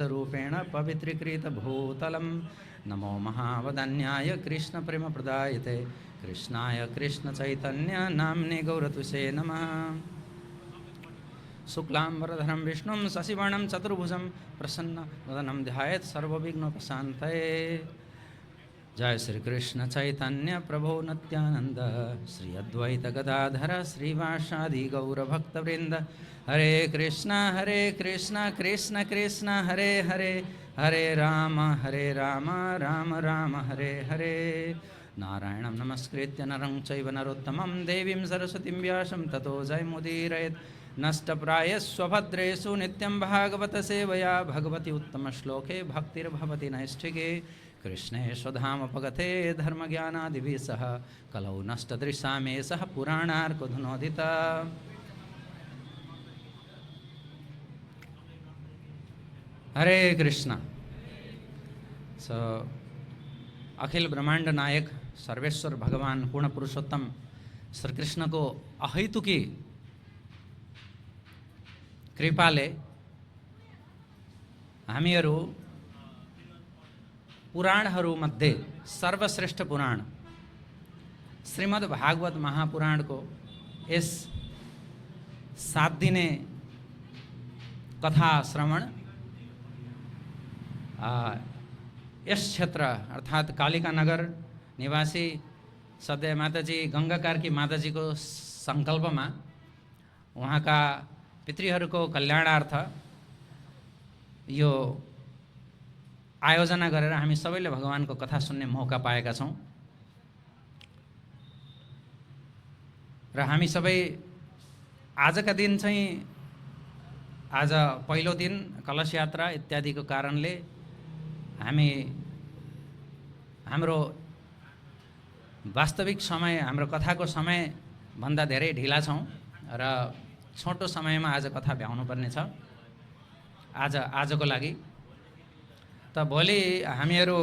रूपेण पवित्रीकृत भूतलं नमो महावदन्याय कृष्ण प्रेम प्रदायते कृष्णाय कृष्ण चैतन्य नाम्ने गौरतुसे नमः। शुक्लांबरधरं विष्णुं शशिवर्णं चतुर्भुजं प्रसन्नवदनं ध्यायेत् सर्वविघ्नोपशान्तये। जय श्री कृष्ण चैतन्य प्रभो नित्यानंद श्री अद्वैत गदाधर श्रीवासादि गौरभक्तवृंद। हरे कृष्ण कृष्ण कृष्ण हरे हरे हरे राम राम राम हरे हरे। नारायणं नमस्कृत्य नरं चैव नरोत्तमं देवीं सरस्वतीं व्यासं ततो जयमुदीरयेत्। नष्टप्रायस्वभद्रेषु नित्यं भागवत सेवया भगवती उत्तमश्लोके भक्तिर्भवति नैष्ठिके। कृष्णे स्वधामपगते धर्मज्ञानादिभिः सह कलौ नष्टदृशामेषः पुराणार्कधुनोदिता। हरे कृष्ण। सो अखिल ब्रह्मांड नायक सर्वेश्वर भगवान पूर्ण पुरुषोत्तम श्री कृष्ण को अहैतुकी कृपाले हामीहरू पुराणहरूमध्ये सर्वश्रेष्ठ पुराण श्रीमद् भागवत महापुराण को इस 7 दिने कथा श्रवण इस क्षेत्र अर्थात कालिका नगर निवासी सदैव माताजी गंगा कार्की माताजी को संकल्प में वहाँ का पितृहरूको कल्याणार्थ यो आयोजना गरेर हामी सबैले भगवानको कथा सुन्ने मौका पाएका छौं र हामी सबै आजका दिन चाहिँ आज पहिलो दिन कलश यात्रा इत्यादिको कारणले हामी हाम्रो वास्तविक समय हाम्रो कथाको समय भन्दा धेरै ढिला छौं र छोटो समयमा आज कथा भ्याउनु पर्ने छ आजको लागि। त भोलि हामीहरू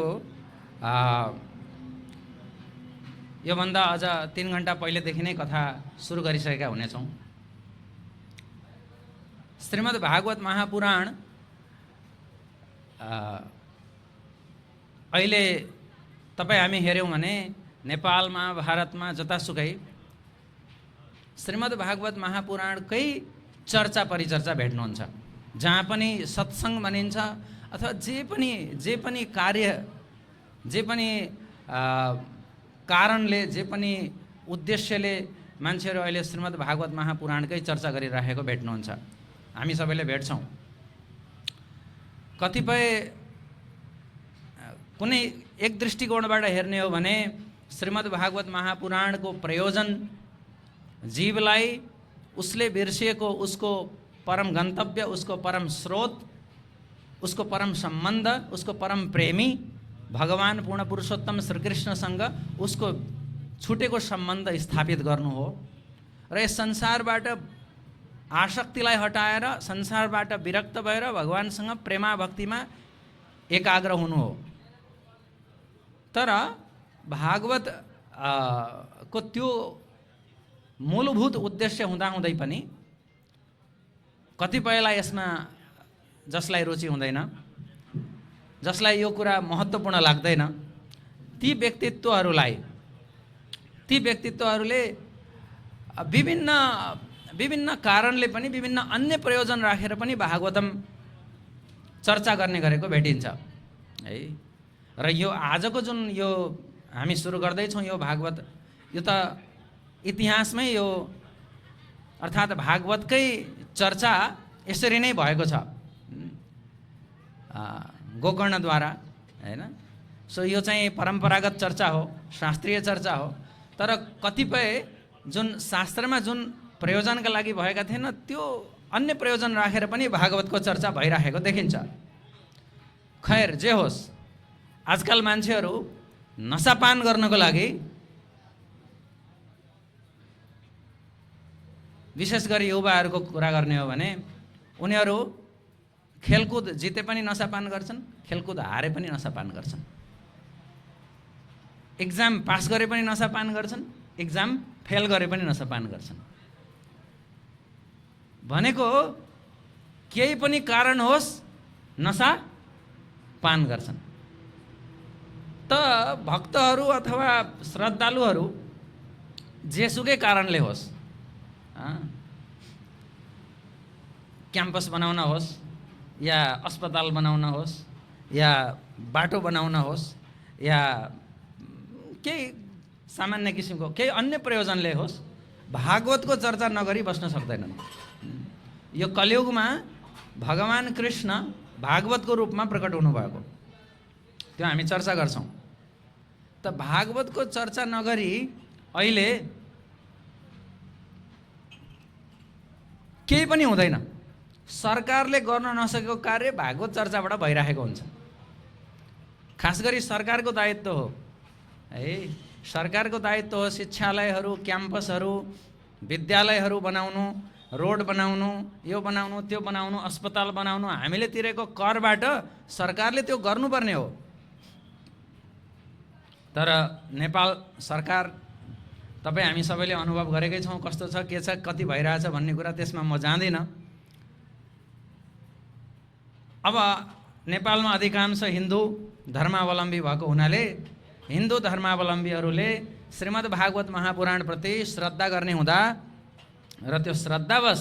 योभन्दा अझ 3 घण्टा पहिलेदेखि नै कथा सुरु गरिसकेका हुनेछौँ। श्रीमद् भागवत महापुराण अहिले तपाईँ हामी हेऱ्यौँ भने नेपालमा भारतमा जतासुकै श्रीमद् भागवत महापुराणकै चर्चा परिचर्चा भेट्नुहुन्छ। जहाँ पनि सत्संग भनिन्छ अथवा जे पनि कार्य जे पनि कारणले जे पनि उद्देश्यले मान्छेहरू अहिले श्रीमद् भागवत महापुराणकै चर्चा गरिरहेको भेट्नुहुन्छ। हामी सबैले भेट्छौँ। कतिपय कुनै एक दृष्टिकोणबाट हेर्ने हो भने श्रीमद् भागवत महापुराणको प्रयोजन जीवलाई उसले बिर्सिएको उसको परम गन्तव्य, उसको परम स्रोत, उसको परम सम्बन्ध, उसको परम प्रेमी भगवान पूर्ण पुरुषोत्तम श्री कृष्णसँग उसको छुटेको सम्बन्ध स्थापित गर्नु हो र यस संसारबाट आसक्तिलाई हटाएर संसारबाट विरक्त भएर भगवानसँग प्रेमा भक्तिमा एकाग्र हुनु हो। तर भागवत को त्यो मूलभूत उद्देश्य हुँदाहुँदै पनि कतिपयलाई यसमा जसलाई रुचि हुँदैन, जसलाई यो कुरा महत्त्वपूर्ण लाग्दैन, ती व्यक्तित्वहरूले विभिन्न कारणले पनि विभिन्न अन्य प्रयोजन राखेर पनि भागवतम चर्चा गर्ने गरेको भेटिन्छ है। र यो आजको जुन यो हामी सुरु गर्दैछौँ यो भागवत, यो त इतिहासमै यो अर्थात् भागवतकै चर्चा यसरी नै भएको छ गोकर्णद्वारा हैन। सो यो चाहिँ परम्परागत चर्चा हो, शास्त्रीय चर्चा हो। तर कतिपय जुन शास्त्रमा जुन प्रयोजनका लागि भएका थिएन त्यो अन्य प्रयोजन राखेर पनि भागवतको चर्चा भइरहेको देखिन्छ। खैर जे होस्, आजकल मान्छेहरू नसापान गर्नको लागि विशेष गरी युवाहरूको कुरा गर्ने हो भने उनीहरू खेलकुद जिते पनि नसापान गर्छन्, खेलकुद हारे पनि नसापान गर्छन्, एक्जाम पास गरे पनि नसापान गर्छन्, एक्जाम फेल गरे पनि नसापान गर्छन्। भनेको केही पनि कारण होस् नशा पान गर्छन्। त भक्तहरू अथवा श्रद्धालुहरू जेसुकै कारणले होस्, क्याम्पस बनाउन होस् या अस्पताल बनाउन होस् या बाटो बनाउन होस् या केही सामान्य किसिमको केही अन्य प्रयोजनले होस्, भागवतको चर्चा नगरी बस्न सक्दैनन्। यो कलियुगमा भगवान कृष्ण भागवतको रूपमा प्रकट हुनुभएको, त्यो हामी चर्चा गर्छौँ। त भागवतको चर्चा नगरी अहिले केही पनि हुँदैन। सरकारले गर्न नसकेको कार्य भागवत चर्चाबाट भइरहेको हुन्छ। खास गरी सरकारको दायित्व हो है, सरकारको दायित्व हो शिक्षालयहरू, क्याम्पसहरू, विद्यालयहरू बनाउनु, रोड बनाउनु, यो बनाउनु, त्यो बनाउनु, अस्पताल बनाउनु। हामीले तिरेको करबाट सरकारले त्यो गर्नुपर्ने हो। तर नेपाल सरकार, तपाईँ हामी सबैले अनुभव गरेकै छौँ कस्तो छ, के छ, कति भइरहेछ भन्ने कुरा, त्यसमा म जाँदिनँ। अब नेपालमा अधिकांश हिन्दू धर्मावलम्बी भएको हुनाले हिन्दू धर्मावलम्बीहरूले श्रीमद् भागवत महापुराणप्रति श्रद्धा गर्ने हुँदा र त्यो श्रद्धावश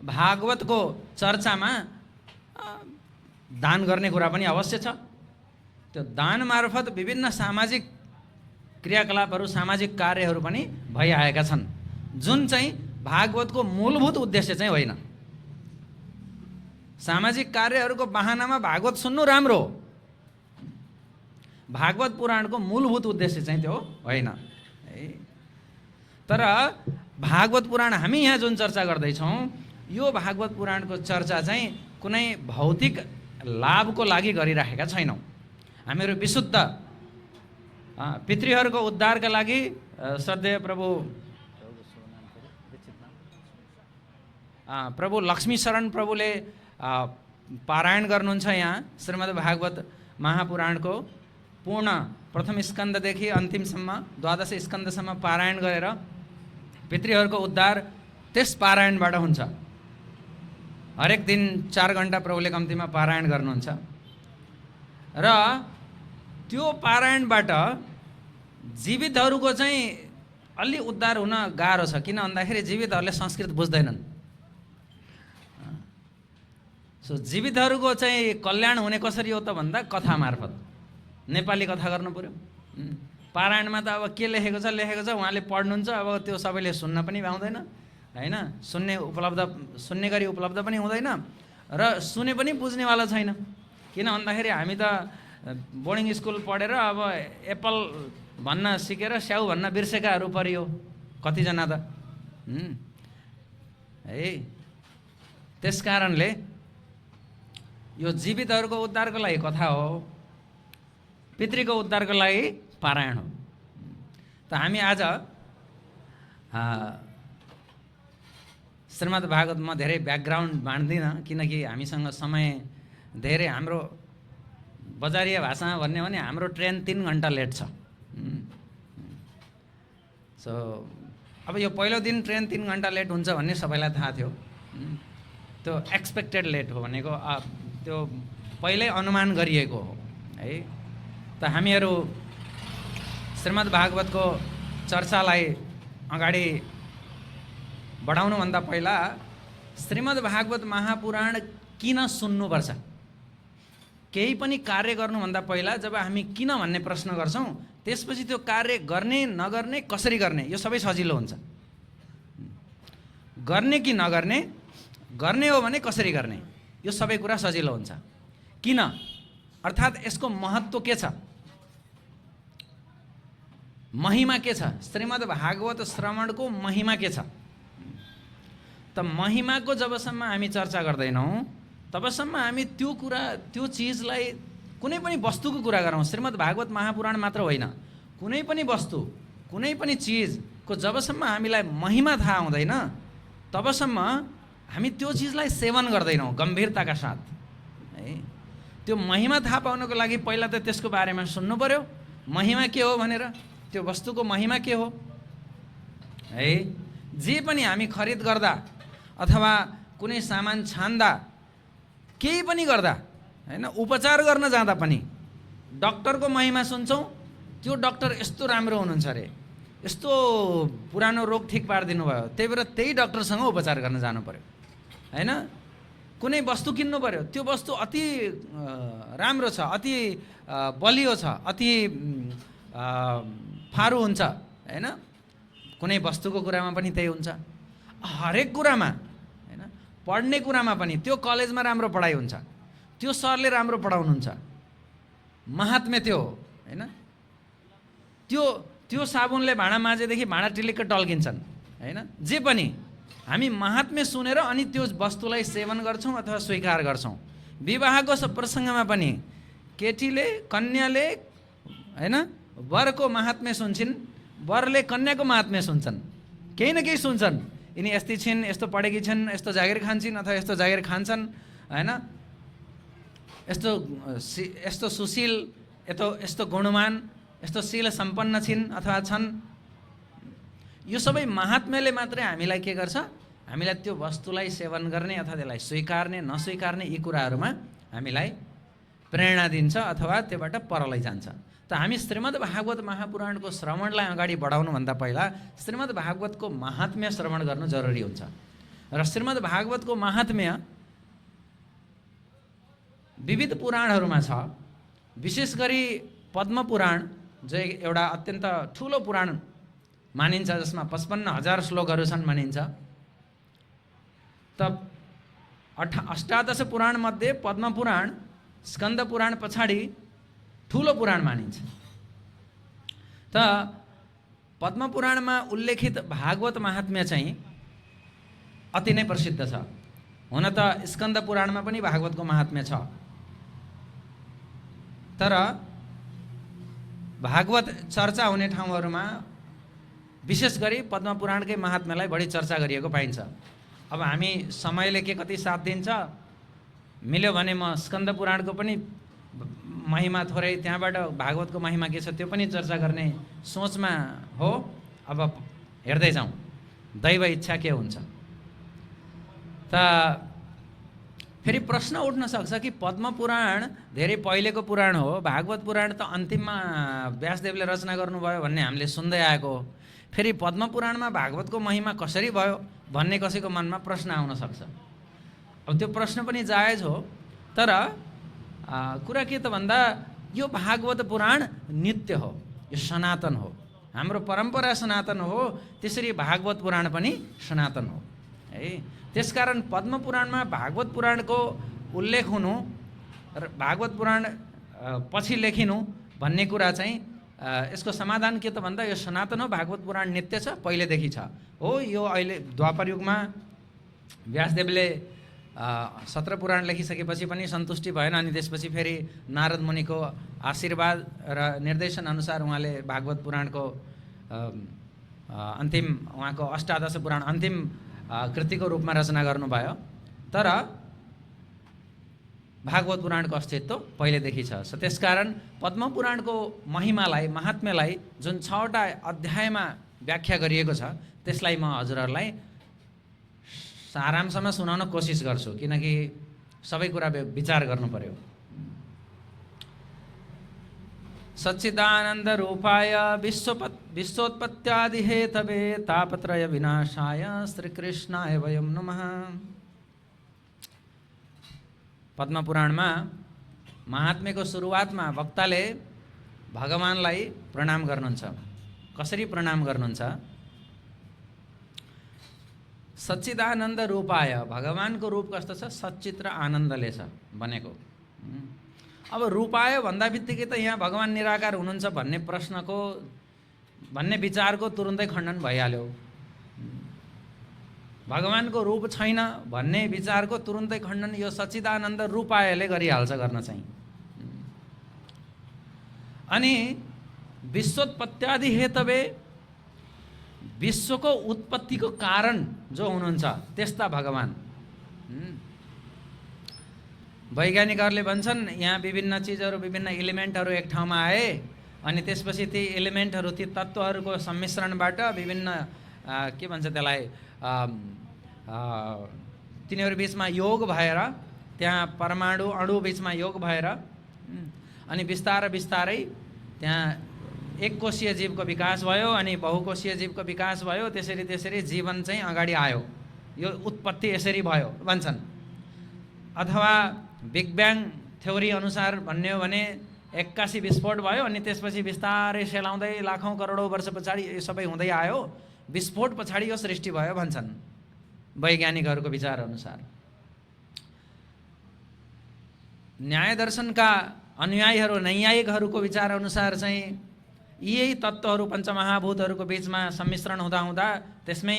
भागवतको चर्चामा दान गर्ने कुरा पनि अवश्य छ। त्यो दान मार्फत विभिन्न सामाजिक क्रियाकलापहरू, सामाजिक कार्यहरू पनि भइआएका छन्, जुन चाहिँ भागवतको मूलभूत उद्देश्य चाहिँ होइन। सामाजिक कार्यहरूको बहानामा भागवत सुन्नु राम्रो हो, भागवत पुराणको मूलभूत उद्देश्य चाहिँ त्यो होइन है। तर भागवत पुराण हामी यहाँ जुन चर्चा गर्दैछौँ, यो भागवत पुराणको चर्चा चाहिँ कुनै भौतिक लाभको लागि गरिराखेका छैनौँ। हामीहरू विशुद्ध पितृहरूको उद्धारका लागि श्रद्धेय प्रभु लक्ष्मी शरण प्रभुले पारायण गर्नुहुन्छ यहाँ श्रीमद् भागवत महापुराणको पूर्ण प्रथम स्कन्धदेखि अन्तिमसम्म 12 स्कन्धसम्म पारायण गरेर पितृहरूको उद्धार त्यस पारायणबाट हुन्छ। हरेक दिन 4 घण्टा प्रभुले कम्तीमा पारायण गर्नुहुन्छ र त्यो पारायणबाट जीवितहरूको चाहिँ अलि उद्धार हुन गाह्रो छ। किन भन्दाखेरि जीवितहरूले संस्कृत बुझ्दैनन्। सो जीवितहरूको चाहिँ कल्याण हुने कसरी हो त भन्दा कथा मार्फत, नेपाली कथा गर्नु पर्यो। पारायणमा त अब के लेखेको छ उहाँले पढ्नुहुन्छ, अब त्यो सबैले सुन्न पनि पाउँदैन हैन, सुन्ने गरी उपलब्ध पनि हुँदैन र सुने पनि बुझ्नेवाला छैन। किन भन्दाखेरि हामी त बोर्डिङ स्कुल पढेर अब एप्पल भन्न सिकेर स्याउ भन्न बिर्सेकाहरू परियो कतिजना त है। त्यस कारणले यो जीवितहरूको उद्धारको लागि कथा हो, पितृको उद्धारको लागि पारायण हो। त हामी आज श्रीमद् भागवतमा धेरै ब्याकग्राउन्ड बाँड्दिनँ, किनकि हामीसँग समय धेरै, हाम्रो बजारिया भाषामा भन्ने हो भने हाम्रो ट्रेन 3 घण्टा लेट छ। सो अब यो पहिलो दिन ट्रेन 3 घण्टा लेट हुन्छ भन्ने सबैलाई थाहा थियो। त्यो एक्सपेक्टेड लेट हो भनेको त्यो पहिल्यै अनुमान गरिएको हो है। त हामीहरू श्रीमद् भागवतको चर्चालाई अगाडि बढाउनुभन्दा पहिला श्रीमद् भागवत महापुराण किन सुन्नुपर्छ, केही पनि कार्य गर्नुभन्दा पहिला जब हामी किन भन्ने प्रश्न गर्छौँ, त्यसपछि त्यो कार्य गर्ने नगर्ने कसरी गर्ने यो सबै सजिलो हुन्छ। गर्ने कि नगर्ने, गर्ने हो भने कसरी गर्ने, यो सबै कुरा सजिलो हुन्छ। किन अर्थात् यसको महत्त्व के छ, महिमा के छ, श्रीमद् भागवत श्रवणको महिमा के छ। त महिमाको जबसम्म हामी चर्चा गर्दैनौँ तबसम्म हामी त्यो कुरा, त्यो चिजलाई, कुनै पनि वस्तुको कुरा गरौँ, श्रीमद् भागवत महापुराण मात्र होइन, कुनै पनि वस्तु, कुनै पनि चिजको जबसम्म हामीलाई महिमा थाहा हुँदैन तबसम्म हामी त्यो चिजलाई सेवन गर्दैनौँ गम्भीरताका साथ है। त्यो महिमा थाहा पाउनको लागि पहिला त त्यसको बारेमा सुन्नु पर्यो, महिमा के हो भनेर, त्यो वस्तुको महिमा के हो है। जे पनि हामी खरिद गर्दा अथवा कुनै सामान छान्दा, केही पनि गर्दा हैन। उपचार गर्न जाँदा पनि डाक्टरको महिमा सुन्छौँ, त्यो डाक्टर यस्तो राम्रो हुनुहुन्छ अरे, यस्तो पुरानो रोग ठिक पारिदिनु भयो, त्यही भएर त्यही डाक्टरसँग उपचार गर्न जानु पर्यो हैन। कुनै वस्तु किन्नु पर्यो, त्यो वस्तु अति राम्रो छ, अति बलियो छ, अति फारू हुन्छ हैन। कुनै वस्तुको कुरामा पनि त्यही हुन्छ, हरेक कुरामा हैन। पढ्ने कुरामा पनि त्यो कलेजमा राम्रो पढाइ हुन्छ, त्यो सरले राम्रो पढाउनुहुन्छ, महात्म्य त्यो हो हैन। त्यो साबुनले भाँडा माझेदेखि भाँडा टिलिक्क टल्किन्छन् हैन। जे पनि हामी महात्म्य सुनेर अनि त्यो वस्तुलाई सेवन गर्छौँ अथवा स्वीकार गर्छौँ। विवाहको प्रसङ्गमा पनि केटीले कन्याले हैन वरको महात्म्य सुन्छन्, वरले कन्याको महात्म्य सुन्छन्, केही न केही सुन्छन्। यिनी यस्ती छिन्, यस्तो पढेकी छिन्, यस्तो जागिर खान्छन् अथवा यस्तो जागिर खान्छन् हैन, यस्तो सुशील, यस्तो गुणवान, यस्तो शील सम्पन्न छिन् अथवा छन्। यो सबै महात्म्यले मात्रै हामीलाई के गर्छ, हामीलाई त्यो वस्तुलाई सेवन गर्ने अथवा त्यसलाई स्वीकार्ने नस्वीकार्ने यी कुराहरूमा हामीलाई प्रेरणा दिन्छ अथवा त्योबाट पर लैजान्छ। त हामी श्रीमद् भागवत महापुराणको श्रवणलाई अगाडि बढाउनुभन्दा पहिला श्रीमद् भागवतको महात्म्य श्रवण गर्नु जरुरी हुन्छ। र श्रीमद् भागवतको महात्म्य विविध पुराणहरूमा छ। विशेष गरी पद्म पुराण जो एउटा अत्यन्त ठुलो पुराण मानिन्छ, जसमा 55,000 श्लोकहरू छन् मानिन्छ। त 18 पुराण मध्ये पद्म पुराण, स्कन्द पुराण पछाडि ठुलो पुराण मानिन्छ। त पद्म पुराणमा उल्लेखित भागवत महात्म्य चाहिँ अति नै प्रसिद्ध छ। हुन त स्कन्द पुराणमा पनि भागवतको महात्म्य छ, तर भागवत चर्चा हुने ठाउँहरूमा विशेष गरी पद्म पुराणकै महात्म्यलाई बढी चर्चा गरिएको पाइन्छ। अब हामी समयले के कति साथ दिन्छ, मिल्यो भने म स्कन्द पुराणको पनि महिमा थोरै, त्यहाँबाट भागवतको महिमा के छ त्यो पनि चर्चा गर्ने सोचमा हो। अब हेर्दै जाउँ दैव इच्छा के हुन्छ। त फेरि प्रश्न उठ्न सक्छ कि पद्म पुराण धेरै पहिलेको पुराण हो, भागवत पुराण त अन्तिममा व्यासदेवले रचना गर्नुभयो भन्ने हामीले सुन्दै आएको हो, फेरि पद्म पुराणमा भागवतको महिमा कसरी भयो भन्ने कसैको मनमा प्रश्न आउन सक्छ। अब त्यो प्रश्न पनि जायज हो, तर कुरा के त भन्दा यो भागवत पुराण नित्य हो, यो सनातन हो, हाम्रो परम्परा सनातन हो, त्यसरी भागवत पुराण पनि सनातन हो है। त्यसकारण पद्म पुराणमा भागवत पुराणको उल्लेख हुनु र भागवत पुराण पछि लेखिनु भन्ने कुरा चाहिँ यसको समाधान के त भन्दा यो सनातन हो, भागवत पुराण नित्य छ, पहिलेदेखि छ हो। यो अहिले द्वापर युगमा व्यासदेवले 17 पुराण लेखिसकेपछि पनि सन्तुष्टि भएन, अनि त्यसपछि फेरि नारद मुनिको आशीर्वाद र निर्देशन अनुसार उहाँले भागवत पुराणको अन्तिम, उहाँको 18 पुराण अन्तिम कृतिको रूपमा रचना गर्नुभयो। तर भागवत पुराणको अस्तित्व पहिलेदेखि छ। त्यसकारण पद्म पुराणको महिमालाई, महात्म्यलाई जुन 6वटा अध्यायमा व्याख्या गरिएको छ त्यसलाई म हजुरहरूलाई सारांशमा सुनाउन कोसिस गर्छु, किनकि सबै कुरा विचार गर्नु पर्यो। सच्चिदानन्द रूपाय विश्वोत्पत्त्यादि हेतवे तापत्रय विनाशाय श्रीकृष्णाय वयं नमः। पद्म पुराणमा महात्म्यको सुरुवातमा वक्ताले भगवानलाई प्रणाम गर्नुहुन्छ। कसरी प्रणाम गर्नुहुन्छ? सच्चिदानन्द रूपाय, भगवानको रूप कस्तो छ? सच्चित र आनन्दले छ बनेको। अब रूपाय भन्दा बित्तिकै त यहाँ भगवान निराकार हुनुहुन्छ भन्ने प्रश्नको, भन्ने विचारको तुरुन्तै खण्डन भइहाल्यो। भगवानको रूप छैन भन्ने विचारको तुरुन्तै खण्डन यो सच्चिदानन्द रूपायले गरिहाल्छ गर्न चाहिँ। अनि विश्वोत्पत्त्यादि हेतवे, विश्वको उत्पत्तिको कारण जो हुनुहुन्छ त्यस्ता भगवान। वैज्ञानिकहरूले भन्छन् यहाँ विभिन्न चिजहरू, विभिन्न एलिमेन्टहरू एक ठाउँमा आए अनि त्यसपछि ती एलिमेन्टहरू, ती तत्त्वहरूको सम्मिश्रणबाट विभिन्न के भन्छ त्यसलाई, तिनीहरू बिचमा योग भएर त्यहाँ परमाणु अणु बीचमा योग भएर अनि बिस्तारै बिस्तारै त्यहाँ एक कोशीय जीवको विकास भयो अनि बहुकोशीय जीवको विकास भयो। त्यसरी त्यसरी जीवन चाहिँ अगाडि आयो। यो उत्पत्ति यसरी भयो भन्छन्। अथवा बिग ब्याङ थ्योरी अनुसार भन्ने हो भने 81 विस्फोट भयो अनि त्यसपछि बिस्तारै सेलाउँदै लाखौं करोडौं वर्ष पछाडि यो सबै हुँदै आयो। विस्फोट पछाडि यो सृष्टि भयो भन्छन् वैज्ञानिकहरूको विचार अनुसार। न्याय दर्शनका अनुयायीहरू नैयायिकहरूको विचार अनुसार चाहिँ यही तत्त्वहरू पञ्चमहाभूतहरूको बीचमा सम्मिश्रण हुँदा हुँदा त्यसमै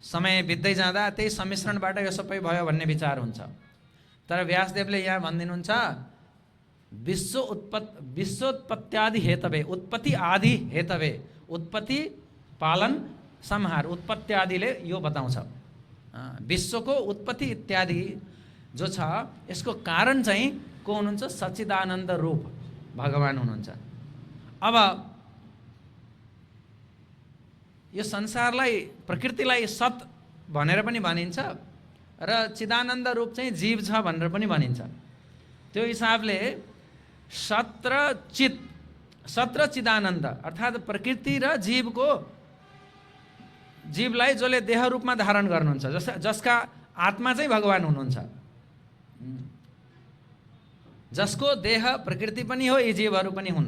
समय बित्दै जाँदा त्यही सम्मिश्रणबाट यो सबै भयो भन्ने विचार हुन्छ। तर व्यासदेवले यहाँ भनिदिनुहुन्छ विश्वोत्पत्त्यादि हेतवे, उत्पत्ति आदि हेतवे, उत्पत्ति पालन संहार, उत्पत्त्यादिले यो बताउँछ। विश्वको उत्पत्ति इत्यादि जो छ यसको कारण चाहिँ को हुनुहुन्छ? सच्चिदानन्द रूप भगवान हुनुहुन्छ। अब यो संसारलाई प्रकृतिलाई सत भनेर पनि भनिन्छ र चिदानन्द रूप चाहिँ जीव छ भनेर पनि भनिन्छ। त्यो हिसाबले सत र चिदानन्द अर्थात् प्रकृति र जीवलाई जसले देह रूपमा धारण गर्नुहुन्छ, जसका आत्मा चाहिँ भगवान हुनुहुन्छ, जसको देह प्रकृति पनि हो यी जीवहरू पनि हुन्,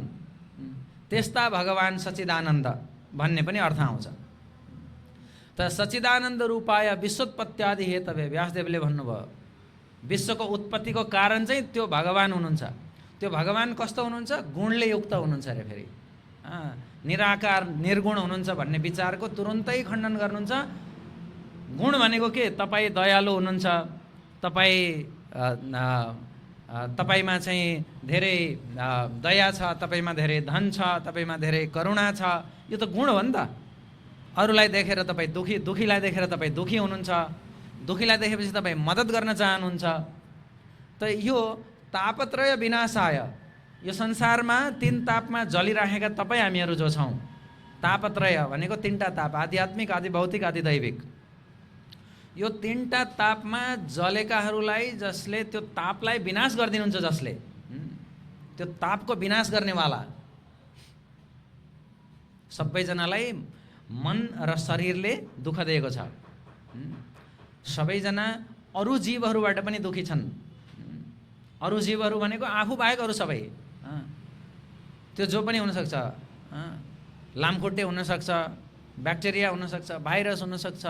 त्यस्ता भगवान सच्चिदानन्द भन्ने पनि अर्थ आउँछ। त सच्चिदानन्द रूपाय विश्वोत्पत्त्यादि हेतवे व्यासदेवले भन्नुभयो विश्वको उत्पत्तिको कारण चाहिँ त्यो भगवान हुनुहुन्छ। त्यो भगवान कस्तो हुनुहुन्छ? गुणले युक्त हुनुहुन्छ अरे। फेरि निराकार निर्गुण हुनुहुन्छ भन्ने विचारको तुरुन्तै खण्डन गर्नुहुन्छ। गुण भनेको के? तपाईँ दयालु हुनुहुन्छ, तपाईँमा चाहिँ धेरै दया छ, तपाईँमा धेरै धन छ, तपाईँमा धेरै करुणा छ, यो त गुण हो नि त। अरूलाई देखेर तपाईँ दुखीलाई देखेर तपाईँ दुखी हुनुहुन्छ, दुखीलाई देखेपछि तपाईँ मद्दत गर्न चाहनुहुन्छ। त यो तापत्रय विनाशाय, यो संसारमा 3 तापमा जलिराखेका तपाईँ हामीहरू जो छौँ, तापत्रय भनेको 3टा ताप, आध्यात्मिक, आदि भौतिक, आदि दैविक। यो 3टा तापमा जलेकाहरूलाई जसले त्यो तापलाई विनाश गरिदिनुहुन्छ, जसले त्यो तापको विनाश गर्नेवाला, सबैजनालाई मन र शरीरले दुःख दिएको छ। सबैजना अरू जीवहरूबाट पनि दुखी छन्। अरू जीवहरू भनेको आफू बाहेक अरू सबै, त्यो जो पनि हुनसक्छ। लामखुट्टे हुनसक्छ, ब्याक्टेरिया हुनसक्छ, भाइरस हुनसक्छ,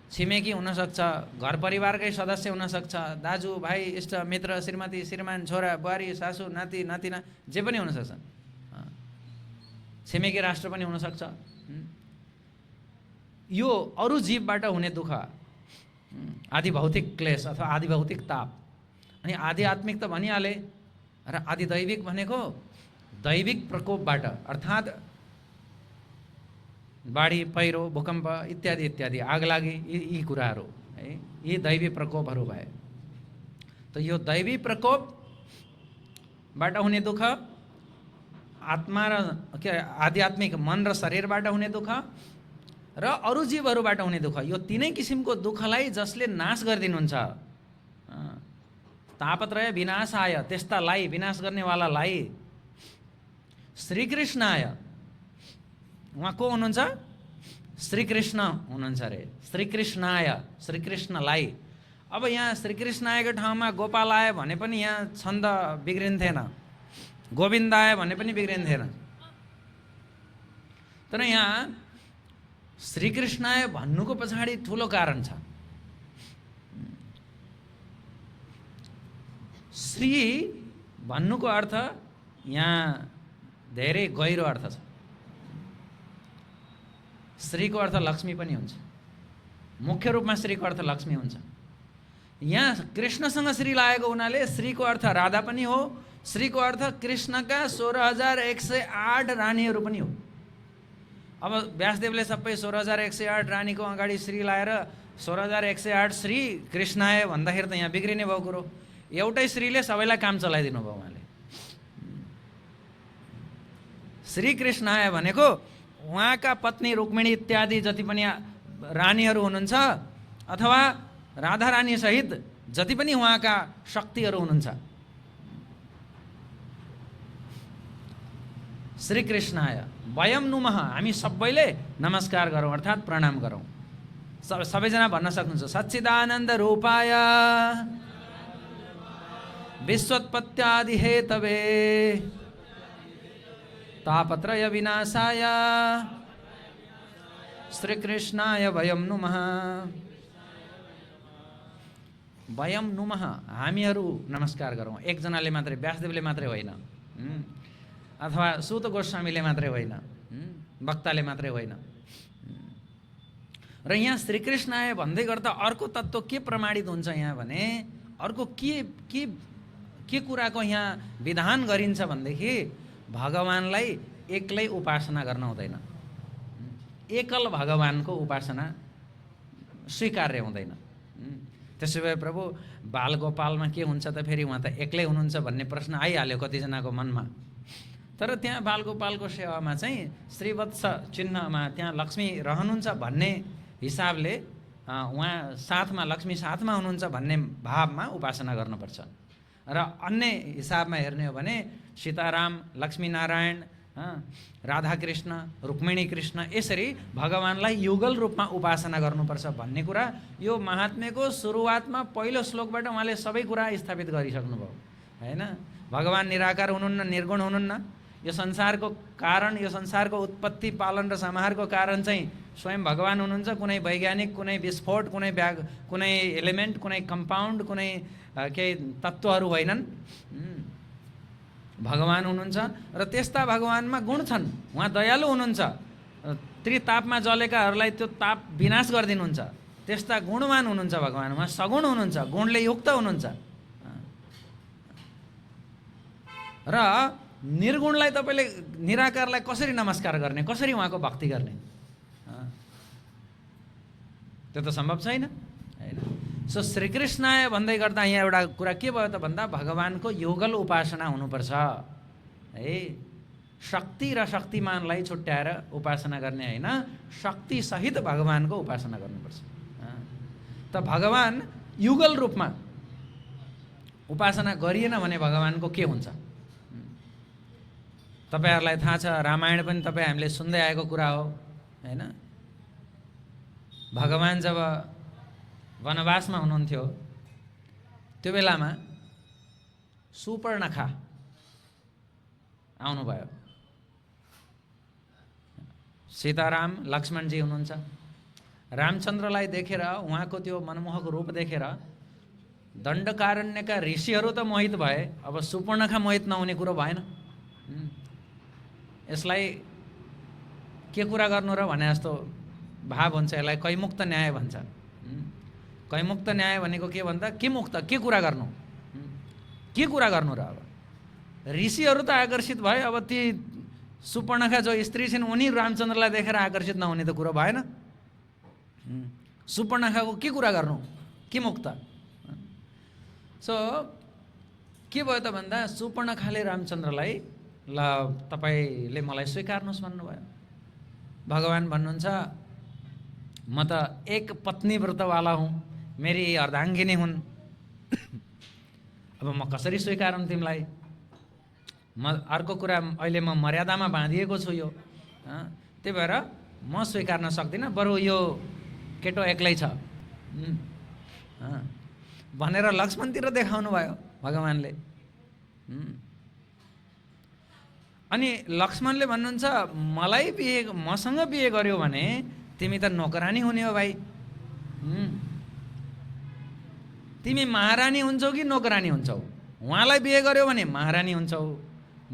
छिमेकी हुनसक्छ, घर परिवारकै सदस्य हुनसक्छ, दाजु भाइ इष्ट मित्र, श्रीमती श्रीमान, छोरा बुहारी, सासू नाति नातिना, जे पनि हुनसक्छ। छिमेकी राष्ट्र पनि हुनसक्छ। यो अरू जीवबाट हुने दुःख आदि भौतिक क्लेश अथवा आदि भौतिक ताप। अनि आध्यात्मिक त भनिहाले, र आदि दैविक भनेको दैविक प्रकोपबाट, अर्थात् बाढी, पहिरो, भूकम्प इत्यादि इत्यादि, आगलागी, यी कुराहरू है, यी दैवी प्रकोपहरू भए। त यो दैवी प्रकोपबाट हुने दुःख, आत्मा र के आध्यात्मिक मन र शरीरबाट हुने दुःख र अरू जीवहरूबाट हुने दुःख, यो 3 किसिमको दुःखलाई जसले नाश गरिदिनुहुन्छ, तापत्रय विनाशाय, त्यस्तालाई विनाश गर्नेवालालाई, श्रीकृष्णाय, उहाँ को हुनुहुन्छ? श्रीकृष्ण हुनुहुन्छ अरे। श्रीकृष्णाय, श्रीकृष्णलाई। अब यहाँ श्रीकृष्णायको ठाउँमा गोपालाय भने पनि यहाँ छन्द बिग्रिन्थेन, गोविन्दाय भने पनि बिग्रिन्थेन। तर यहाँ श्रीकृष्णाय भन्नुको पछाडि ठुलो कारण छ। श्री भन्नुको अर्थ यहाँ धेरै गहिरो अर्थ छ। श्रीको अर्थ लक्ष्मी पनि हुन्छ, मुख्य रूपमा श्रीको अर्थ लक्ष्मी हुन्छ। यहाँ कृष्णसँग श्री लागेको हुनाले श्रीको अर्थ राधा पनि हो, श्रीको अर्थ कृष्णका 16,108 रानीहरू पनि हो। अब व्यासदेवले सबै 16,108 रानीको अगाडि श्री लाएर 16,108 श्री कृष्णाय भन्दाखेरि त यहाँ बिग्रिने भयो कुरो। एउटै श्रीले सबैलाई काम चलाइदिनु भयो उहाँले। श्रीकृष्णाय भनेको उहाँका पत्नी रुक्मिणी इत्यादि जति पनि रानीहरू हुनुहुन्छ, अथवा राधा रानी सहित जति पनि उहाँका शक्तिहरू हुनुहुन्छ, श्रीकृष्णाय वयम नुमः, हामी सबैले नमस्कार गरौँ अर्थात् प्रणाम गरौँ। सबैजना भन्न सक्नुहुन्छ सच्चिदानन्द रूपाय विश्वोत्पत्त्यादि हेतवे तापत्रय विनाशाय श्रीकृष्णाय वयम नुमः। वयम नुमः, हामीहरू नमस्कार गरौँ। एकजनाले मात्रै, व्यासदेवले मात्रै होइन, अथवा सुत गोस्वामीले मात्रै होइन, वक्ताले मात्रै होइन। र यहाँ श्रीकृष्णाय भन्दै गर्दा अर्को तत्त्व के प्रमाणित हुन्छ यहाँ भने, अर्को के कुराको यहाँ विधान गरिन्छ भनेदेखि भगवानलाई एक्लै उपासना गर्न हुँदैन। एकल भगवानको उपासना स्वीकार्य हुँदैन। त्यसो भए प्रभु बालगोपालमा के हुन्छ त, फेरि उहाँ त एक्लै हुनुहुन्छ भन्ने प्रश्न आइहाल्यो कतिजनाको मनमा। तर त्यहाँ बालगोपालको सेवामा चाहिँ श्रीवत्स चिन्हमा त्यहाँ लक्ष्मी रहनुहुन्छ भन्ने हिसाबले उहाँ साथमा, लक्ष्मी साथमा हुनुहुन्छ भन्ने भावमा उपासना गर्नुपर्छ। र अन्य हिसाबमा हेर्ने हो भने सीताराम, लक्ष्मीनारायण, राधाकृष्ण, रुक्मिणी कृष्ण, यसरी भगवानलाई युगल रूपमा उपासना गर्नुपर्छ भन्ने कुरा यो महात्म्यको सुरुवातमा पहिलो श्लोकबाट उहाँले सबै कुरा स्थापित गरिसक्नुभयो हैन। भगवान निराकार हुनुहुन्न, निर्गुण हुनुहुन्न। यो संसारको कारण, यो संसारको उत्पत्ति, पालन र संहारको कारण चाहिँ स्वयं भगवान हुनुहुन्छ। कुनै वैज्ञानिक, कुनै विस्फोट, कुनै एलिमेन्ट, कुनै कम्पाउन्ड, कुनै केही तत्त्वहरू होइनन्, भगवान हुनुहुन्छ। र त्यस्ता भगवानमा गुण छन्। उहाँ दयालु हुनुहुन्छ, त्रितापमा जलेकाहरूलाई त्यो ताप विनाश गरिदिनुहुन्छ। त्यस्ता गुणवान हुनुहुन्छ भगवान। उहाँ सगुण हुनुहुन्छ, गुणले युक्त हुनुहुन्छ। र निर्गुणलाई तपाईँले, निराकारलाई कसरी नमस्कार गर्ने, कसरी उहाँको भक्ति गर्ने? त्यो त सम्भव छैन हैन। सो श्रीकृष्णाय भन्दै गर्दा यहाँ एउटा कुरा के भयो त भन्दा, भगवानको युगल उपासना हुनुपर्छ है। शक्ति र शक्तिमानलाई छुट्याएर उपासना गर्ने होइन, शक्ति सहित भगवानको उपासना गर्नुपर्छ। त भगवान युगल रूपमा उपासना गरिएन भने भगवानको के हुन्छ? तपाईहरुलाई थाहा छ, रामायण पनि तपाईँ हामीले सुन्दै आएको कुरा हो हैन। भगवान जब वनवासमा हुनुहुन्थ्यो त्यो बेलामा सुपर्णखा आउनुभयो। सीताराम, लक्ष्मणजी हुनुहुन्छ। रामचन्द्रलाई देखेर, उहाँको त्यो मनमोहक रूप देखेर दण्डकारण्यका ऋषिहरू त मोहित भए, अब सुपर्णखा मोहित नहुने कुरो भएन। यसलाई के कुरा गर्नु र भने जस्तो भाव हुन्छ। यसलाई कैमुक्त न्याय भन्छ। कैमुक्त न्याय भनेको के भन्दा, के मुक्त, के कुरा गर्नु, के कुरा गर्नु र? अब ऋषिहरू त आकर्षित भए, अब ती सुपर्णखा जो स्त्री छिन् उनी रामचन्द्रलाई देखेर आकर्षित नहुने त कुरो भएन। सुपर्णखाको के कुरा गर्नु, के मुक्त? सो के भयो त भन्दा, सुपर्णखाले रामचन्द्रलाई ल तपाईले मलाई स्वीकार्नुहोस् भन्नुभयो। भगवान भन्नुहुन्छ, म त एक पत्नी व्रतवाला हुँ, मेरी अर्धाङ्गिनी हुन्, अब म कसरी स्वीकारौँ तिमीलाई? म अर्को कुरा, अहिले म मर्यादामा बाँधिएको छु यो, त्यही भएर म स्वीकार्न सक्दिनँ, बरु यो केटो एक्लै छ भनेर लक्ष्मणतिर देखाउनु भयो भगवानले। अनि लक्ष्मणले भन्नुहुन्छ, मलाई बिहे, मसँग बिहे गर्यो भने तिमी त नोकरानी हुने हो भाइ। तिमी महारानी हुन्छौ कि नोकरानी हुन्छौ? उहाँलाई बिहे गर्यो भने महारानी हुन्छौ,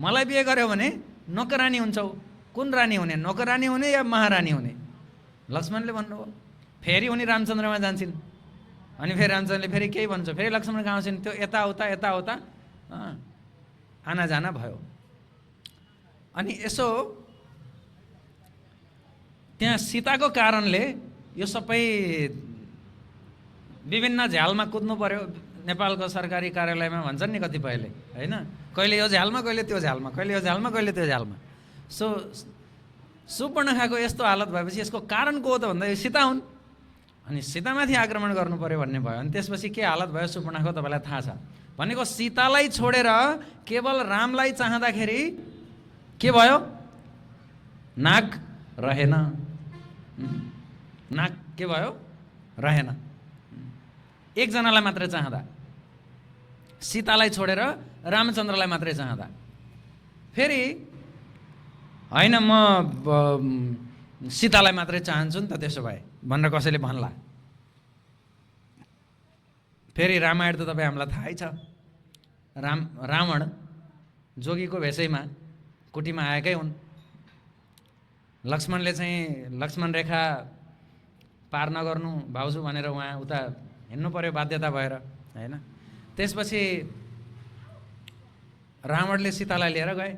मलाई बिहे गर्यो भने नोकरानी हुन्छौ। कुन रानी हुने, नोकरानी हुने या महारानी हुने? लक्ष्मणले भन्नुभयो। फेरि उनी रामचन्द्रमा जान्छन्। अनि फेरि रामचन्द्रले फेरि केही भन्छ, फेरि लक्ष्मण कहाँ आउँछन्। त्यो यताउता आना जाना भयो। अनि यसो त्यहाँ सीताको कारणले यो सबै विभिन्न झ्यालमा कुद्नु पर्यो। नेपालको सरकारी कार्यालयमा भन्छन् नि कतिपयले हैन, कहिले यो झ्यालमा, कहिले त्यो झ्यालमा, कहिले यो झ्यालमा, कहिले त्यो झ्यालमा। सुपर्णखाको यस्तो हालत भएपछि यसको कारण को हो त भन्दा यो सीता हुन्। अनि सीतामाथि आक्रमण गर्नु पर्यो भन्ने भयो। अनि त्यसपछि के हालत भयो सुपर्णाको तपाईँलाई थाहा छ। भनेको सीतालाई छोडेर केवल रामलाई चाहँदाखेरि के भयो? नाक रहेन। नाक के भयो? रहेन। एकजनालाई मात्रै चाहँदा, सीतालाई छोडेर रामचन्द्रलाई मात्रै चाहँदा। फेरि होइन म सीतालाई मात्रै चाहन्छु नि त त्यसो भए भनेर कसैले भन्ला। फेरि रामायण त तपाईँ हामीलाई थाहै छ। रावण जोगीको भेषैमा कुटीमा आएकै हुन्। लक्ष्मणले चाहिँ लक्ष्मण रेखा पार नगर्नु भाउजू भनेर उहाँ उता हिँड्नु पर्यो बाध्यता भएर, होइन। त्यसपछि रावणले सीतालाई लिएर गए।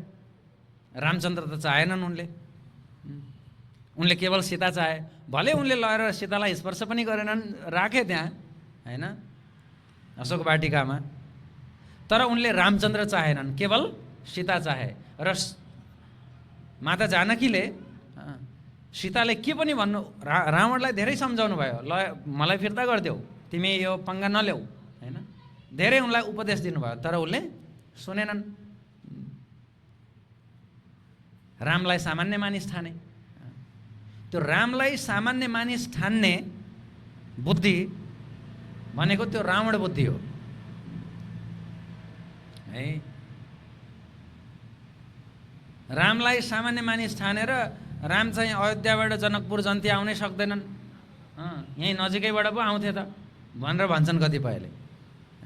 रामचन्द्र त चाहेनन् उनले केवल सीता चाहे। भले उनले लगेर सीतालाई स्पर्श पनि गरेनन्, राखे त्यहाँ, होइन, अशोक वाटिकामा। तर उनले रामचन्द्र चाहेनन्, केवल सीता चाहे। र माता जानकीले सीताले के पनि भन्नु, रावणलाई धेरै सम्झाउनु भयो, ल मलाई फिर्ता गरिदेऊ, तिमी यो पङ्गा नल्याऊ, होइन। धेरै उनलाई उपदेश दिनुभयो, तर उसले सुनेनन्। रामलाई सामान्य मानिस ठाने। त्यो रामलाई सामान्य मानिस ठान्ने बुद्धि भनेको त्यो रावण बुद्धि हो, है। रामलाई सामान्य मानिस ठानेर राम चाहिँ अयोध्याबाट जनकपुर जन्ती आउनै सक्दैनन्, यहीँ नजिकैबाट पो आउँथे त भनेर भन्छन् कतिपयले,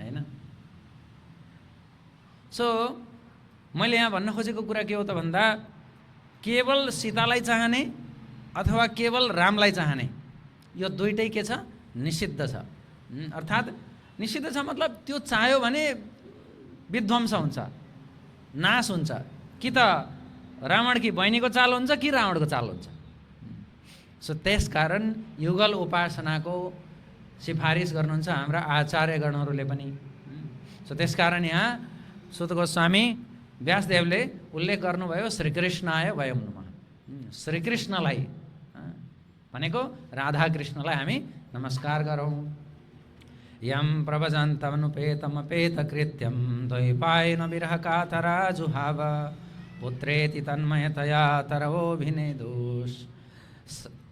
होइन। सो मैले यहाँ भन्न खोजेको कुरा के हो त भन्दा, केवल सीतालाई चाहने अथवा केवल रामलाई चाहने, यो दुइटै के छ? निषिद्ध छ। अर्थात् निषिद्ध छ मतलब त्यो चाह्यो भने विध्वंस हुन्छ, नाश हुन्छ। कि त रावणकी बहिनीको चाल हुन्छ कि रावणको चाल हुन्छ। सो त्यसकारण युगल उपासनाको सिफारिस गर्नुहुन्छ हाम्रा आचार्यगणहरूले पनि। सो त्यसकारण यहाँ सुत गोस्वामी व्यासदेवले उल्लेख गर्नुभयो श्रीकृष्णाय वयं नमः। श्रीकृष्णलाई भनेको राधाकृष्णलाई हामी नमस्कार गरौँ। यम प्रभजन्तमनुपेतमपेतकृत्यं द्वैपायन विरह कातरा जुहाव पुत्रेति तन्मयतया तरवोऽभिनेदुष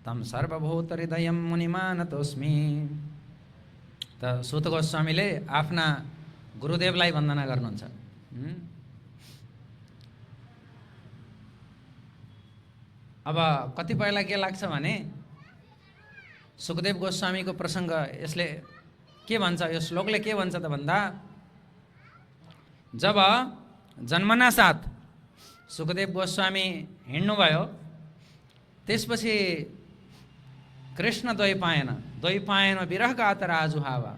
तं सर्वभूतहृदयं मुनिमानतोऽस्मि। त सुत गोस्वामीले आफ्ना गुरुदेवलाई वन्दना गर्नुहुन्छ। अब कतिपयलाई के लाग्छ भने सुखदेव गोस्वामीको प्रसङ्ग यसले के भन्छ, यो श्लोकले के भन्छ त भन्दा, जब जन्मना साथ सुखदेव गोस्वामी हिँड्नुभयो त्यसपछि कृष्ण द्वैपायन विरह कातर आजुहावा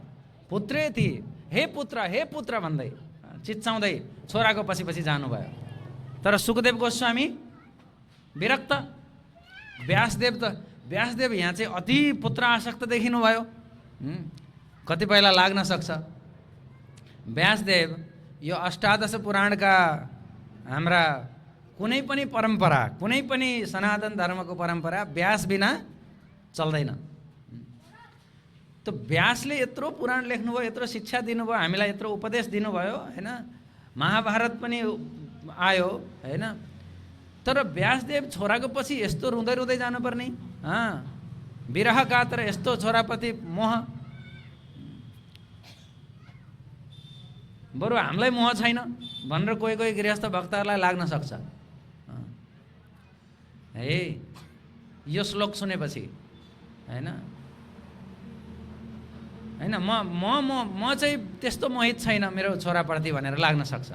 पुत्रेति, हे पुत्र भन्दै चिच्चाउँदै छोराको पछि पछि जानुभयो। तर सुखदेव गोस्वामी विरक्त। व्यासदेव यहाँ चाहिँ अति पुत्र आसक्त देखिनुभयो। कतिपयलाई लाग्न सक्छ व्यासदेव यो अष्टादश पुराणका हाम्रा कुनै पनि परम्परा, कुनै पनि सनातन धर्मको परम्परा व्यास बिना चल्दैन। त व्यासले यत्रो पुराण लेख्नुभयो, यत्रो शिक्षा दिनुभयो, हामीलाई यत्रो उपदेश दिनुभयो, होइन। महाभारत पनि आयो, होइन। तर व्यासदेव छोराको पछि यस्तो रुँदै रुँदै जानुपर्ने, विरह कातर यस्तो छोराप्रति मोह। बरु हामीलाई मोह छैन भनेर कोही कोही गृहस्थ भक्तहरूलाई लाग्न सक्छ। है यो श्लोक सुनेपछि, होइन, म चाहिँ त्यस्तो मोहित छैन मेरो छोराप्रति भनेर लाग्न सक्छ।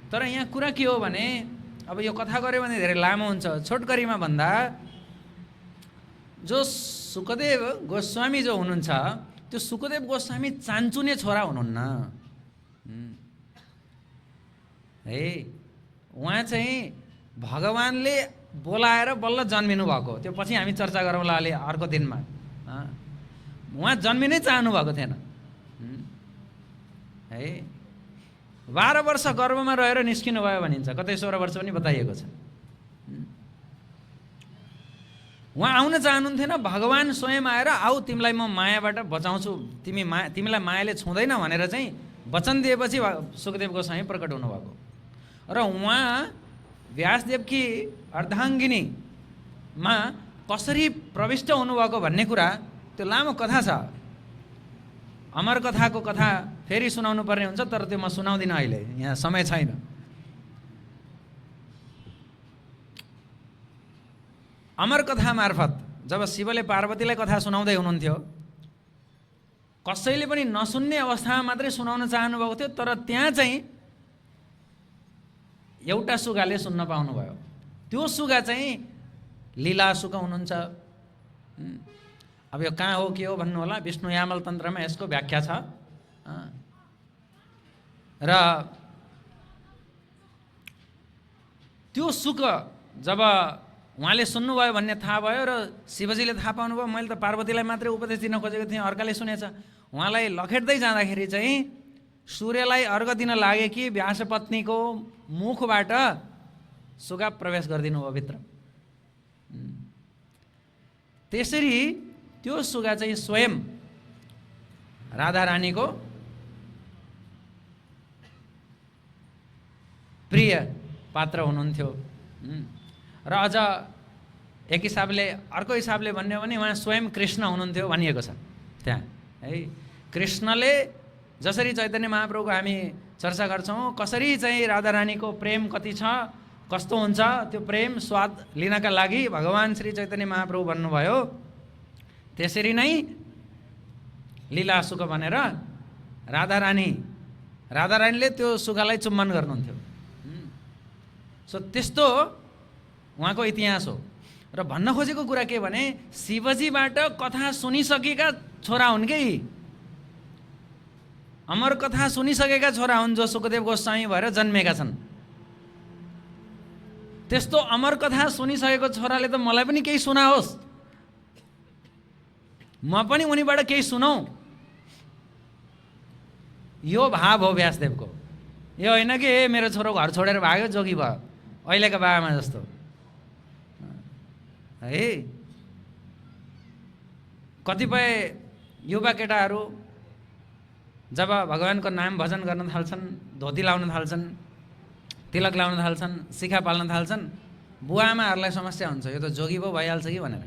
तर यहाँ कुरा के हो भने, अब यो कथा गऱ्यो भने धेरै लामो हुन्छ। छोटकरीमा भन्दा जो सुखदेव गोस्वामी जो हुनुहुन्छ त्यो सुखदेव गोस्वामी चान्चुने छोरा हुनुहुन्न, है। उहाँ चाहिँ भगवानले बोलाएर बल्ल जन्मिनु भएको, त्यो पछि हामी चर्चा गरौँला अलि अर्को दिनमा। उहाँ जन्मिनै चाहनु भएको थिएन, है। 12 वर्ष गर्भमा रहेर निस्किनु भयो भनिन्छ, कतै 16 वर्ष पनि बताइएको छ। उहाँ आउन चाहनुहुन्थेन, भगवान स्वयं आएर आऊ तिमीलाई म मायाबाट बचाउँछु, तिमीलाई मायाले छुँदैन भनेर चाहिँ वचन दिएपछि सुखदेव गोस्वामी प्रकट हुनुभएको। र उहाँ व्यासदेवकी अर्धाङ्गिनीमा कसरी प्रविष्ट हुनुभएको भन्ने कुरा त्यो लामो कथा छ। अमर कथाको कथा फेरि सुनाउनु पर्ने हुन्छ, तर त्यो म सुनाउँदिनँ, अहिले यहाँ समय छैन। अमर कथा मार्फत जब शिवले पार्वतीलाई कथा सुनाउँदै हुनुहुन्थ्यो, कसैले पनि नसुन्ने अवस्थामा मात्रै सुनाउन चाहनुभएको थियो, तर त्यहाँ चाहिँ एउटा सुगाले सुन्न पाउनुभयो। त्यो सुगा चाहिँ लीला सुगा हुनुहुन्छ। अब यो कहाँ हो के हो भन्नु होला, विष्णु यामल तन्त्रमा यसको व्याख्या छ। र त्यो सुख जब उहाँले सुन्नुभयो भन्ने थाहा भयो र शिवजीले थाहा पाउनुभयो, मैले त पार्वतीलाई मात्रै उपदेश दिन खोजेको थिएँ, अर्काले सुनेछ। उहाँलाई लखेट्दै जाँदाखेरि चाहिँ सूर्यलाई अर्घ दिन लागे कि व्यासपत्नीको मुखबाट सुगा प्रवेश गरिदिनु भयो भित्र। त्यसरी त्यो सुगा चाहिँ स्वयं राधा रानीको प्रिय पात्र हुनुहुन्थ्यो। र अझ एक हिसाबले, अर्को हिसाबले भन्ने हो भने उहाँ स्वयं कृष्ण हुनुहुन्थ्यो भनिएको छ त्यहाँ है। कृष्णले जसरी चैतन्य महाप्रभुको हामी चर्चा गर्छौँ, कसरी चाहिँ राधा रानीको प्रेम कति छ, कस्तो हुन्छ, त्यो प्रेम स्वाद लिनका लागि भगवान श्री चैतन्य महाप्रभु भन्नुभयो। त्यसरी नै लीला सुख भनेर राधा रानीले त्यो सुगालाई चुम्बन गर्नुहुन्थ्यो। सो त्यस्तो उहाँको इतिहास हो। र भन्न खोजेको कुरा के भने, शिवजीबाट कथा सुनिसकेका छोरा हुन् कि अमर कथा सुनिसकेका छोरा हुन्, जो सुखदेव गोस्वामी भएर जन्मेका छन्। त्यस्तो अमर कथा सुनिसकेको छोराले त मलाई पनि केही सुनाओस्, म पनि उनीबाट केही सुनौ, यो भाव हो व्यासदेवको। यो होइन कि मेरो छोरो घर छोडेर भाग्यो जोगी भयो अहिलेका बाबामा जस्तो है। कतिपय युवा केटाहरू जब भगवानको नाम भजन गर्न थाल्छन्, धोती लाउन थाल्छन्, तिलक लाउन थाल्छन्, शिखा पाल्न थाल्छन्, बुवा आमाहरूलाई समस्या हुन्छ, यो त जोगी पो भइहाल्छ कि भनेर।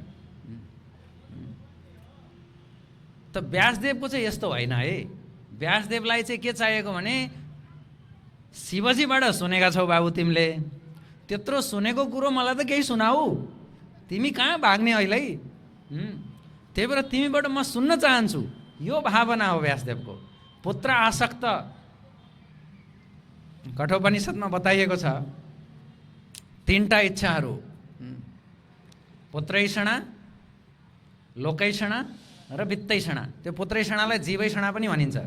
त व्यासदेवको चाहिँ यस्तो होइन है। व्यासदेवलाई चाहिँ के चाहिएको भने, शिवजीबाट सुनेका छौ बाबु तिमीले, त्यत्रो सुनेको कुरो मलाई त केही सुनाऊ, तिमी कहाँ भाग्ने अहिले, त्यही भएर तिमीबाट म सुन्न चाहन्छु, यो भावना हो व्यासदेवको। पुत्र आसक्त कठोपनिषदमा बताइएको छ, तीनटा इच्छाहरू, पुत्रैषणा, लोकैषणा र वित्तैषणा। त्यो पुत्रैषणालाई जीवैषणा पनि भनिन्छ।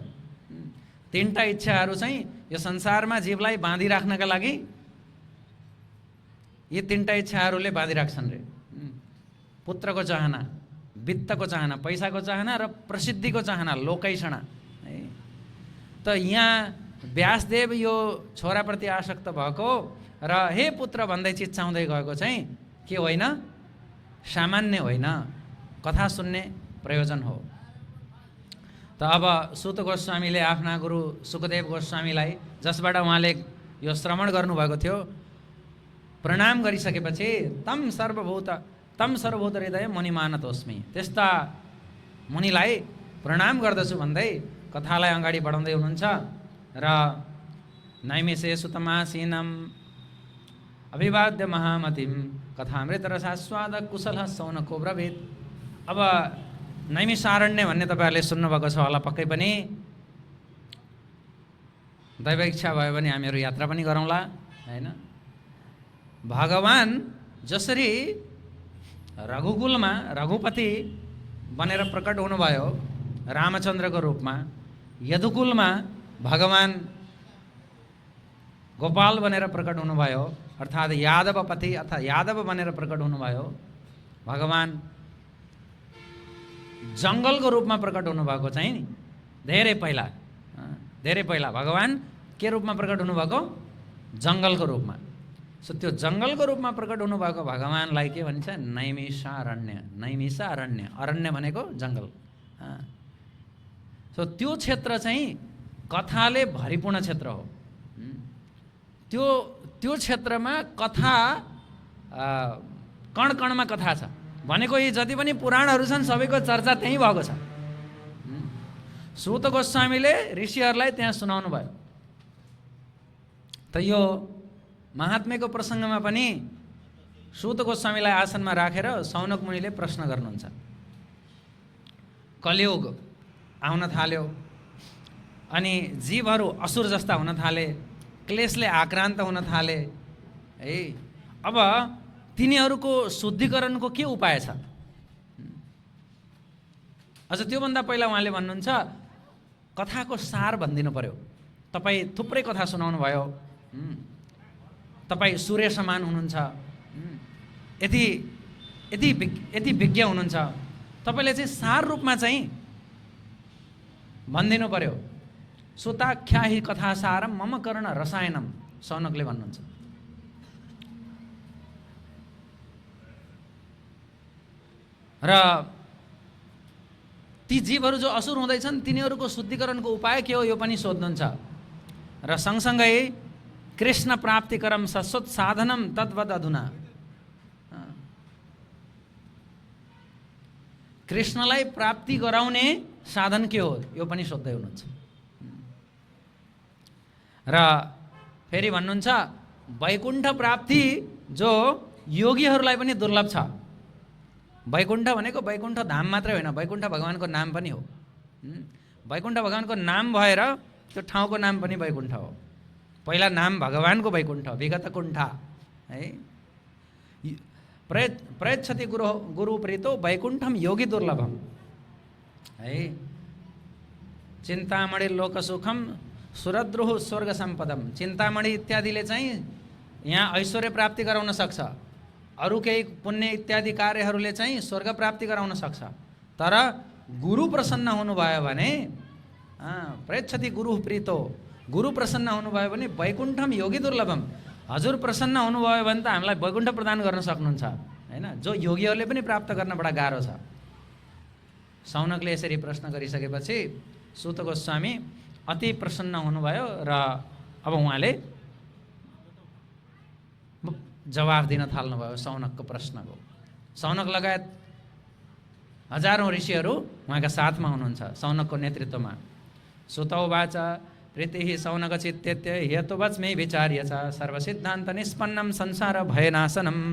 तीनटा इच्छाहरू चाहिँ यो संसारमा जीवलाई बाँधिराख्नका लागि यी तीनटा इच्छाहरूले बाँधिराख्छन् रे। पुत्रको चाहना, वित्तको चाहना, पैसाको चाहना र प्रसिद्धिको चाहना, लोकैषणा है। त यहाँ व्यासदेव यो छोराप्रति आसक्त भएको र हे पुत्र भन्दै चिच्चाउँदै गएको चाहिँ के होइन, सामान्य होइन, कथा सुन्ने प्रयोजन हो। त अब सुत गोस्वामीले आफ्ना गुरु सुखदेव गोस्वामीलाई, जसबाट उहाँले यो श्रवण गर्नुभएको थियो, प्रणाम गरिसकेपछि तम सर्वभूत हृदय मुनिमानतोस्मि, त्यस्ता मुनिलाई प्रणाम गर्दछु भन्दै कथालाई अगाडि बढाउँदै हुनुहुन्छ। र नैमिषे सुतमासीनम अभिवाद्य महामतिम कथामृत रसास्वाद कुशल सौनको ब्रवीत। अब नैमिषारण्य भन्ने तपाईँहरूले सुन्नुभएको छ होला पक्कै पनि। दैव इच्छा भयो भने हामीहरू यात्रा पनि गरौँला होइन। भगवान जसरी रघुकुलमा रघुपति बनेर प्रकट हुनुभयो रामचन्द्रको रूपमा, यदुकुलमा भगवान गोपाल बनेर प्रकट हुनुभयो, अर्थात् यादवपति अर्थात् यादव बनेर प्रकट हुनुभयो। भगवान जङ्गलको रूपमा प्रकट हुनुभएको चाहिँ धेरै पहिला भगवान के रूपमा प्रकट हुनुभएको, जङ्गलको रूपमा। सो त्यो जङ्गलको रूपमा प्रकट हुनुभएको भगवान्लाई के भनिन्छ? नैमिषारण्य। नैमिषारण्य, अरण्य भनेको जङ्गल। सो त्यो क्षेत्र चाहिँ कथाले भरिपूर्ण क्षेत्र हो। त्यो क्षेत्रमा कथा कण कणमा कथा छ भनेको यी जति पनि पुराणहरू छन् सबैको चर्चा त्यहीँ भएको छ। सूत गोस्वामीले ऋषिहरूलाई त्यहाँ सुनाउनु भयो। त यो महात्म्यको प्रसङ्गमा पनि सूत गोस्वामीलाई आसनमा राखेर सौनक मुनिले प्रश्न गर्नुहुन्छ। कलियुग आउन थाल्यो अनि जीवहरू असुर जस्ता हुन थाले, क्लेशले आक्रान्त हुन थाले है। अब तिनीहरूको शुद्धिकरणको के उपाय छ? अझ त्योभन्दा पहिला उहाँले भन्नुहुन्छ कथाको सार भनिदिनु पर्यो। तपाईँ थुप्रै कथा सुनाउनु भयो, तपाईँ सूर्य समान हुनुहुन्छ, यति विज्ञ हुनुहुन्छ, तपाईँले चाहिँ सार रूपमा चाहिँ भनिदिनु पर्यो। सुताख्या हि कथा सारम मम कर्ण रसायनम, सौनकले भन्नुहुन्छ। र ती जीवहरू जो असुर हुँदैछन् तिनीहरूको शुद्धिकरणको उपाय के हो यो पनि सोध्नुहुन्छ। र सँगसँगै कृष्ण प्राप्तिकरम शाश्वत साधनम तद्वद अधुना, कृष्णलाई प्राप्ति गराउने साधन के हो यो पनि सोध्दै हुनुहुन्छ। र फेरि भन्नुहुन्छ वैकुण्ठ प्राप्ति जो योगीहरूलाई पनि दुर्लभ छ। वैकुण्ठ भनेको वैकुण्ठ धाम मात्रै होइन, वैकुण्ठ भगवानको नाम पनि हो। वैकुण्ठ भगवानको नाम भएर त्यो ठाउँको नाम पनि वैकुण्ठ हो। पहिला नाम भगवानको वैकुण्ठ, विगत कुण्ठा है। प्रयच्छति गुरु प्रीतो वैकुण्ठम योगी दुर्लभम है। चिन्तामणि लोकसुखम सुरद्रुह स्वर्ग सम्पदम। चिन्तामणि इत्यादिले चाहिँ यहाँ ऐश्वर्य प्राप्ति गराउन सक्छ, अरू केही पुण्य इत्यादि कार्यहरूले चाहिँ स्वर्ग प्राप्ति गराउन सक्छ। तर गुरु प्रसन्न हुनुभयो भने, प्रयच्छति गुरु प्रीतो, गुरु प्रसन्न हुनुभयो भने वैकुण्ठम योगी दुर्लभम, हजुर प्रसन्न हुनुभयो भने त हामीलाई वैकुण्ठ प्रदान गर्न सक्नुहुन्छ हैन, जो योगीहरूले पनि प्राप्त गर्न बडा गाह्रो छ। सौनकले यसरी प्रश्न गरिसकेपछि सूत गोस्वामी अति प्रसन्न हुनुभयो र अब उहाँले जवाफ दिन थाल्नुभयो सौनकको प्रश्नको। सौनक लगायत हजारौं ऋषिहरू उहाँका साथमा हुनुहुन्छ सौनकको नेतृत्वमा। सुतौवाच प्रीतिः सौनक चित्तेत्य हेतुवच्मे विचार्य च सर्वसिद्धान्त निष्पन्नं संसार भयनाशनम्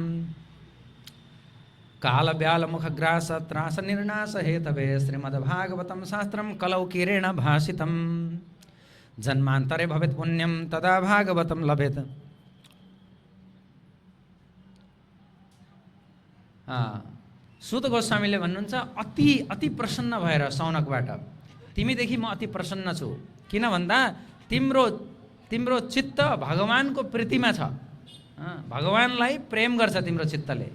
काल व्याल मुखग्रास त्रास निर्नाश हेतवे श्रीमद्भागवतं शास्त्रं कलौ कीरेण भाषितं जन्मान्तरे भवेत् पुण्यं तदा भागवतं लभेत्। सूत गोस्वामीले भन्नुहुन्छ अति प्रसन्न भएर सौनकबाट, तिमीदेखि म अति प्रसन्न छु, किन भन्दा तिम्रो चित्त भगवानको प्रीतिमा छ, भगवानलाई प्रेम गर्छ तिम्रो चित्तले,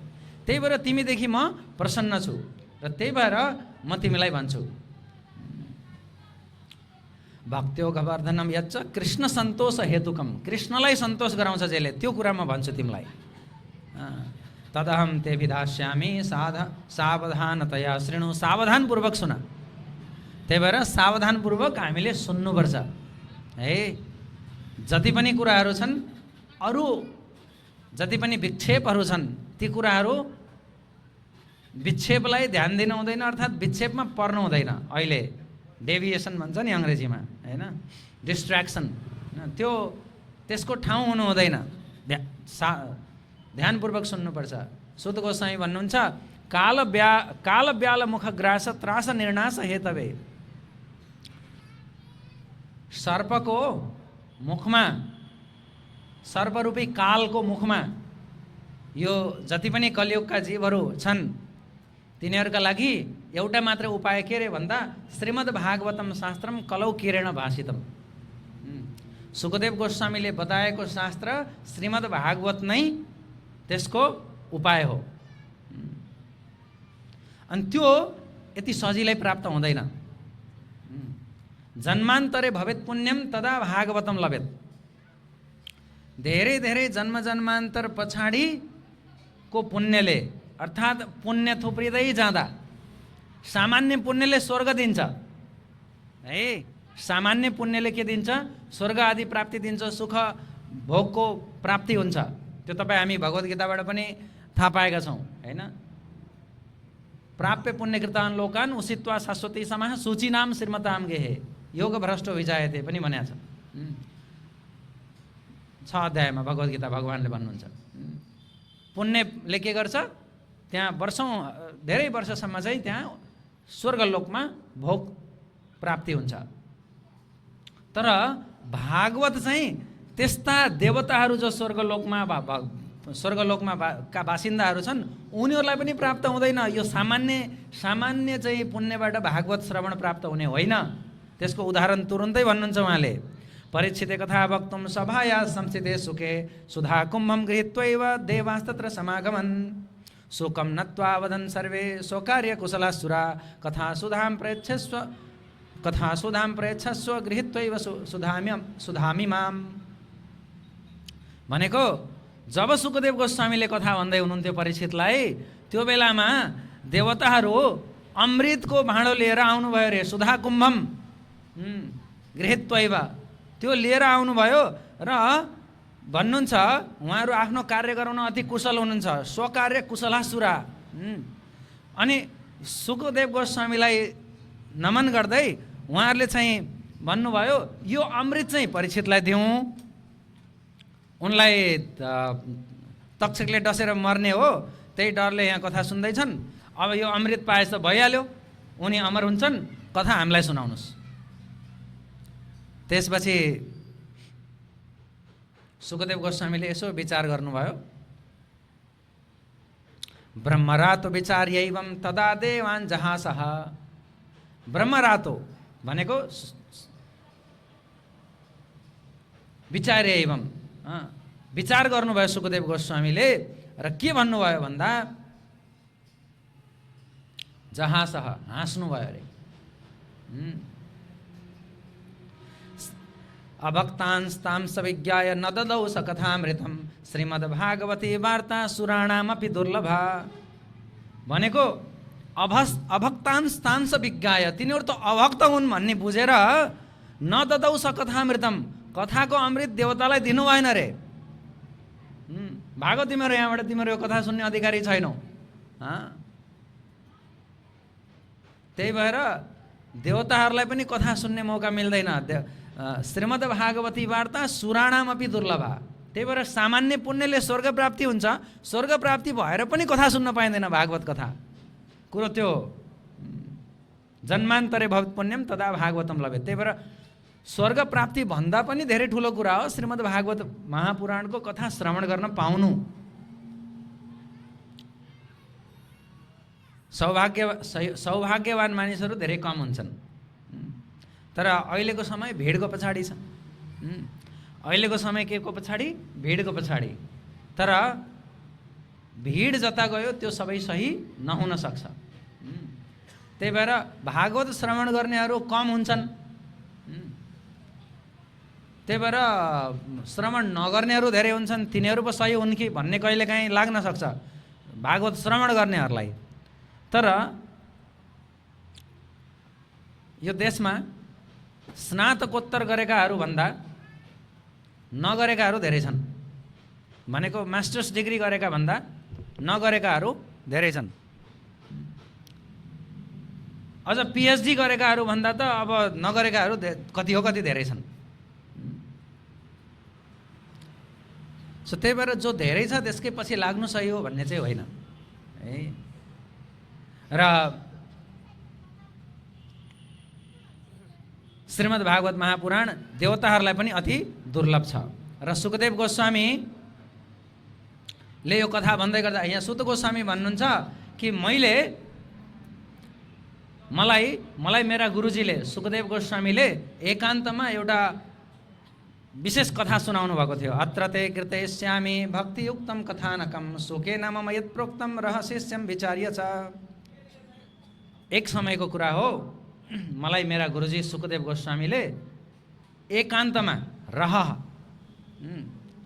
त्यही भएर तिमीदेखि म प्रसन्न छु र त्यही भएर म तिमीलाई भन्छु। भक्त्योगवर्धनम यच्च कृष्ण सन्तोष हेतुकम, कृष्णलाई सन्तोष गराउँछ जसले त्यो कुरा म भन्छु तिमीलाई। तदहम ते विधास्यामि सावधानतया शृणु, सावधानपूर्वक सुन। त्यही भएर सावधानपूर्वक हामीले सुन्नुपर्छ है। जति पनि कुराहरू छन्, अरू जति पनि विक्षेपहरू छन्, ती कुराहरू विक्षेपलाई ध्यान दिनु हुँदैन, अर्थात् विक्षेपमा पर्नु हुँदैन। अहिले डेभिएसन भन्छ नि अङ्ग्रेजीमा हैन, डिस्ट्र्याक्सन, त्यसको ठाउँ हुनु हुँदैन, ध्यानपूर्वक सुन्नुपर्छ। सूत गोस्वामी भन्नुहुन्छ काल व्याल मुखग्रास त्रास निर्नाश हेतवे, सर्पको मुखमा, सर्परूपी कालको मुखमा यो जति पनि कलियुगका जीवहरू छन् तिनीहरूका लागि एउटा मात्र उपाय के रे भन्दा श्रीमद् भागवतम शास्त्रम कलौ किरेण भाषितम। सुखदेव गोस्वामीले बताएको शास्त्र श्रीमद् भागवत नै त्यसको उपाय हो। अनि त्यो यति सजिलै प्राप्त हुँदैन। जन्मान्तरे भवेत् पुण्यम तदा भागवतम लभेत्, धेरै धेरै जन्म जन्मान्तर पछाडिको पुण्यले, अर्थात् पुण्य थुप्रिँदै जाँदा सामान्य पुण्यले स्वर्ग दिन्छ है। सामान्य पुण्यले के दिन्छ? स्वर्ग आदि प्राप्ति दिन्छ, सुख भोगको प्राप्ति हुन्छ। त्यो तपाईँ हामी भगवत गीताबाट पनि थाहा पाएका छौँ हैन। प्राप्य पुण्यकृतान् लोकान् उषित्वा शाश्वती समाः सूचीनाम श्रीमताम गेहे योग भ्रष्टो विजायते पनि भनेको छ। 6 अध्यायमा भगवत गीता भगवानले भन्नुहुन्छ। पुण्यले के गर्छ? त्यहाँ वर्षौँ धेरै वर्षसम्म चाहिँ त्यहाँ स्वर्गलोकमा भोग प्राप्ति हुन्छ। तर भागवत चाहिँ त्यस्ता देवताहरू जो स्वर्गलोकमा का बासिन्दाहरू छन् उनीहरूलाई पनि प्राप्त हुँदैन। यो सामान्य चाहिँ पुण्यबाट भागवत श्रवण प्राप्त हुने होइन। त्यसको उदाहरण तुरुन्तै भन्नुहुन्छ उहाँले। परीक्षिते कथा वक्तुं सभाया संस्थिते सुखे सुधा कुम्भं गृहीत्वैव देवास्तत्र समागमन् शोकं नत्वा वदन् सर्वे स्वकार्य कुशलासुरा कथा सुधां प्रयच्छस्व गृहीत्वैव सुधामि माम्। भनेको जब सुखदेव गोस्वामीले कथा भन्दै हुनुहुन्थ्यो परीक्षितलाई, त्यो बेलामा देवताहरू अमृतको भाँडो लिएर आउनुभयो रे। सुधा कुम्भम गृहीत्वैव, त्यो लिएर आउनुभयो र भन्नुहुन्छ उहाँहरू आफ्नो कार्य गराउन अति कुशल हुनुहुन्छ। स्वकार्य कुशलासुरा। अनि सुखदेव गोस्वामीलाई नमन गर्दै उहाँहरूले चाहिँ भन्नुभयो यो अमृत चाहिँ परीक्षितलाई दिउँ, उनलाई तक्षकले डसेर मर्ने हो, त्यही डरले यहाँ कथा सुन्दैछन्। अब यो अमृत पाएछ त भइहाल्यो, उनी अमर हुन्छन्, कथा हामीलाई सुनाउनुहोस्। त्यसपछि सुखदेव गोस्वामीले यसो विचार गर्नुभयो। ब्रह्मरातो विचार्यैवं तदा देवान् जहासः। ब्रह्मरातो भनेको विचार्यैवं, विचार गर्नुभयो सुखदेव गोस्वामीले र के भन्नुभयो भन्दा जहासः, हाँस्नुभयो अरे। अभक्तांस्तां सविज्ञाय न ददौ स कथामृतं श्रीमद्भागवती वार्ता सुराणामपि दुर्लभा। भनेको अभक्तांस्तां सविज्ञाय, तिनीहरू त अभक्त हुन् भन्ने बुझेर न ददौ स कथामृतं, कथाको अमृत देवतालाई दिनु भएन रे। भागो तिमीहरू यहाँबाट, तिमीहरू यो कथा सुन्ने अधिकारी छैनौ। त्यही भएर देवताहरूलाई पनि कथा सुन्ने मौका मिल्दैन। श्रीमद् भागवती वार्ता सुराणामपि दुर्लभा। त्यही भएर सामान्य पुण्यले स्वर्ग प्राप्ति हुन्छ, स्वर्ग प्राप्ति भएर पनि कथा सुन्न पाइँदैन भागवत कथा। कुरो त्यो जन्मान्तरे भवत् पुण्यम तदा भागवतम लभेत्। त्यही भएर स्वर्ग प्राप्ति भन्दा पनि धेरै ठुलो कुरा हो श्रीमद् भागवत महापुराणको कथा श्रवण गर्न पाउनु। सौभाग्यवान मानिसहरू धेरै कम हुन्छन्। तर अहिलेको समय भिडको पछाडि छ। अहिलेको समय के को पछाडि? भिडको पछाडि। तर भिड जता गयो त्यो सबै सही नहुन सक्छ। त्यही भएर भागवत श्रवण गर्नेहरू कम हुन्छन्। त्यही भएर श्रवण नगर्नेहरू धेरै हुन्छन्। तिनीहरू पो सही हुन् कि भन्ने कहिलेकाहीँ लाग्न सक्छ भागवत श्रवण गर्नेहरूलाई। तर यो देशमा स्नातकोत्तर गरेकाहरू भन्दा नगरेकाहरू धेरै छन्। भनेको मास्टर्स डिग्री गरेका भन्दा नगरेकाहरू धेरै छन्। अझ पिएचडी गरेकाहरू भन्दा त अब नगरेकाहरू कति हो कति धेरै छन्। सो त्यही भएर जो धेरै छ त्यसकै पछि लाग्नु सही हो भन्ने चाहिँ होइन है। र श्रीमद् भागवत महापुराण देवताहरूलाई पनि अति दुर्लभ छ। र सुखदेव गोस्वामीले यो कथा भन्दै गर्दा यहाँ सुत गोस्वामी भन्नुहुन्छ कि मलाई मेरा गुरुजीले सुखदेव गोस्वामीले एकान्तमा एउटा विशेष कथा सुनाउनु भएको थियो। अत्र ते कृतेश्यामि भक्तियुक्तं कथानकं शोकेन मम यत् प्रोक्तं रहस्यं विचार्य च। एक समयको कुरा हो, मलाई मेरा गुरुजी सुखदेव गोस्वामीले एकान्तमा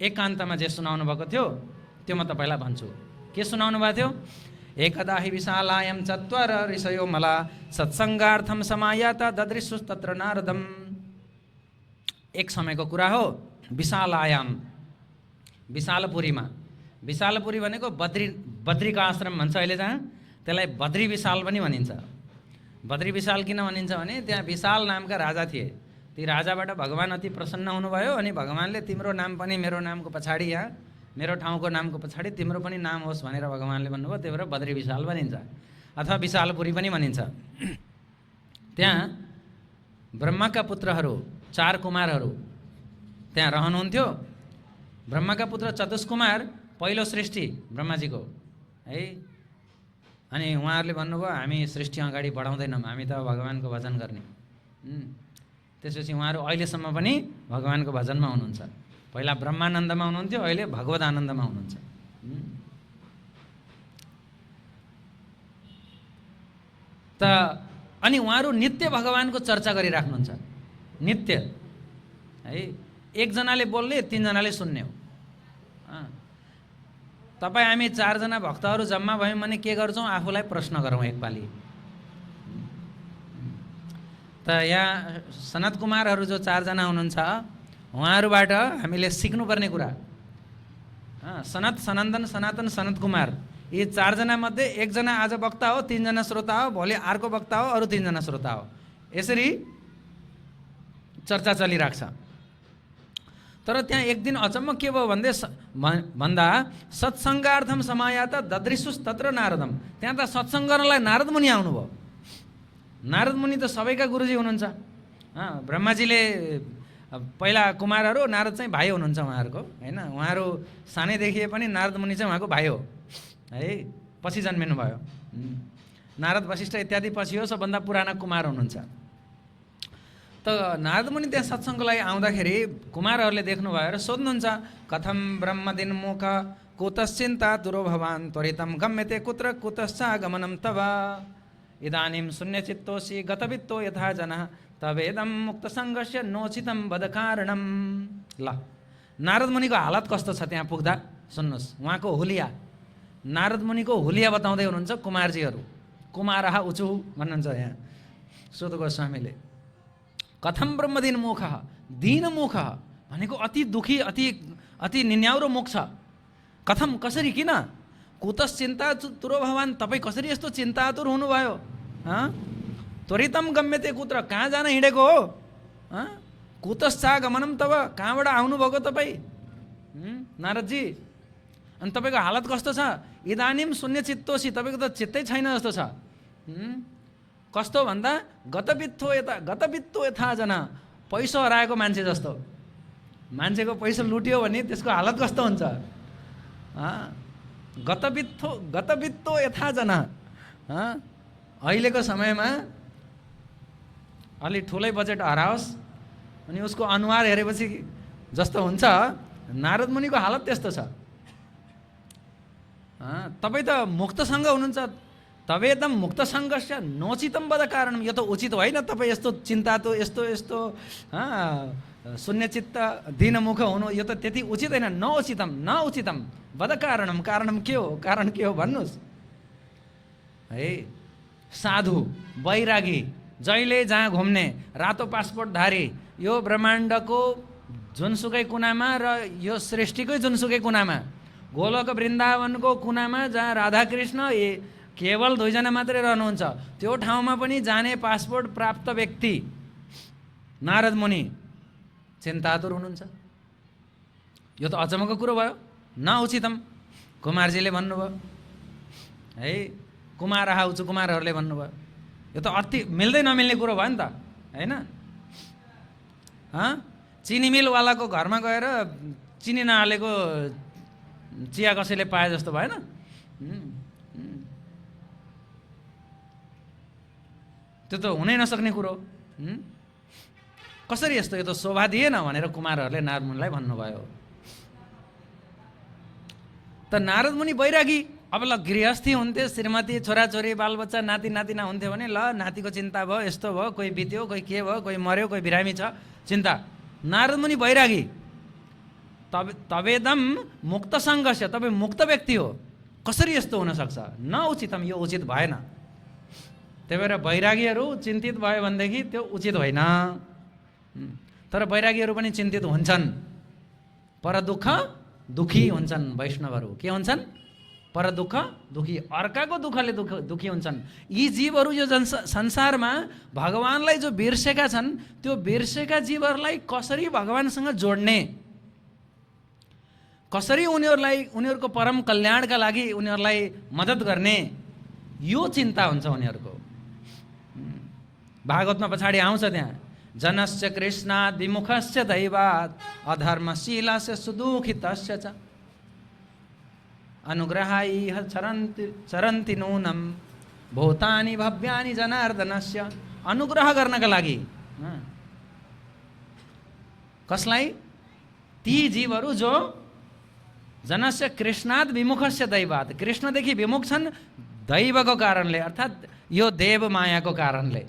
एकान्तमा जे सुनाउनु भएको थियो त्यो म तपाईँलाई भन्छु। के सुनाउनु भएको थियो? एकदा हि विशालायां चत्वार ऋषयो मला सत्सङ्गार्थं समायाता ददृशुस्तत्र नारदम्। एक समयको कुरा हो, विशालायाम, विशालपुरीमा। विशालपुरी भनेको बद्रीको आश्रम भन्छ अहिले जहाँ, त्यसलाई बद्री विशाल पनि भनिन्छ। बद्री विशाल किन भनिन्छ भने त्यहाँ विशाल नामका राजा थिए। ती राजाबाट भगवान अति प्रसन्न हुनुभयो अनि भगवानले तिम्रो नाम पनि मेरो नामको पछाडि, यहाँ मेरो ठाउँको नामको पछाडि तिम्रो पनि नाम होस् भनेर भगवानले भन्नुभयो। त्यही भएर बद्री विशाल भनिन्छ अथवा विशालपुरी पनि भनिन्छ। त्यहाँ ब्रह्माका पुत्रहरू 4 कुमारहरू त्यहाँ रहनुहुन्थ्यो। ब्रह्माका पुत्र चतुष्कुमार पहिलो सृष्टि ब्रह्माजीको है। अनि उहाँहरूले भन्नुभयो हामी सृष्टि अगाडि बढाउँदैनौँ, हामी त भगवानको भजन गर्ने। त्यसपछि उहाँहरू अहिलेसम्म पनि भगवानको भजनमा हुनुहुन्छ। पहिला ब्रह्मानन्दमा हुनुहुन्थ्यो, अहिले भगवत आनन्दमा हुनुहुन्छ। त अनि उहाँहरू नित्य भगवानको चर्चा गरिराख्नुहुन्छ, नित्य है। एकजनाले बोल्ने 3 जनाले सुन्ने हो। तपाईँ हामी 4 जना भक्तहरू जम्मा भयौँ भने के गर्छौँ? आफूलाई प्रश्न गरौँ एकपालि। त यहाँ सनत कुमारहरू जो 4 जना हुनुहुन्छ उहाँहरूबाट हामीले सिक्नुपर्ने कुरा, सनत, सनन्दन, सनातन, सनत कुमार, यी 4 जना मध्ये 1 जना आज वक्ता हो, 3 जना श्रोता हो, भोलि अर्को वक्ता हो, अरू 3 जना श्रोता हो। यसरी चर्चा चलिरहेको छ। तर त्यहाँ एक दिन अचम्म के भयो भन्दा सत्सङ्गार्थम समायाता ददृशुस् तत्र नारदम। त्यहाँ त सत्सङ्ग गर्नलाई नारद मुनि आउनुभयो। नारद मुनि त सबैका गुरुजी हुनुहुन्छ। ब्रह्माजीले पहिला कुमारहरू, नारद चाहिँ भाइ हुनुहुन्छ उहाँहरूको हैन। उहाँहरू सानै देखिए पनि नारद मुनि चाहिँ उहाँको भाइ हो है, पछि जन्मिनु भयो। नारद वशिष्ठ इत्यादि पछि हो, सबभन्दा पुराना कुमार हुनुहुन्छ। त नारद मुनि त्यहाँ सत्सङ्गको लागि आउँदाखेरि कुमारहरूले देख्नुभयो र सोध्नुहुन्छ, कथम ब्रह्मदिन मुख कुतश्चिन्ता तुरो भवान् त्वरितं गम्यते कुत्र कुतश्चागमनं तव इदानीं शून्यचित्तोऽसि गतवित्तो यथा जनः तवेदं मुक्तसङ्गस्य नोचितं वद कारणं। ल, नारद मुनिको हालत कस्तो छ त्यहाँ पुग्दा सुन्नुहोस्। उहाँको हुलिया, नारद मुनिको हुलिया बताउँदै हुनुहुन्छ कुमारजीहरू। कुमारः उचु भन्नुहुन्छ यहाँ सुत गोस्वामीले। कथम ब्रह्मदिन मुख, दीन मुख भनेको अति दुखी, अति निन्याउरो मुख छ। कथम, कसरी, किन? कुतश्चिन्ता तुरो भवान्, तपाईँ कसरी यस्तो चिन्तातुर हुनुभयो? त्वरितम गम्यते कुत्र, कहाँ जान हिँडेको हो? कुतश्चागमनं तव, कहाँबाट आउनुभएको तपाईँ नारदजी? अनि तपाईँको हालत कस्तो छ? इदानीं शून्य चित्तोसी, तपाईँको त चित्तै छैन जस्तो छ। कस्तो भन्दा गतवित्तो यथा जना, पैसा हराएको मान्छे जस्तो। मान्छेको पैसा लुट्यो भने त्यसको हालत कस्तो हुन्छ? गतवित्तो यथा जना। अहिलेको समयमा अलि ठुलै बजेट हराओस् अनि उसको अनुहार हेरेपछि जस्तो हुन्छ, नारद मुनिको हालत त्यस्तो छ। तपाईँ त मुक्तसँग हुनुहुन्छ, तवेदम मुक्तसङ्गस्य नोचितं वद कारणं। यो त उचित होइन, तपाईँ यस्तो चिन्ता त यस्तो शून्यचित्त दीनमुख हुनु, यो त त्यति उचित होइन। नउचितं वद कारणं, कारण के हो? कारण के हो भन्नुहोस् है। साधु, बैरागी, जहिले जहाँ घुम्ने, रातो पासपोर्टधारी, यो ब्रह्माण्डको जुनसुकै कुनामा र यो सृष्टिकै जुनसुकै कुनामा, गोलोक वृन्दावनको कुनामा जहाँ राधाकृष्ण केवल 2 जना मात्रै रहनुहुन्छ, त्यो ठाउँमा पनि जाने पासपोर्ट प्राप्त व्यक्ति नारद मुनि चिन्तातुर हुनुहुन्छ। यो त अचम्मको कुरो भयो। नउचितम, कुमारजीले भन्नुभयो है, कुमारः उचु कुमारहरूले भन्नुभयो। यो त अति मिल्दै नमिल्ने कुरो भयो नि त हैन। चिनी मिलवालाको घरमा गएर चिनी नहालेको चिया कसैले पाए जस्तो भएन? त्यो त हुनै नसक्ने कुरो। कसरी यस्तो? यो त शोभा दिएन भनेर कुमारहरूले नारद मुनिलाई भन्नुभयो। त नारद मुनि बैरागी, अब ल गृहस्थी हुन्थे, श्रीमती, छोराछोरी, बालबच्चा, नाति नातिना हुन्थ्यो भने ल नातिको चिन्ता भयो, यस्तो भयो, कोही बित्यो, कोही के भयो, कोही मर्यो, कोही बिरामी छ, चिन्ता। नारद मुनि बैरागी, तवेदम मुक्त सङ्घर्ष, तपाईँ मुक्त व्यक्ति हो, कसरी यस्तो हुनसक्छ? न उचितम, यो उचित भएन। त्यही भएर वैरागीहरू चिन्तित भयो भनेदेखि त्यो उचित होइन। तर वैरागीहरू पनि चिन्तित हुन्छन्, पर दुःख दुखी हुन्छन्। वैष्णवहरू के हुन्छन्? पर दुःख दुखी, अर्काको दुःखले दुखी हुन्छन्। यी जीवहरू यो संसारमा भगवानलाई जो बिर्सेका छन्, त्यो बिर्सेका जीवहरूलाई कसरी भगवानसँग जोड्ने, कसरी उनीहरूको परम कल्याणका लागि उनीहरूलाई मद्दत गर्ने, यो चिन्ता हुन्छ उनीहरूको। भागवतमा पछाडि आउँछ त्यहाँ, जनस्य कृष्णात् विमुखस्य दैवात् अधर्मशीलस्य सुदुखितस्य च अनुग्रहाय चरन्ति नूनम भूतानि भव्यानि जनार्दनस्य। अनुग्रह गर्नका लागि कसलाई? ती जीवहरू जो जनस्य कृष्णात् विमुखस्य दैवात्, कृष्णदेखि विमुख छन् दैवको कारणले, अर्थात् यो देव मायाको कारणले।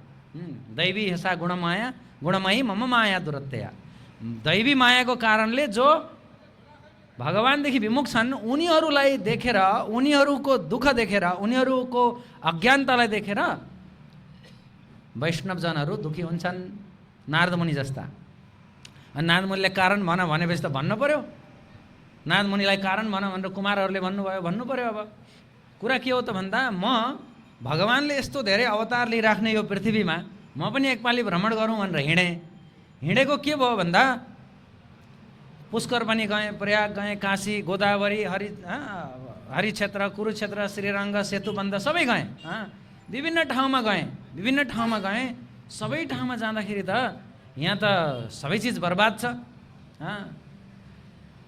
दैवी हसा गुणमाया गुणमयी मम माया दुरत्यया। दैवी मायाको कारणले जो भगवानदेखि विमुख छन्, उनीहरूलाई देखेर, उनीहरूको दुःख देखेर, उनीहरूको अज्ञानतालाई देखेर वैष्णवजनहरू दुःखी हुन्छन्, नारद मुनि जस्ता। अनि नारद मुनिले कारण भन भनेपछि त भन्नु पर्यो। नारद मुनिलाई कारण भन भनेर कुमारहरूले भन्नुभयो, भन्नु पर्यो। अब कुरा के हो त भन्दा, म भगवानले यस्तो धेरै अवतार लिइराख्ने यो पृथ्वीमा म पनि एकपालि भ्रमण गरौँ भनेर हिँडेको के भयो भन्दा, पुष्कर पनि गएँ, प्रयाग गएँ, काशी, गोदावरी, हरिक्षेत्र, कुरुक्षेत्र, श्रीरङ्ग, सेतुबन्ध सबै गएँ। विभिन्न ठाउँमा गएँ। सबै ठाउँमा जाँदाखेरि त यहाँ त सबै चिज बर्बाद छ।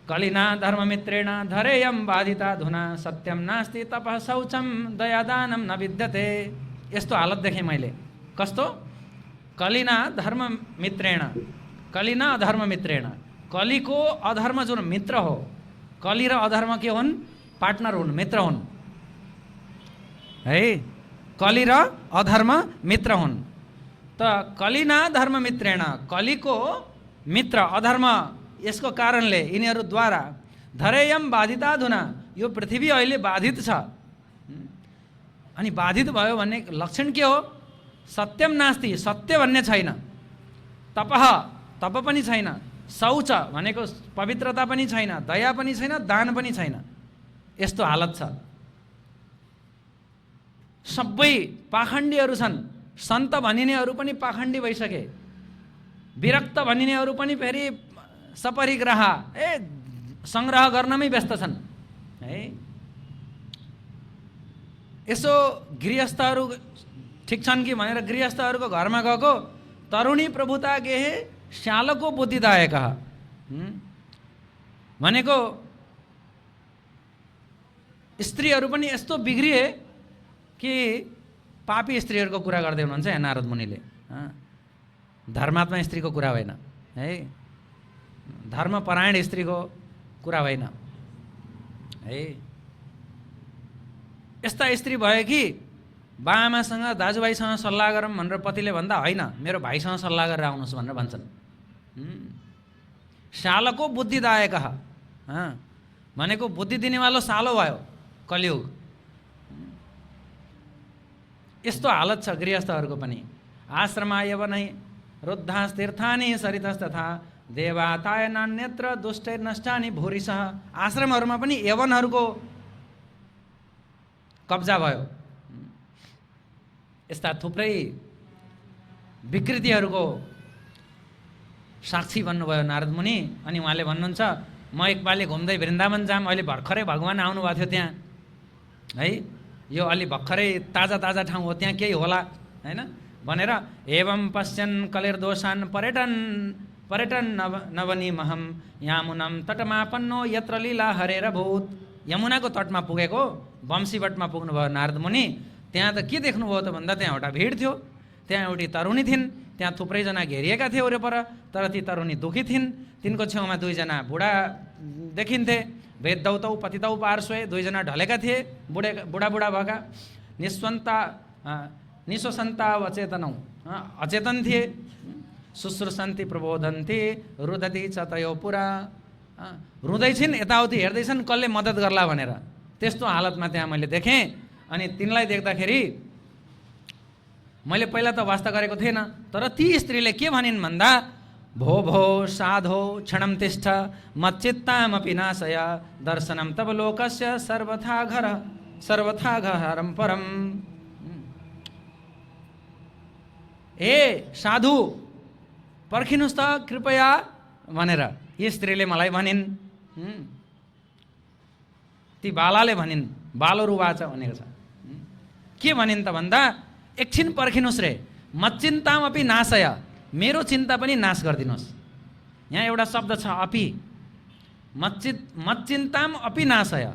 कलिना धर्ममित्रेण धरेयम बाधिता धुना सत्यम नास्ति तपः शौचम दयादानम न विद्यते। यस्तो हालत देखेँ मैले। कस्तो? कलिना धर्ममित्रेण, कलिना अधर्ममित्रेण। कलिको अधर्म जुन मित्र हो, कलि र अधर्म के हुन्? पार्टनर हुन्, मित्र हुन् है। कलि र अधर्म मित्र हुन्। त कलिना धर्ममित्रेण, कलिको मित्र अधर्म, यसको कारणले यिनीहरूद्वारा धरेयम बाधिता धुना, यो पृथ्वी अहिले बाधित छ। अनि बाधित भयो भन्ने लक्षण के हो? सत्यम नास्ति, सत्य भन्ने छैन। तपः, तप पनि छैन। शौच भनेको पवित्रता पनि छैन। दया पनि छैन, दान पनि छैन। यस्तो हालत छ। सबै पाखण्डीहरू छन्। सन्त भनिनेहरू पनि पाखण्डी भइसके, विरक्त भनिनेहरू पनि फेरि सपरिग्रह, सङ्ग्रह गर्नमै व्यस्त छन् है। यसो गृहस्थहरू ठिक छन् कि भनेर गृहस्थहरूको घरमा गएको, तरुणी प्रभुता गेहे श्यालको बुद्धिदायक भनेको स्त्रीहरू पनि यस्तो बिग्रिए कि पापी स्त्रीहरूको कुरा गर्दै हुनुहुन्छ यहाँ नारद मुनिले। धर्मात्मा स्त्रीको कुरा होइन है, धर्मपरायण स्त्रीको कुरा होइन है। यस्ता स्त्री भयो कि बाआमासँग दाजुभाइसँग सल्लाह गरौँ भनेर पतिले भन्दा होइन, मेरो भाइसँग सल्लाह गरेर आउनुहोस् भनेर भन्छन्। शालको बुद्धिदायक भनेको बुद्धि दिनेवालो सालो भयो कलियुग। यस्तो हालत छ गृहस्थहरूको पनि। आश्रमा यवनै रुद्धास्तीर्थानि सरितस्तथा देवाताय नान्यत्र दुष्टैर नष्टानि भूरिशः। आश्रमहरूमा पनि यवनहरूको कब्जा भयो। यस्ता थुप्रै विकृतिहरूको साक्षी बन्नुभयो नारद मुनि। अनि उहाँले भन्नुहुन्छ, म एकपालि घुम्दै वृन्दावन जाम, अहिले भर्खरै भगवान आउनुभएको थियो त्यहाँ है, यो अलि भर्खरै ताजा ताजा ठाउँ हो, त्यहाँ केही होला हैन भनेर एवं पश्यन् कलिर्दोषान् पर्यटन नवनीमहम यामुनम तटमापन्नो यत्र लीला हरेर भूत। यमुनाको तटमा पुगेको, वंशीवटमा पुग्नुभयो नारद मुनि। त्यहाँ त के देख्नुभयो त भन्दा, त्यहाँ एउटा भिड थियो, त्यहाँ एउटी तरुणी थिइन्, त्यहाँ थुप्रैजना घेरिएका थिए वरपर, तर ती तरुणी दुखी थिइन्। तिनको छेउमा दुईजना बुढा देखिन्थे, वेददौतौ पतितौ पार्श्वे, दुईजना ढलेका थिए, बुढा भएका, निस्वसन्ता अचेतनौ, अचेतन थिए। शुश्रूषन्ति प्रबोधन्ति रुदति च तयो पुरा। रुँदै छिन्, यताउति हेर्दैछन् कसले मद्दत गर्ला भनेर। त्यस्तो हालतमा त्यहाँ मैले देखेँ। अनि तिनलाई देख्दाखेरि मैले पहिला त वास्ता गरेको थिएन, तर ती स्त्रीले के भनिन् भन्दा, भो भो साधो क्षणं तिष्ठ मच्चित्तामपि नाशय दर्शनं तव लोकस्य सर्वथा घरं परम। ए साधु पर्खिनुहोस् त कृपया भनेर यी स्त्रीले मलाई भनिन्। ती बालाले भनिन्, बालोरुवाच भनेको छ। के भनिन् त भन्दा, एकछिन पर्खिनुहोस् रे, मच्चिन्तामपि नाशय, मेरो चिन्ता पनि नाश गरिदिनुहोस्। यहाँ एउटा शब्द छ अपि, मच्चिन्ताम अपि नाशय,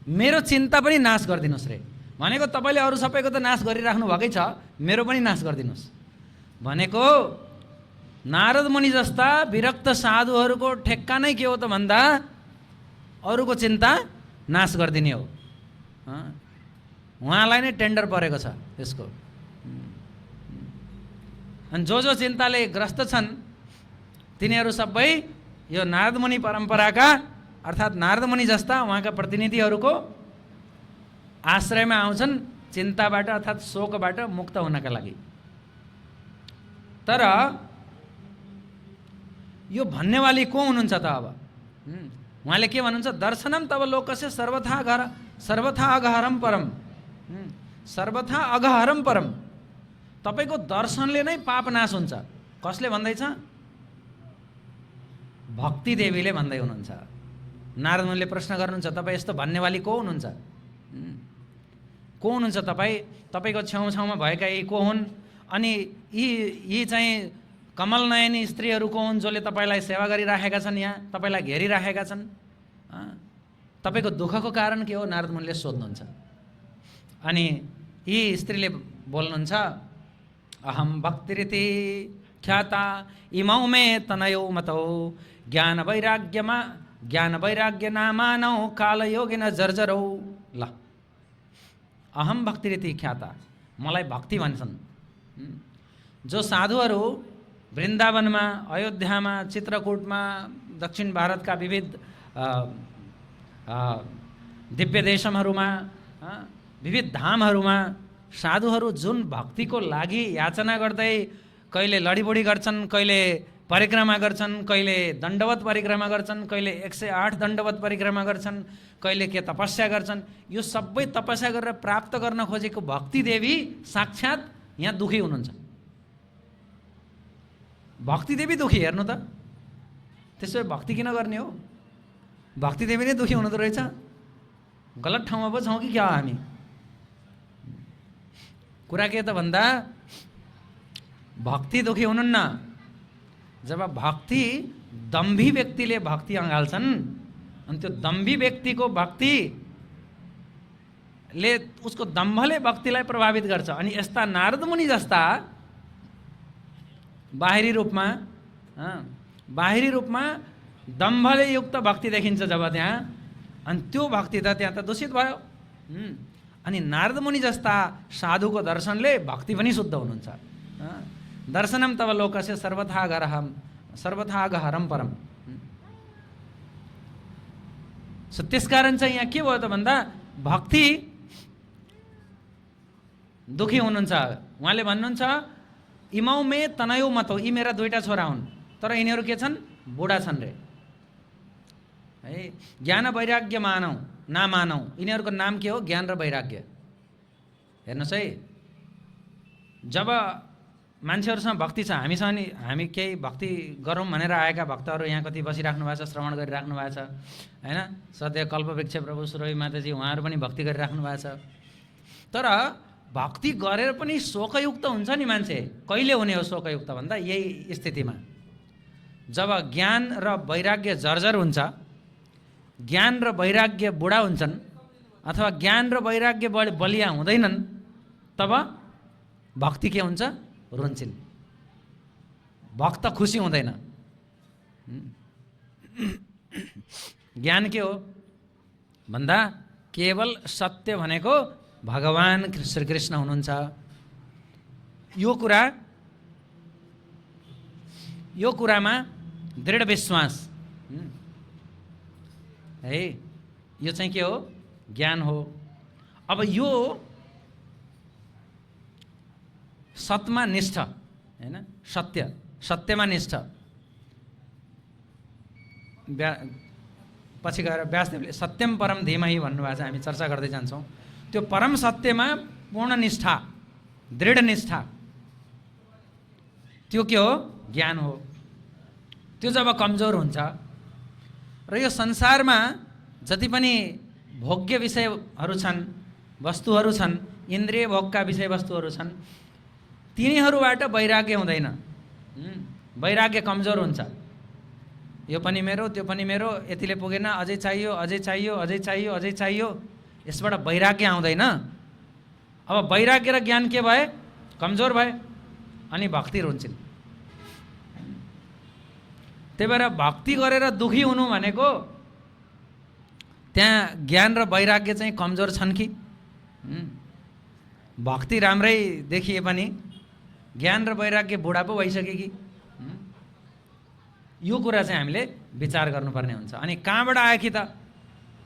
मेरो चिन्ता पनि नाश गरिदिनुहोस् रे। भनेको तपाईँले अरू सबैको त नाश गरिराख्नु भएकै छ, मेरो पनि नाश गरिदिनुहोस् भनेको। नारद मुनि जस्ता विरक्त साधुहरूको ठेक्का नै के हो त भन्दा, अरूको चिन्ता नाश गरिदिने हो। उहाँलाई नै टेन्डर परेको छ यसको। अनि जो चिन्ताले ग्रस्त छन् तिनीहरू सबै यो नारद मुनि परम्पराका अर्थात् नारद मुनि जस्ता उहाँका प्रतिनिधिहरूको आश्रयमा आउँछन् चिन्ताबाट अर्थात् शोकबाट मुक्त हुनका लागि। तर यो भन्नेवाली को हुनुहुन्छ त अब? उहाँले के भन्नुहुन्छ, दर्शनम तब लोकस्य सर्वथा अगहरम परम, सर्वथा अगहरम परम। तपाईको दर्शनले नै पाप नाश हुन्छ। कसले भन्दैछ? भक्ति देवीले भन्दै हुनुहुन्छ। नारद मुनिले प्रश्न गर्नुहुन्छ, तपाईँ यस्तो भन्नेवाली को हुनुहुन्छ? को हुनुहुन्छ तपाईँ? तपाईँको छेउछाउमा भएका यी को हुन्? अनि यी चाहिँ कमल नयनी स्त्रीहरू को हुन् जसले तपाईँलाई सेवा गरिराखेका छन्, यहाँ तपाईँलाई घेरिराखेका छन्? तपाईँको दुःखको कारण के हो? नारद मुनिले सोध्नुहुन्छ। अनि यी स्त्रीले बोल्नुहुन्छ, अहम भक्तिरिति ख्याता इमौ मे तनयो मतौ ज्ञान वैराग्य नामानौ कालयोगिन जर्जरौ। ल, अहम भक्तिरिति ख्याता, मलाई भक्ति भन्छन्। जो साधुहरू वृन्दावनमा, अयोध्यामा, चित्रकूटमा, दक्षिण भारतका विविध दिव्य देशहरूमा, विविध धामहरूमा साधुहरू जुन भक्तिको लागि याचना गर्दै कहिले लडीबुडी गर्छन्, कहिले परिक्रमा गर्छन्, कहिले दण्डवत परिक्रमा गर्छन्, कहिले 108 दण्डवत परिक्रमा गर्छन्, कहिले के तपस्या गर्छन्, यो सबै तपस्या गरेर प्राप्त गर्न खोजेको भक्ति देवी साक्षात् यहाँ दुखी हुनुहुन्छ। भक्ति देवी दुखी, हेर्नु त। त्यसो भए भक्ति किन गर्ने हो? भक्ति देवी नै दुखी हुनुहुँदो रहेछ। गलत ठाउँमा पो छौँ कि क्या हामी? कुरा के त भन्दा, भक्ति दुखी हुनुहुन्न। जब भक्ति दम्भी व्यक्तिले भक्ति अँगाल्छन् अनि त्यो दम्भी व्यक्तिको भक्तिले उसको दम्भले भक्तिलाई प्रभावित गर्छ। अनि यस्ता नारद मुनि जस्ता बाहिरी रूपमा दम्भले युक्त भक्ति देखिन्छ जब त्यहाँ, अनि त्यो भक्ति त त्यहाँ त दूषित भयो। अनि नारद मुनि जस्ता साधुको दर्शनले भक्ति पनि शुद्ध हुनुहुन्छ। दर्शनम तव लोकस्य सर्वथा गहरम परम। त्यसकारण चाहिँ यहाँ के भयो त भन्दा, भक्ति दुखी हुनुहुन्छ। उहाँले भन्नुहुन्छ, इमौ मे तनयो मतौ, यी मेरा दुईटा छोरा हुन्, तर यिनीहरू के छन्? बुढा छन् रे। है, ज्ञान वैराग्य नमानौ, यिनीहरूको नाम के हो? ज्ञान र वैराग्य। हेर्नुहोस् है, जब मान्छेहरूसँग भक्ति छ, हामीसँग नि हामी केही भक्ति गरौँ भनेर आएका भक्तहरू यहाँ कति बसिराख्नु भएको छ, श्रवण गरिराख्नु भएको छ होइन। सधैँ कल्पवृक्ष प्रभु सुरभि माताजी उहाँहरू पनि भक्ति गरिराख्नु भएको छ। तर भक्ति गरेर पनि शोकयुक्त हुन्छ नि मान्छे। कहिले हुने हो शोकयुक्त भन्दा, यही स्थितिमा जब ज्ञान र वैराग्य जर्जर हुन्छ, ज्ञान र वैराग्य बुढा हुन्छन्, अथवा ज्ञान र वैराग्य बलिया हुँदैनन्, तब भक्ति के हुन्छ? रुन्छिन्। भक्त खुसी हुँदैन। ज्ञान के हो भन्दा, केवल सत्य भनेको भगवान श्रीकृष्ण हुनुहुन्छ। यो कुरामा दृढ विश्वास है। यो चाहिँ के हो? ज्ञान हो। अब यो सतमा निष्ठ हैन, सत्यमा निष्ठ। पछि गएर व्यासदेवले सत्यम परम धीमहि भन्नुभएको छ, हामी चर्चा गर्दै जान्छौँ। त्यो परम सत्यमा पूर्ण निष्ठा, दृढ निष्ठा, त्यो के हो? ज्ञान हो। त्यो जब कमजोर हुन्छ र यो संसारमा जति पनि भोग्य विषयहरू छन्, वस्तुहरू छन्, इन्द्रिय भोगका विषयवस्तुहरू छन्, तिनीहरूबाट वैराग्य हुँदैन। वैराग्य कमजोर हुन्छ। यो पनि मेरो, त्यो पनि मेरो, यतिले पुगेन, अझै चाहियो, अझै चाहियो, अझै चाहियो, अझै चाहियो, यसबाट वैराग्य आउँदैन। अब वैराग्य र ज्ञान के भए? कमजोर भए, अनि भक्ति रुन्छन्। त्यही भएर भक्ति गरेर दुखी हुनु भनेको त्यहाँ ज्ञान र वैराग्य चाहिँ कमजोर छन् कि? भक्ति राम्रै देखिए पनि ज्ञान र वैराग्य बुढा पो भइसक्यो कि? यो कुरा चाहिँ हामीले विचार गर्नुपर्ने हुन्छ। अनि कहाँबाट आयो कि त?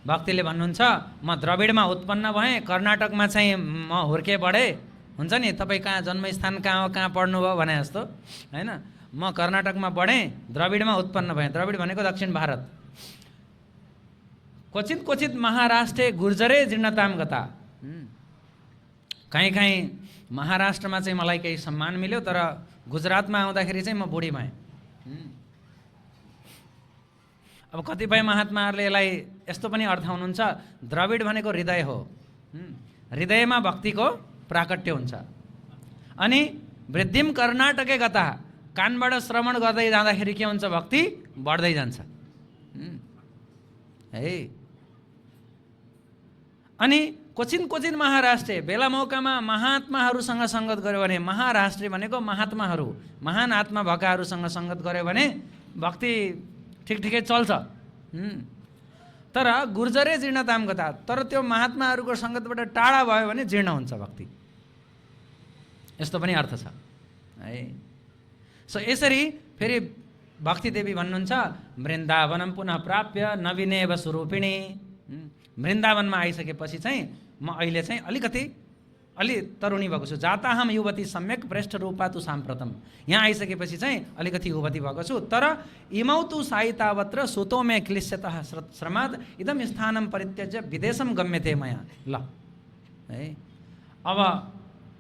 भक्तिले भन्नुहुन्छ म द्रविडमा उत्पन्न भएँ, कर्नाटकमा चाहिँ म हुर्के बढेँ। हुन्छ नि, तपाईँ कहाँ जन्मस्थान कहाँ हो, कहाँ पढ्नुभयो भने जस्तो हैन। म कर्नाटकमा बढेँ, द्रविडमा उत्पन्न भएँ। द्रविड भनेको दक्षिण भारत। क्वचित क्वचित महाराष्ट्रे गुर्जरे जीर्णताम गता। कहीँ कहीँ महाराष्ट्रमा चाहिँ मलाई केही सम्मान मिल्यो, तर गुजरातमा आउँदाखेरि चाहिँ म बुढी भएँ। अब कतिपय महात्माहरूले यसलाई यस्तो पनि अर्थाउनुहुन्छ, द्रविड भनेको हृदय हो। हृदयमा भक्तिको प्राकट्य हुन्छ। अनि वृद्धिम कर्नाटके गता, कानबाट श्रवण गर्दै जाँदाखेरि के हुन्छ? भक्ति बढ्दै जान्छ है। अनि क्वचित क्वचित महाराष्ट्रे, बेला मौकामा महात्माहरूसँग सङ्गत गर्यो भने, महाराष्ट्रे भनेको महात्माहरू, महान आत्मा भएकाहरूसँग सङ्गत गर्यो भने भक्ति ठिकठिकै चल्छ। तर गुर्जरे जीर्णताम गता, तर त्यो महात्माहरूको सङ्गतबाट टाढा भयो भने जीर्ण हुन्छ भक्ति। यस्तो पनि अर्थ छ है। सो यसरी फेरि भक्ति देवी भन्नुहुन्छ वृन्दावनम पुनः प्राप्य नवीनेव स्वरूपिणी। वृन्दावनमा आइसकेपछि चाहिँ म अहिले चाहिँ अलि तरुणी भएको छु। जाताहम युवती सम्यक प्रेष्ठ रूपा तु साम्प्रतम। यहाँ आइसकेपछि चाहिँ अलिकति युवती भएको छु, तर इमौ तु साहितावत्र सुतो मे क्लिश्यतः श्रमाद इदम स्थानम परित्यज्य विदेशम गम्यते मया। ल है, अब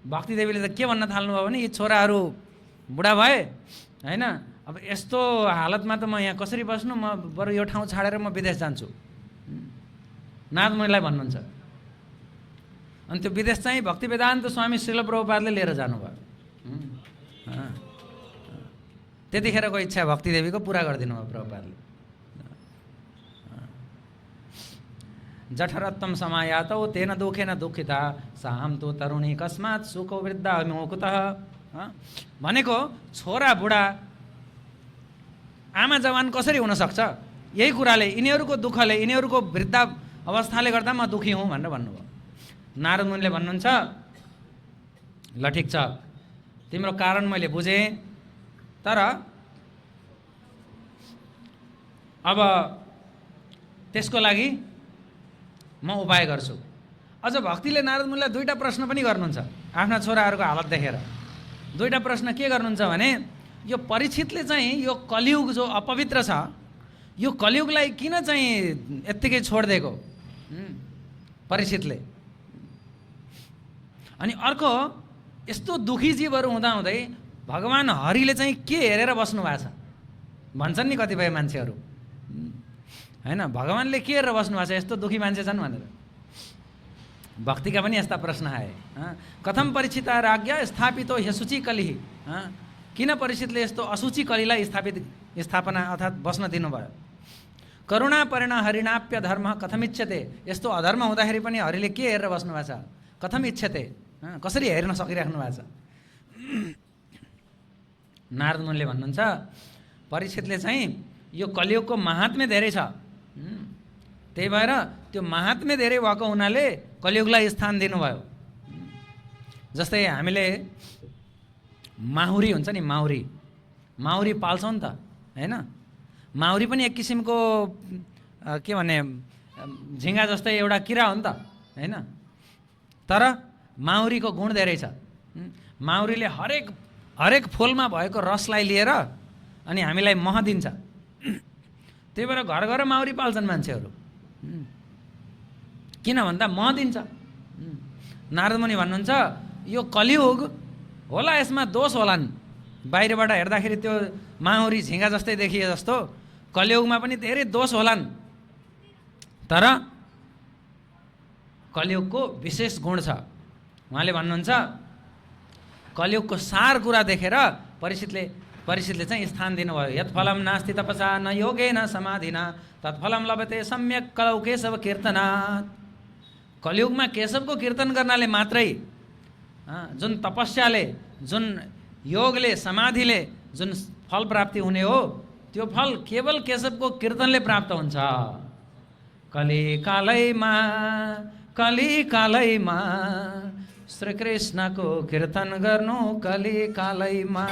भक्ति देवीले त के भन्न थाल्नुभयो भने, यी छोराहरू बुढा भए हैन, अब यस्तो हालतमा त म यहाँ कसरी बस्नु, म बरु यो ठाउँ छाडेर म विदेश जान्छु। नारद मुनिलाई भन्नुहुन्छ। अनि त्यो विदेश चाहिँ भक्ति वेदान्त स्वामी श्रील प्रभुपादले लिएर जानुभयो। त्यतिखेरको इच्छा भक्ति देवीको पुरा गरिदिनु भयो प्रभुपादले। जठरत्तम समायातौ तेन दुखेन दुःखिता साहम तु तरुणी कस्मात् सुखो वृद्धा विमुकुतः। भनेको छोरा बुढा आमा जवान कसरी हुन सक्छ? यही कुराले, यिनीहरूको दुःखले, यिनीहरूको वृद्ध अवस्थाले गर्दा म दुखी हुँ भनेर भन्नुभयो। नारद मुनिले भन्नुहुन्छ, ल ठिक छ, तिम्रो कारण मैले बुझेँ, तर अब त्यसको लागि म उपाय गर्छु। अझ भक्तिले नारद मुनिलाई दुईटा प्रश्न पनि गर्नुहुन्छ आफ्ना छोराहरूको हालत देखेर। दुईटा प्रश्न के गर्नुहुन्छ भने, यो परीक्षितले चाहिँ यो कलियुग जो अपवित्र छ, यो कलियुगलाई किन चाहिँ यत्तिकै छोडिदिएको परीक्षितले? अनि अर्को, यस्तो दुखी जीवहरू हुँदाहुँदै भगवान हरिले चाहिँ के हेरेर बस्नु भएको छ भन्छन् नि कतिपय मान्छेहरू हैन। भगवानले के हेरेर बस्नु भएको छ, यस्तो दुखी मान्छे छन् भनेर। भक्तिका पनि यस्ता प्रश्न आए। कथम परीक्षिता राज्ञा स्थापितो ह्यशुचि कलिः। किन परीक्षितले यस्तो असुचि कलिलाई स्थापना अर्थात् बस्न दिनुभयो? करुणा परिणा हरिणाप्य धर्म कथमिच्छते। यस्तो अधर्म हुँदाखेरि पनि हरिले के हेरेर बस्नु भएको छ? कथम इच्छते, कसरी हेर्न सकिराख्नु भएको छ? नारद मुनिले भन्नुहुन्छ, परीक्षितले चाहिँ यो कलियुगको महात्म्य धेरै छ, त्यही भएर त्यो महात्म्य धेरै भएको हुनाले कलियुगलाई स्थान दिनुभयो। जस्तै हामीले माहुरी हुन्छ नि, माहुरी पाल्छौँ नि त हैन। माउरी पनि एक किसिमको के भने झिङ्गा जस्तै एउटा किरा हो नि त हैन। तर माउरीको गुण धेरै छ। माउरीले हरेक फुलमा भएको रसलाई लिएर अनि हामीलाई मह दिन्छ। त्यही भएर घर घर माउरी पाल्छन् मान्छेहरू। किन भन्दा मह दिन्छ। नारद मुनि भन्नुहुन्छ यो कलियुग होला, यसमा दोष होलान्। बाहिरबाट हेर्दाखेरि त्यो माउरी झिङ्गा जस्तै देखिए जस्तो कलियुगमा पनि धेरै दोष होलान्। तर कलियुगको विशेष गुण छ। उहाँले भन्नुहुन्छ कलियुगको सार कुरा देखेर परीक्षितले चाहिँ स्थान दिनुभयो। यत् फलम नास्ति तपसा न योगेन समाधिना तत्फलम लभते सम्यक कलौ केशव कीर्तनात्। कलियुगमा केशवको कीर्तन गर्नाले मात्रै जुन तपस्याले, जुन योगले, समाधिले जुन फल प्राप्ति हुने हो त्यो फल केवल केशवको कीर्तनले प्राप्त हुन्छ। कलिकालैमा श्रीकृष्णको कीर्तन गर्नु, कलिकालैमा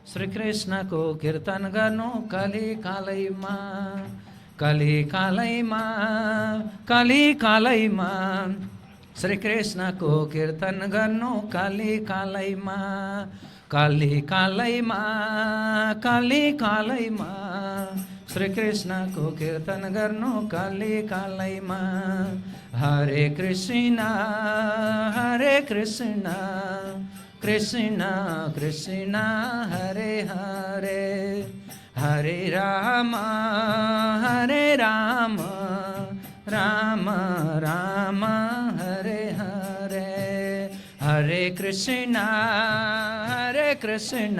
श्रीकृष्णको कीर्तन गर्नु, कलिकालैमा श्रीकृष्णको कीर्तन गर्नु, कलिकालैमा श्रीकृष्णको कीर्तन गर्नु, कलिकालैमा। हरे कृष्ण कृष्ण कृष्ण हरे हरे, हरे राम राम राम हरे हरे, हरे कृष्ण हरे कृष्ण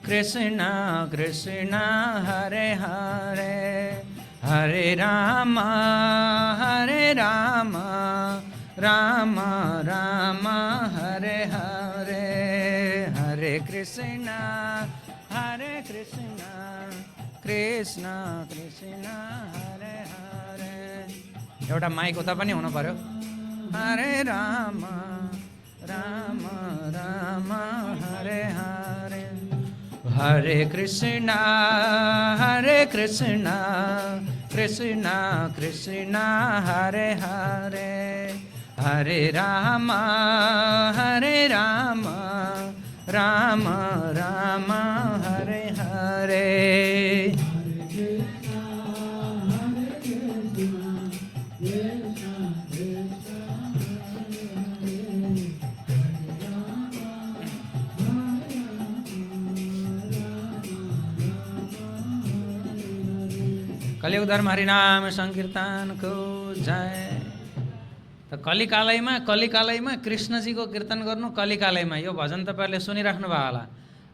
कृष्ण कृष्ण हरे हरे, हरे राम राम राम हरे हरे, हरे कृष्ण कृष्ण कृष्ण हरे हरे। एउटा माइक उता पनि हुनु पर्यो। हरे राम राम राम हरे हरे, हरे कृष्ण कृष्ण कृष्ण हरे हरे, हरे राम राम राम हरे हरे। कलियुग धर्म हरिनाम संकीर्तनको जय। त कलिकालैमा कृष्णजीको कीर्तन गर्नु, कलिकालैमा। यो भजन तपाईँहरूले सुनिराख्नु भयो होला।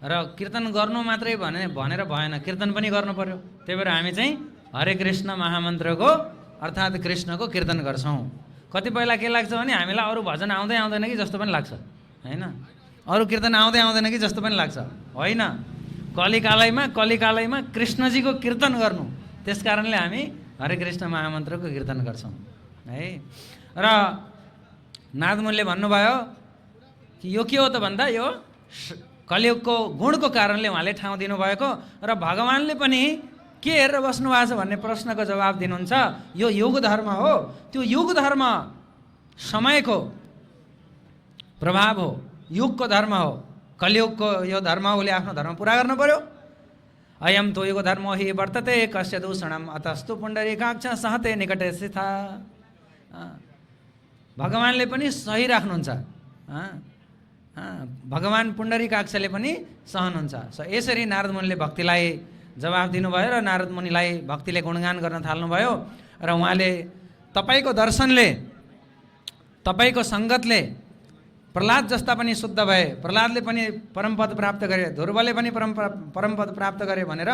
र कीर्तन गर्नु मात्रै भनेर भएन, कीर्तन पनि गर्नु पर्यो। त्यही भएर हामी चाहिँ हरे कृष्ण महामन्त्रको अर्थात् कृष्णको कीर्तन गर्छौँ। कतिपयलाई के लाग्छ भने हामीलाई अरू भजन आउँदैन कि जस्तो पनि लाग्छ हैन, अरू कीर्तन आउँदैन कि जस्तो पनि लाग्छ। होइन, कलिकालैमा कृष्णजीको कीर्तन गर्नु, त्यस कारणले हामी हरे कृष्ण महामन्त्रको कीर्तन गर्छौँ है। र नारदमुनिले भन्नुभयो कि यो के हो त भन्दा यो कलियुगको गुणको कारणले उहाँले ठाउँ दिनुभएको। र भगवानले पनि के हेरेर बस्नु भएको छ भन्ने प्रश्नको जवाब दिनुहुन्छ। यो युग धर्म हो, त्यो युग धर्म समयको प्रभाव हो, युगको धर्म हो। कलियुगको यो धर्म उसले आफ्नो धर्म पुरा गर्नु पर्यो। अयम तो युग धर्मो हि वर्तते कस्य दूषणम अतस्तु पुण्डरीकाक्ष सहते निकटे स्थिता। भगवानले पनि सही राख्नुहुन्छ, भगवान पुण्डरीकाक्षले पनि सहनुहुन्छ। यसरी नारद मुनिले भक्तिलाई जवाब दिनुभयो र नारद मुनिलाई भक्तिले गुणगान गर्न थाल्नुभयो। र उहाँले तपाईँको दर्शनले, तपाईँको सङ्गतले प्रहलाद जस्ता पनि शुद्ध भए, प्रहलादले पनि परमपद प्राप्त गरे, ध्रुवले पनि परमपद प्राप्त गरे भनेर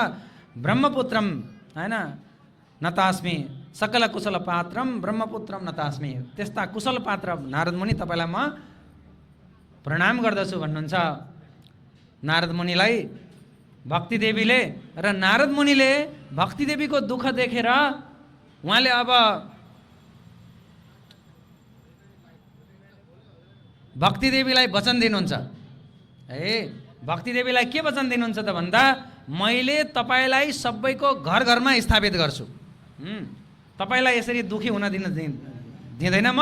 ब्रह्मपुत्रम हैन नतास्मि सकल कुशल पात्रम ब्रह्मपुत्रम नतास्मि। त्यस्ता कुशल पात्र नारद मुनि तपाईँलाई म प्रणाम गर्दछु भन्नुहुन्छ नारद मुनिलाई भक्ति देवीले। र नारद मुनिले भक्ति देवीको दुःख देखेर उहाँले अब भक्ति देवीलाई वचन दिनुहुन्छ। भक्ति देवीलाई के वचन दिनुहुन्छ त भन्दा मैले तपाईँलाई सबैको घर घरमा स्थापित गर्छु। तपाईँलाई यसरी दुखी हुन दिँदैन म।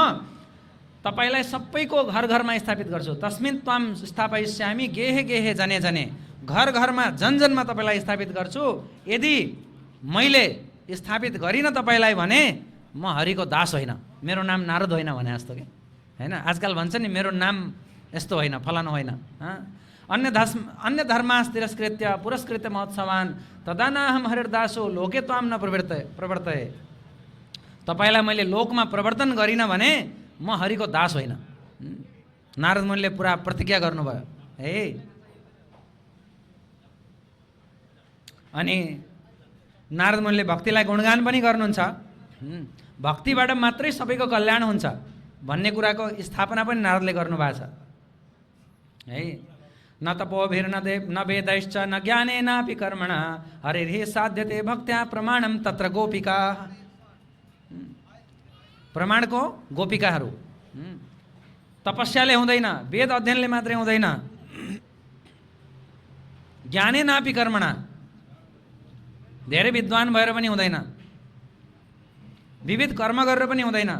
तपाईँलाई सबैको घर घरमा स्थापित गर्छु। तस्मिन् त्वाम स्थापयिष्यामि गेहे गेहे जने जने। घर घरमा जन जनमा तपाईँलाई स्थापित गर्छु। यदि मैले स्थापित गरिनँ तपाईँलाई भने म हरिको दास होइन, मेरो नाम नारद होइन भने जस्तो के होइन। आजकल भन्छ नि मेरो नाम यस्तो होइन, फलानु होइन। अन्य धर्मास तिरस्कृत्य पुरस्कृत्य महोत्सवान तदा नाहम हरिर्दासो लोके त्वाम न प्रवर्तय। तपाईँलाई मैले लोकमा प्रवर्तन गरिनँ भने म हरिको दास होइन। नारद मुनिले पुरा प्रतिज्ञा गर्नुभयो। अनि नारद मुनिले भक्तिलाई गुणगान पनि गर्नुहुन्छ। भक्तिबाट मात्रै सबैको कल्याण हुन्छ भन्ने कुराको स्थापना पनि नारदले गर्नुभएको छ है। न तपोभिर्न वेदैश्च न ज्ञानेनापि कर्मणा हरिर्हि साध्यते भक्त्या प्रमाणम तत्र गोपिका। प्रमाणको गोपिकाहरू तपस्याले हुँदैन, वेद अध्ययनले मात्रै हुँदैन, ज्ञानेनापि कर्मणा धेरै विद्वान भएर पनि हुँदैन, विविध कर्म गरेर पनि हुँदैन।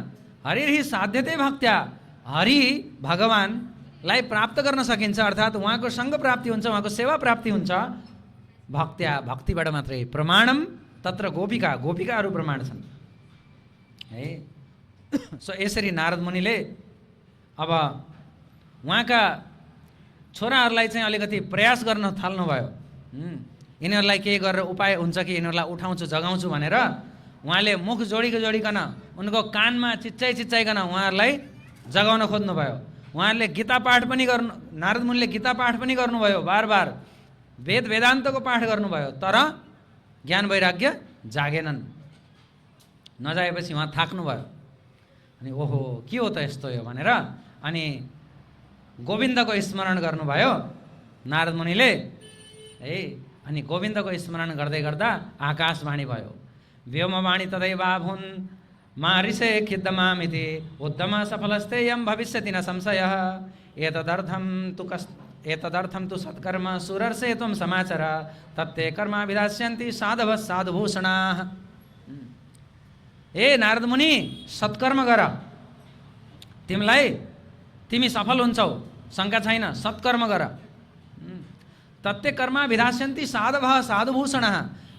हरिर्हि साध्यते भक्त्या, हरि भगवानलाई प्राप्त गर्न सकिन्छ, अर्थात् उहाँको सँग प्राप्ति हुन्छ, उहाँको सेवा प्राप्ति हुन्छ भक्त्या, भक्तिबाट मात्रै। प्रमाणम तत्र गोपिका, गोपिकाहरू प्रमाण छन् है। सो यसरी नारद मुनिले अब उहाँका छोराहरूलाई चाहिँ अलिकति प्रयास गर्न थाल्नुभयो। यिनीहरूलाई केही गरेर उपाय हुन्छ कि यिनीहरूलाई उठाउँछु जगाउँछु भनेर उहाँले मुख जोडिकन उनको कानमा चिच्चाइकन उहाँहरूलाई जगाउन खोज्नुभयो। उहाँहरूले गीता पाठ पनि गर्नु, नारद मुनिले गीता पाठ पनि गर्नुभयो, बार बार वेद वेदान्तको पाठ गर्नुभयो, तर ज्ञान वैराग्य जागेनन्। नजाएपछि उहाँ थाक्नुभयो। अनि ओहो के हो त यस्तो यो भनेर अनि गोविन्दको स्मरण गर्नुभयो नारद मुनिले है। अनि गोविन्दको स्मरण गर्दै गर्दा आकाशवाणी भयो। व्योमवाणी तदैवाभून् मारिसे खिद्दमामिति उद्यम सफलस्तेयं भविष्यति न संशयः। एतदर्थं तु सत्कर्म सुरर्षे त्वं समाचर तत्ते कर्माभिधास्यन्ति साधवः साधुभूषणाः। नारद मुनि सत्कर्म गर, तिमी सफल हुन्छौ, शङ्का छैन, सत्कर्म गर। तत्ते कर्माभिधास्यन्ति साधवः साधुभूषणः।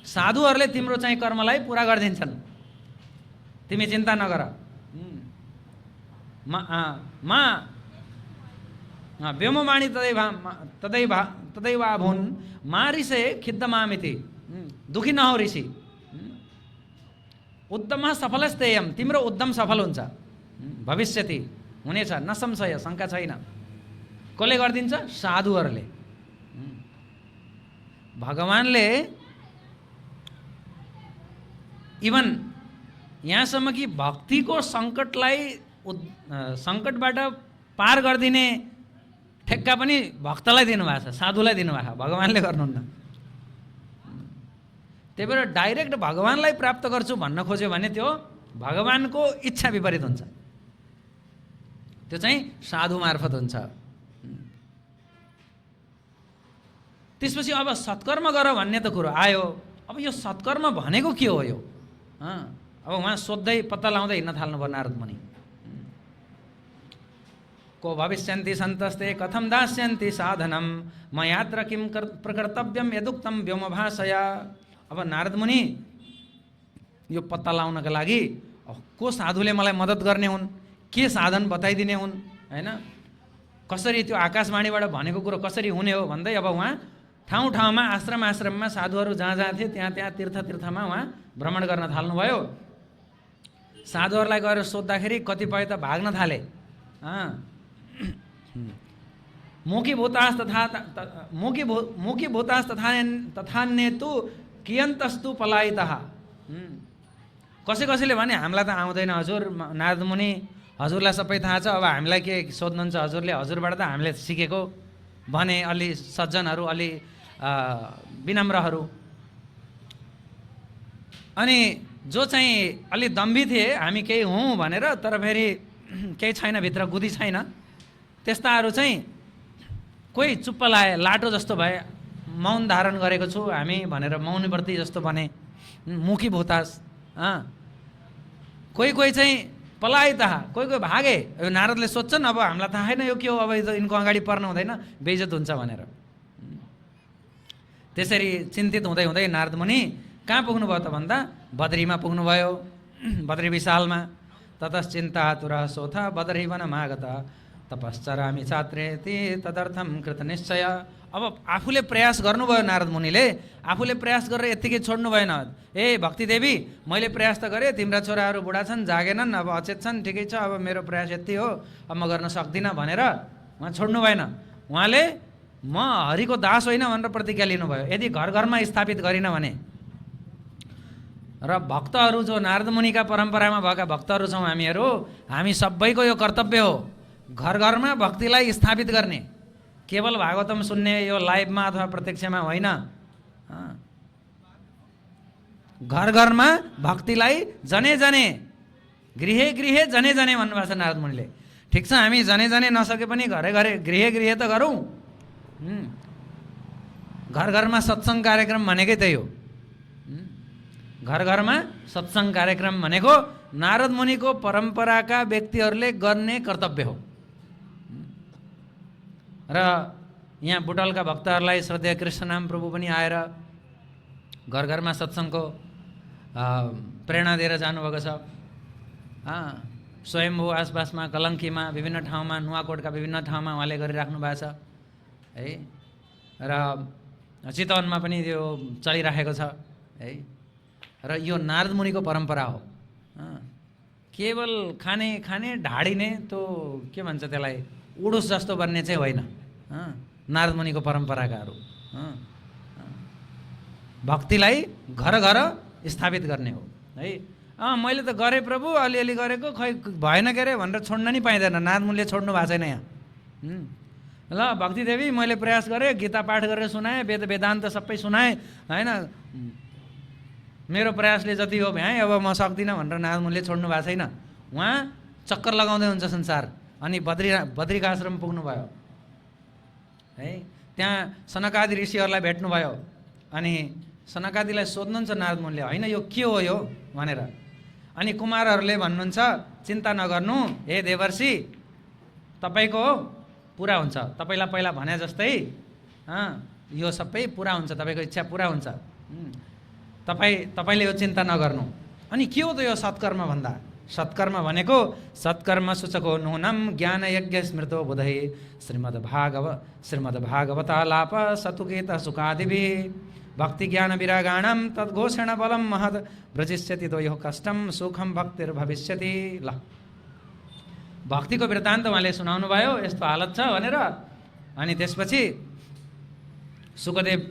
साधुहरूले तिम्रो चाहिँ कर्मलाई पुरा गरिदिन्छन्, तिमी चिन्ता नगर। व्योमवाणी तदैवाभून् मारिसे खिद्दमामिति, दुखी नहौ ऋषि। उद्यम सफलस्तेयम, तिम्रो उद्यम सफल हुन्छ, भविष्यति हुनेछ, न संशय, शङ्का छैन। कसले गरिदिन्छ? साधुहरूले। भगवानले इभन यहाँसम्म कि भक्तिको सङ्कटबाट पार गरिदिने ठेक्का पनि भक्तलाई दिनुभएको छ, साधुलाई दिनुभएको छ, भगवानले गर्नुहुन्न। त्यही भएर डाइरेक्ट भगवानलाई प्राप्त गर्छु भन्न खोज्यो भने त्यो भगवानको इच्छा विपरीत हुन्छ, त्यो चाहिँ साधु मार्फत हुन्छ। त्यसपछि अब सत्कर्म गर भन्ने त कुरो आयो। अब यो सत्कर्म भनेको के हो यो? अब उहाँ सोध्दै पत्ता लाउँदै हिँड्न थाल्नुभयो नारद मुनि। को भविष्यन्ति सन्तस्ते कथम दास्यन्ति साधनम मयात्र किं प्रकर्तव्यम यदुक्तम व्योमभाषया। अब नारद मुनि यो पत्ता लाउनका लागि को साधुले मलाई मद्दत गर्ने हुन्, के साधन बताइदिने हुन् हैन, कसरी त्यो आकाशवाणीबाट भनेको कुरो कसरी हुने हो भन्दै अब उहाँ ठाउँ ठाउँमा आश्रममा साधुहरू जहाँ जहाँ थिए त्यहाँ तीर्थमा उहाँ भ्रमण गर्न थाल्नुभयो। साधुहरूलाई गएर सोद्धाखेरि कतिपय त भाग्न थाले। मुखी भूतास तथान्ये तु कियन्तस्तु पलायितः। कसैले भने हामीलाई त आउँदैन हजुर, नारद मुनि हजुरलाई सबै थाहा छ, अब हामीलाई के सोध्नुहुन्छ हजुरले, हजुरबाट त हामीले सिकेको भने अलि सज्जनहरू, अलि विनम्रहरू। अनि जो चाहिँ अलि दम्भी थिए, हामी केही हौँ भनेर, तर फेरि केही छैन, भित्र गुदी छैन, त्यस्ताहरू चाहिँ कोही चुप्प लाए, लाटो जस्तो भए, मौन धारण गरेको छु हामी भनेर मौनव्रती जस्तो बने, मुखी भूतास। कोही चाहिँ पलाए तहा, कोही भागे। यो नारदले सोध्छन् अब हामीलाई थाहा छैन यो के हो, अब यिनको अगाडि पर्नु हुँदैन, बेइज्जत हुन्छ भनेर। त्यसरी चिन्तित हुँदै हुँदै नारद मुनि कहाँ पुग्नुभयो त भन्दा बद्रीमा पुग्नुभयो, बद्री विशालमा। ततश्चिन्तातुरः सोथ बद्रीवन मागत तपश्चरामि छात्रेति तदर्थम कृत निश्चय। अब आफूले प्रयास गर्नुभयो नारद मुनिले, आफूले प्रयास गरेर यत्तिकै छोड्नु भएन। ए भक्ति देवी, मैले प्रयास त गरेँ, तिम्रा छोराहरू बुढा छन्, जागेनन्, अब अचेत छन्, ठिकै छ, अब मेरो प्रयास यति हो, अब म गर्न सक्दिनँ भनेर उहाँ छोड्नु भएन। उहाँले म हरिको दास होइन भनेर प्रतिज्ञा लिनुभयो। यदि घर घरमा स्थापित गरिन भने, र भक्तहरू जो नारद मुनिका परम्परामा भएका भक्तहरू छौँ हामीहरू, हामी सबैको यो कर्तव्य हो घर घरमा भक्तिलाई स्थापित गर्ने। केवल भागवतम सुन्ने यो लाइभमा अथवा प्रत्यक्षमा होइन, घर घरमा भक्तिलाई जने जने, गृहे गृहे जने जने भन्नुभएको छ नारद मुनिले। ठिक छ, हामी जने जने नसके पनि घरे घरे गृहे गृहे त गरौँ। घर घरमा सत्सङ्ग कार्यक्रम भनेकै त्यही हो। घर घरमा सत्सङ्ग कार्यक्रम भनेको नारद मुनिको परम्पराका व्यक्तिहरूले गर्ने कर्तव्य हो। र यहाँ बुटलका भक्तहरूलाई श्रद्धेय कृष्णनाम प्रभु पनि आएर घर घरमा सत्सङ्गको प्रेरणा दिएर जानुभएको छ। स्वयम्भू आसपासमा, कलङ्कीमा, विभिन्न ठाउँमा, नुवाकोटका विभिन्न ठाउँमा उहाँले गरिराख्नु भएको छ है। र चितवनमा पनि त्यो चलिराखेको छ है। र यो नारद मुनिको परम्परा हो। केवल खाने खाने ढाडिने त्यो के भन्छ त्यसलाई, उडुस जस्तो बन्ने चाहिँ होइन। नारद मुनिको परम्पराकाहरू भक्तिलाई घर घर स्थापित गर्ने हो है। मैले त गरेँ प्रभु, अलिअलि गरेको, खै भएन के अरे भनेर छोड्न नि पाइँदैन। नारद मुनिले छोड्नु भएको छैन यहाँ। ल भक्ति देवी, मैले प्रयास गरेँ, गीता पाठ गरेर सुनाएँ, वेदान्त सबै सुनाएँ होइन, मेरो प्रयासले जति हो भ्याएँ, अब म सक्दिनँ भनेर नारद मुनिले छोड्नु भएको छैन। उहाँ चक्कर लगाउँदै हुन्छ संसार। अनि बद्रीका आश्रम पुग्नुभयो है। त्यहाँ सनकादि ऋषिहरूलाई भेट्नुभयो। अनि सनकादिलाई सोध्नुहुन्छ नारद मुनिले, होइन यो के हो यो भनेर। अनि कुमारहरूले भन्नुहुन्छ, चिन्ता नगर्नु हे देवर्षि, तपाईँको पुरा हुन्छ, तपाईँलाई पहिला भने जस्तै यो सबै पुरा हुन्छ, तपाईँको इच्छा पुरा हुन्छ, तपाईँले यो चिन्ता नगर्नु। अनि के हो त यो सत्कर्म भन्दा? सत्कर्म भनेको सत्कर्म सूचको नूनम ज्ञान यज्ञ स्मृतो बुधै श्रीमद्भागवतालाप सतुकेत सुखादिभि भक्ति ज्ञान विरागाणम तद्घोषण बलम महद व्रजिष्यति तो यो कष्टम सुखम भक्तिर्भविष्यति। ल भक्तिको वृत्तान्त उहाँले सुनाउनु भयो, यस्तो हालत छ भनेर। अनि त्यसपछि सुखदेव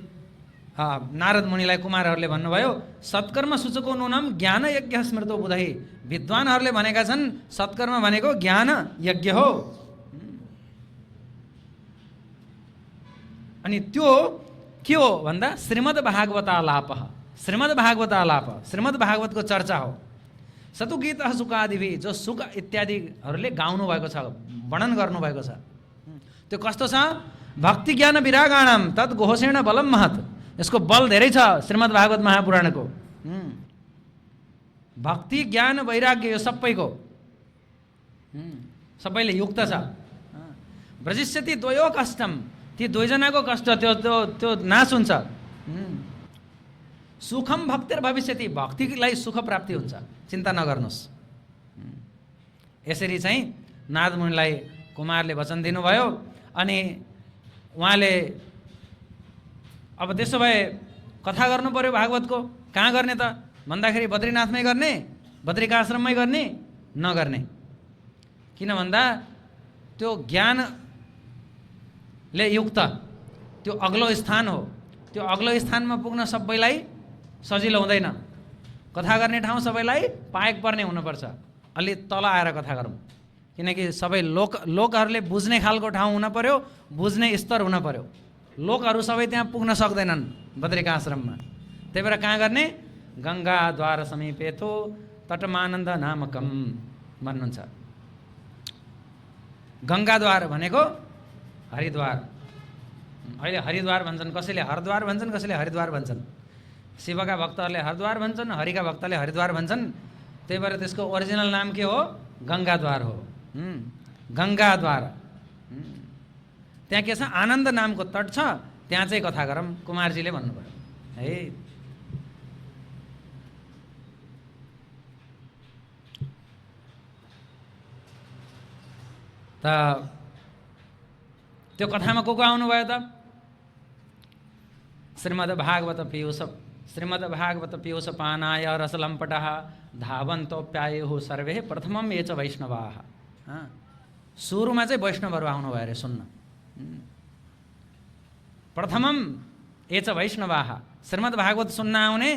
नारद मुनिलाई कुमारहरूले भन्नुभयो, सत्कर्म सूचको नूनम ज्ञान यज्ञ स्मृतो बुधै। विद्वानहरूले भनेका छन् सत्कर्म भनेको ज्ञान यज्ञ हो। अनि त्यो के हो भन्दा श्रीमद्भागवतालाप, श्रीमद्भागवतालाप, श्रीमद्भागवतको चर्चा हो। सतुगीत सुखादिभि, जो सुख इत्यादिहरूले गाउनु भएको छ, वर्णन गर्नुभएको छ। त्यो कस्तो छ? भक्ति ज्ञान विरागाणम तद् घोषेण बलम महत। यसको बल धेरै छ श्रीमद्भागवत महापुराणको। भक्ति ज्ञान वैराग्य यो सबैको सबैले युक्त छ। व्रजिष्यति द्वयो कष्टम, ती दुईजनाको कष्ट त्यो नाश हुन्छ। सुखम भक्तिर्भविष्यति, भक्तिलाई सुख प्राप्ति हुन्छ, चिन्ता नगर्नुहोस्। यसरी चाहिँ नारद मुनिलाई कुमारले वचन दिनुभयो। अनि उहाँले अब त्यसो भए कथा गर्नु पर्यो भागवतको, कहाँ गर्ने त भन्दाखेरि बद्रीनाथमै गर्ने, बद्रीका आश्रममै गर्ने, नगर्ने। किन भन्दा त्यो ज्ञानले युक्त त्यो अग्लो स्थान हो। त्यो अग्लो स्थानमा पुग्न सबैलाई सजिलो हुँदैन। कथा गर्ने ठाउँ सबैलाई पाएक पर्ने हुनुपर्छ। अलि तल आएर कथा गरौँ, किनकि सबै लोकहरूले बुझ्ने खालको ठाउँ हुन पर्यो, बुझ्ने स्तर हुन पर्यो। लोकहरू सबै त्यहाँ पुग्न सक्दैनन् बद्रिकाश्रममा। त्यही भएर कहाँ गर्ने? गङ्गाद्वार समीपेथो तटमानन्द नामकम भन्नुहुन्छ। गङ्गाद्वार भनेको हरिद्वार। अहिले हरिद्वार भन्छन्, कसैले हरद्वार भन्छन्, कसैले हरिद्वार भन्छन्। शिवका भक्तहरूले हरद्वार भन्छन्, हरिका भक्तले हरिद्वार भन्छन्। त्यही भएर त्यसको ओरिजिनल नाम के हो? गङ्गाद्वार हो। गङ्गाद्वार। त्यहाँ के छ? आनन्द नामको तट छ, त्यहाँ चाहिँ कथा गरौँ, कुमारजीले भन्नुभयो है। त त्यो कथामा को आउनुभयो त? श्रीमद्भागवत पीयूष पानाय रसलम्पटः धावन्तोप्यायुः सर्वे प्रथमं ये च वैष्णवाः। सुरुमा चाहिँ वैष्णवहरू आउनुभयो अरे, सुन्न। प्रथमम ये च वैष्णवाः। श्रीमद्भागवत सुन्न आउने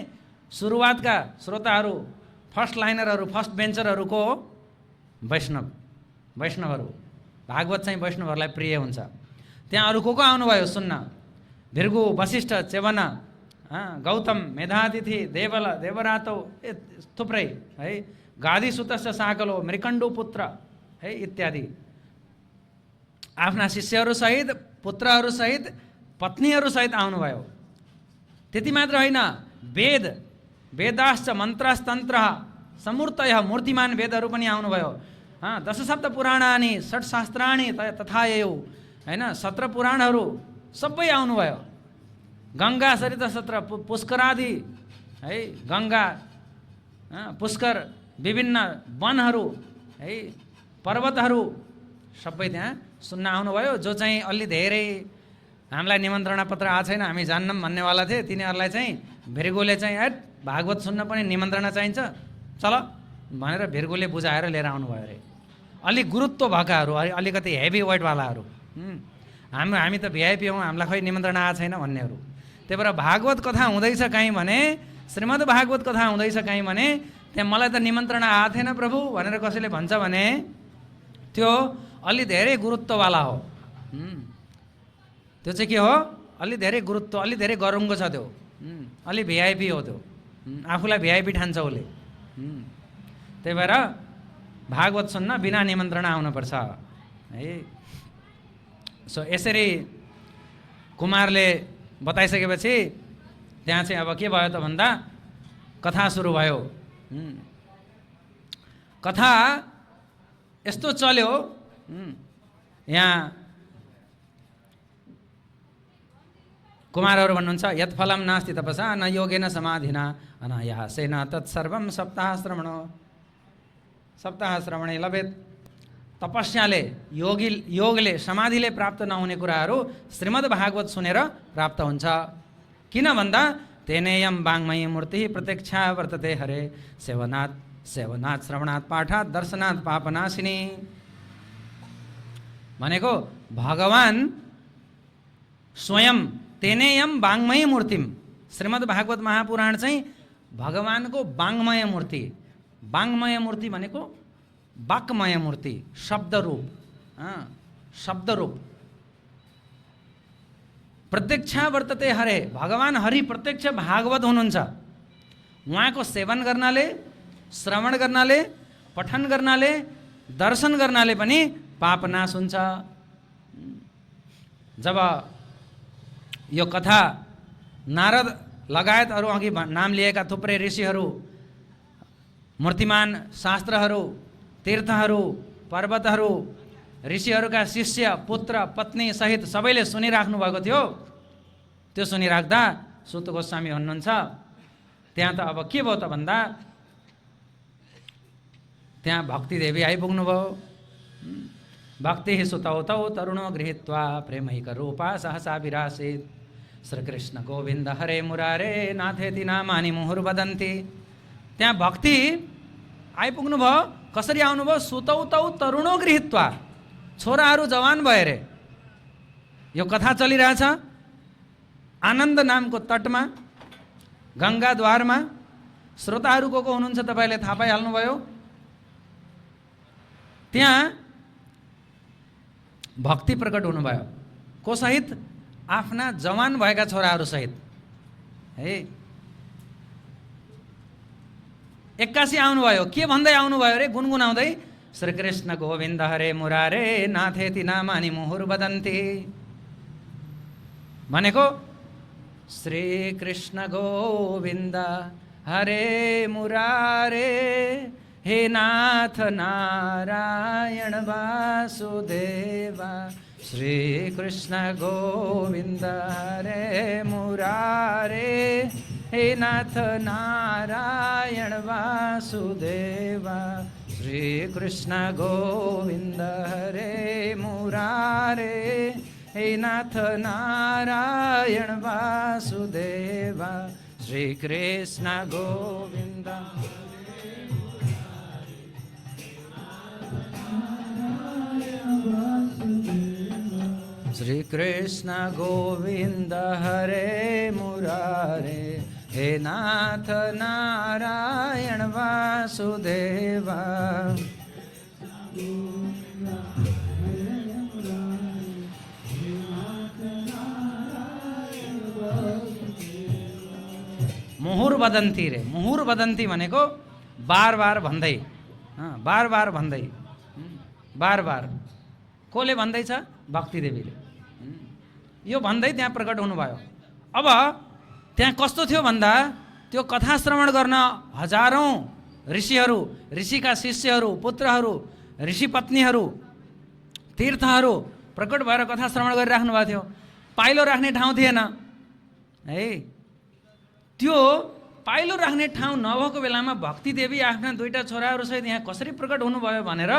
सुरुवातका श्रोताहरू, फर्स्ट लाइनरहरू, फर्स्ट बेन्चरहरू को हो? वैष्णवहरू। भागवत चाहिँ वैष्णवहरूलाई प्रिय हुन्छ। त्यहाँ अरू को आउनुभयो सुन्न? भृगु, वशिष्ठ, च्यवन, गौतम, मेधातिथि, देवल, देवरातौ, थुप्रै है। गादिसुतस्य साकलो, मृकण्डु पुत्र है इत्यादि। आफ्ना शिष्यहरूसहित, पुत्रहरूसहित, पत्नीहरूसहित आउनुभयो। त्यति मात्र होइन, वेदाश्च मन्त्रस्तन्त्र समूर्तयः, मूर्तिमान वेदहरू पनि आउनुभयो। 10 सप्त पुराणानि 6 शास्त्राणि तथा ययौ हैन, 17 पुराणहरू सबै आउनुभयो। गङ्गा सरित सत्र पुष्करादि है, गङ्गा, पुष्कर, विभिन्न वनहरू है, पर्वतहरू सबै त्यहाँ सुन्न आउनुभयो। जो चाहिँ अलि धेरै हामीलाई निमन्त्रणा पत्र आएको छैन, हामी जान्नौँ भन्नेवाला थिए, तिनीहरूलाई चाहिँ भृगुले चाहिँ भागवत सुन्न पनि निमन्त्रणा चाहिन्छ चल भनेर भृगुले बुझाएर लिएर आउनुभयो अरे। अलिक गुरुत्व भएकाहरू, अलिकति हेभी वेटवालाहरू। हामी त भिआइपी हौँ, हामीलाई खै निमन्त्रणा आएको छैन भन्नेहरू। त्यही भएर भागवत कथा हुँदैछ कहीँ भने, श्रीमद् भागवत कथा हुँदैछ कहीँ भने, त्यहाँ मलाई त निमन्त्रणा आएको थिएन प्रभु भनेर कसैले भन्छ भने त्यो अलि धेरै गुरुत्ववाला हो। त्यो चाहिँ के हो? अलि धेरै गुरुत्व, अलि धेरै गरुङ्गो छ त्यो, अलि भिआइपी हो त्यो, आफूलाई भिआइपी ठान्छ उसले। त्यही भएर भागवत सुन्न बिना निमन्त्रणा आउनुपर्छ है। सो यसरी कुमारले बताइसकेपछि त्यहाँ चाहिँ अब के भयो त भन्दा कथा सुरु भयो। कथा यस्तो चल्यो, यहाँ कुमारहरू भन्नुहुन्छ यत्फलम नास्ति तपसा न योगेन समाधिना अनायासेन तत्सर्वं सप्ताह श्रवणे लभेत। तपस्याले, योगले, समाधिले प्राप्त नहुने कुराहरू श्रीमद् भागवत सुनेर प्राप्त हुन्छ। किन भन्दा तेनेयम वाङ्मयी मूर्ति प्रत्यक्षा वर्तते हरे सेवनात् श्रवणात् पाठात् दर्शनात् पापनाशिनी। भनेको भगवान स्वयं तेनेयम वाङ्मयी मूर्तिम, श्रीमद् भागवत महापुराण चाहिँ भगवानको वाङ्मय मूर्ति। वाङ्मय मूर्ति भनेको वाक्मय मूर्ति, शब्दरूप, शब्दरूप। प्रत्यक्षा वर्तते हरे, भगवान हरि प्रत्यक्ष भागवत हुनुहुन्छ। उहाँको सेवन गर्नाले, श्रवण गर्नाले, पठन गर्नाले, दर्शन गर्नाले पनि पाप नाश हुन्छ। जब यो कथा नारद लगायत अरू अघि नाम लिएका थुप्रै ऋषिहरू, मूर्तिमान शास्त्रहरू, तीर्थहरू, पर्वतहरू, ऋषिहरूका शिष्य, पुत्र, पत्नी सहित सबैले सुनिराख्नु भएको थियो। त्यो सुनिराख्दा सुत गोस्वामी भन्नुहुन्छ त्यहाँ त अब के भयो त भन्दा त्यहाँ भक्ति देवी आइपुग्नु भयो। भक्ति सुतौ तौ तरुणो गृहीत्वा प्रेमैक रूपा सहसा विरासित श्रीकृष्ण गोविन्द हरे मुरारे नाथेति नामानि मुहुर्वदन्ति। त्यहाँ भक्ति आइपुग्नु भयो। कसरी आउनुभयो? सुतौ तौ तरुणो गृहीत्वा, छोराहरू जवान भए रे। यो कथा चलिरहेछ आनन्द नामको तटमा, गङ्गाद्वारमा। श्रोताहरू को हुनुहुन्छ तपाईले थाहा पाइहाल्नुभयो। त्यहाँ भक्ति प्रकट हुनुभयो। को सहित? आफ्ना जवान भएका छोराहरू सहित है। एक्कासी आउनुभयो। के भन्दै आउनुभयो रे? गुनगुनाउँदै, श्री कृष्ण गोविन्द हरे मुरारे नाथेति नामानि मुहुर बदन्ति। भनेको श्री कृष्ण गोविन्द हरे मुरारे हे नाथ नारायण वासुदेवा। श्री कृष्ण गोविन्द हरे मुरारे हे नाथ नारायण वासुदेवा। श्री कृष्ण गोविन्द हरे मुरारे हे नाथ नारायण वासुदेवा। श्री कृष्ण गोविन्द श्री कृष्ण गोविन्द हरे मुरारे हे नाथ नारायण वासुदेवा। मुहुर बदन्ती रे। मुहुर बदन्ती भनेको बार बार भन्दै, बार बार भन्दै, बार बार। कोले भन्दैछ? भक्ति देवीले। यो भन्दै त्यहाँ प्रकट हुनुभयो। अब त्यहाँ कस्तो थियो भन्दा त्यो कथा श्रवण गर्न हजारौं ऋषिहरू, ऋषिका शिष्यहरू, पुत्रहरू, ऋषि पत्नीहरू, तीर्थहरू प्रकट भएर कथा श्रवण गरिराख्नु भएको थियो। पाइलो राख्ने ठाउँ थिएन है। त्यो पाइलो राख्ने ठाउँ नभएको बेलामा भक्ति देवी आफ्ना दुईटा छोराहरूसहित यहाँ कसरी प्रकट हुनुभयो भनेर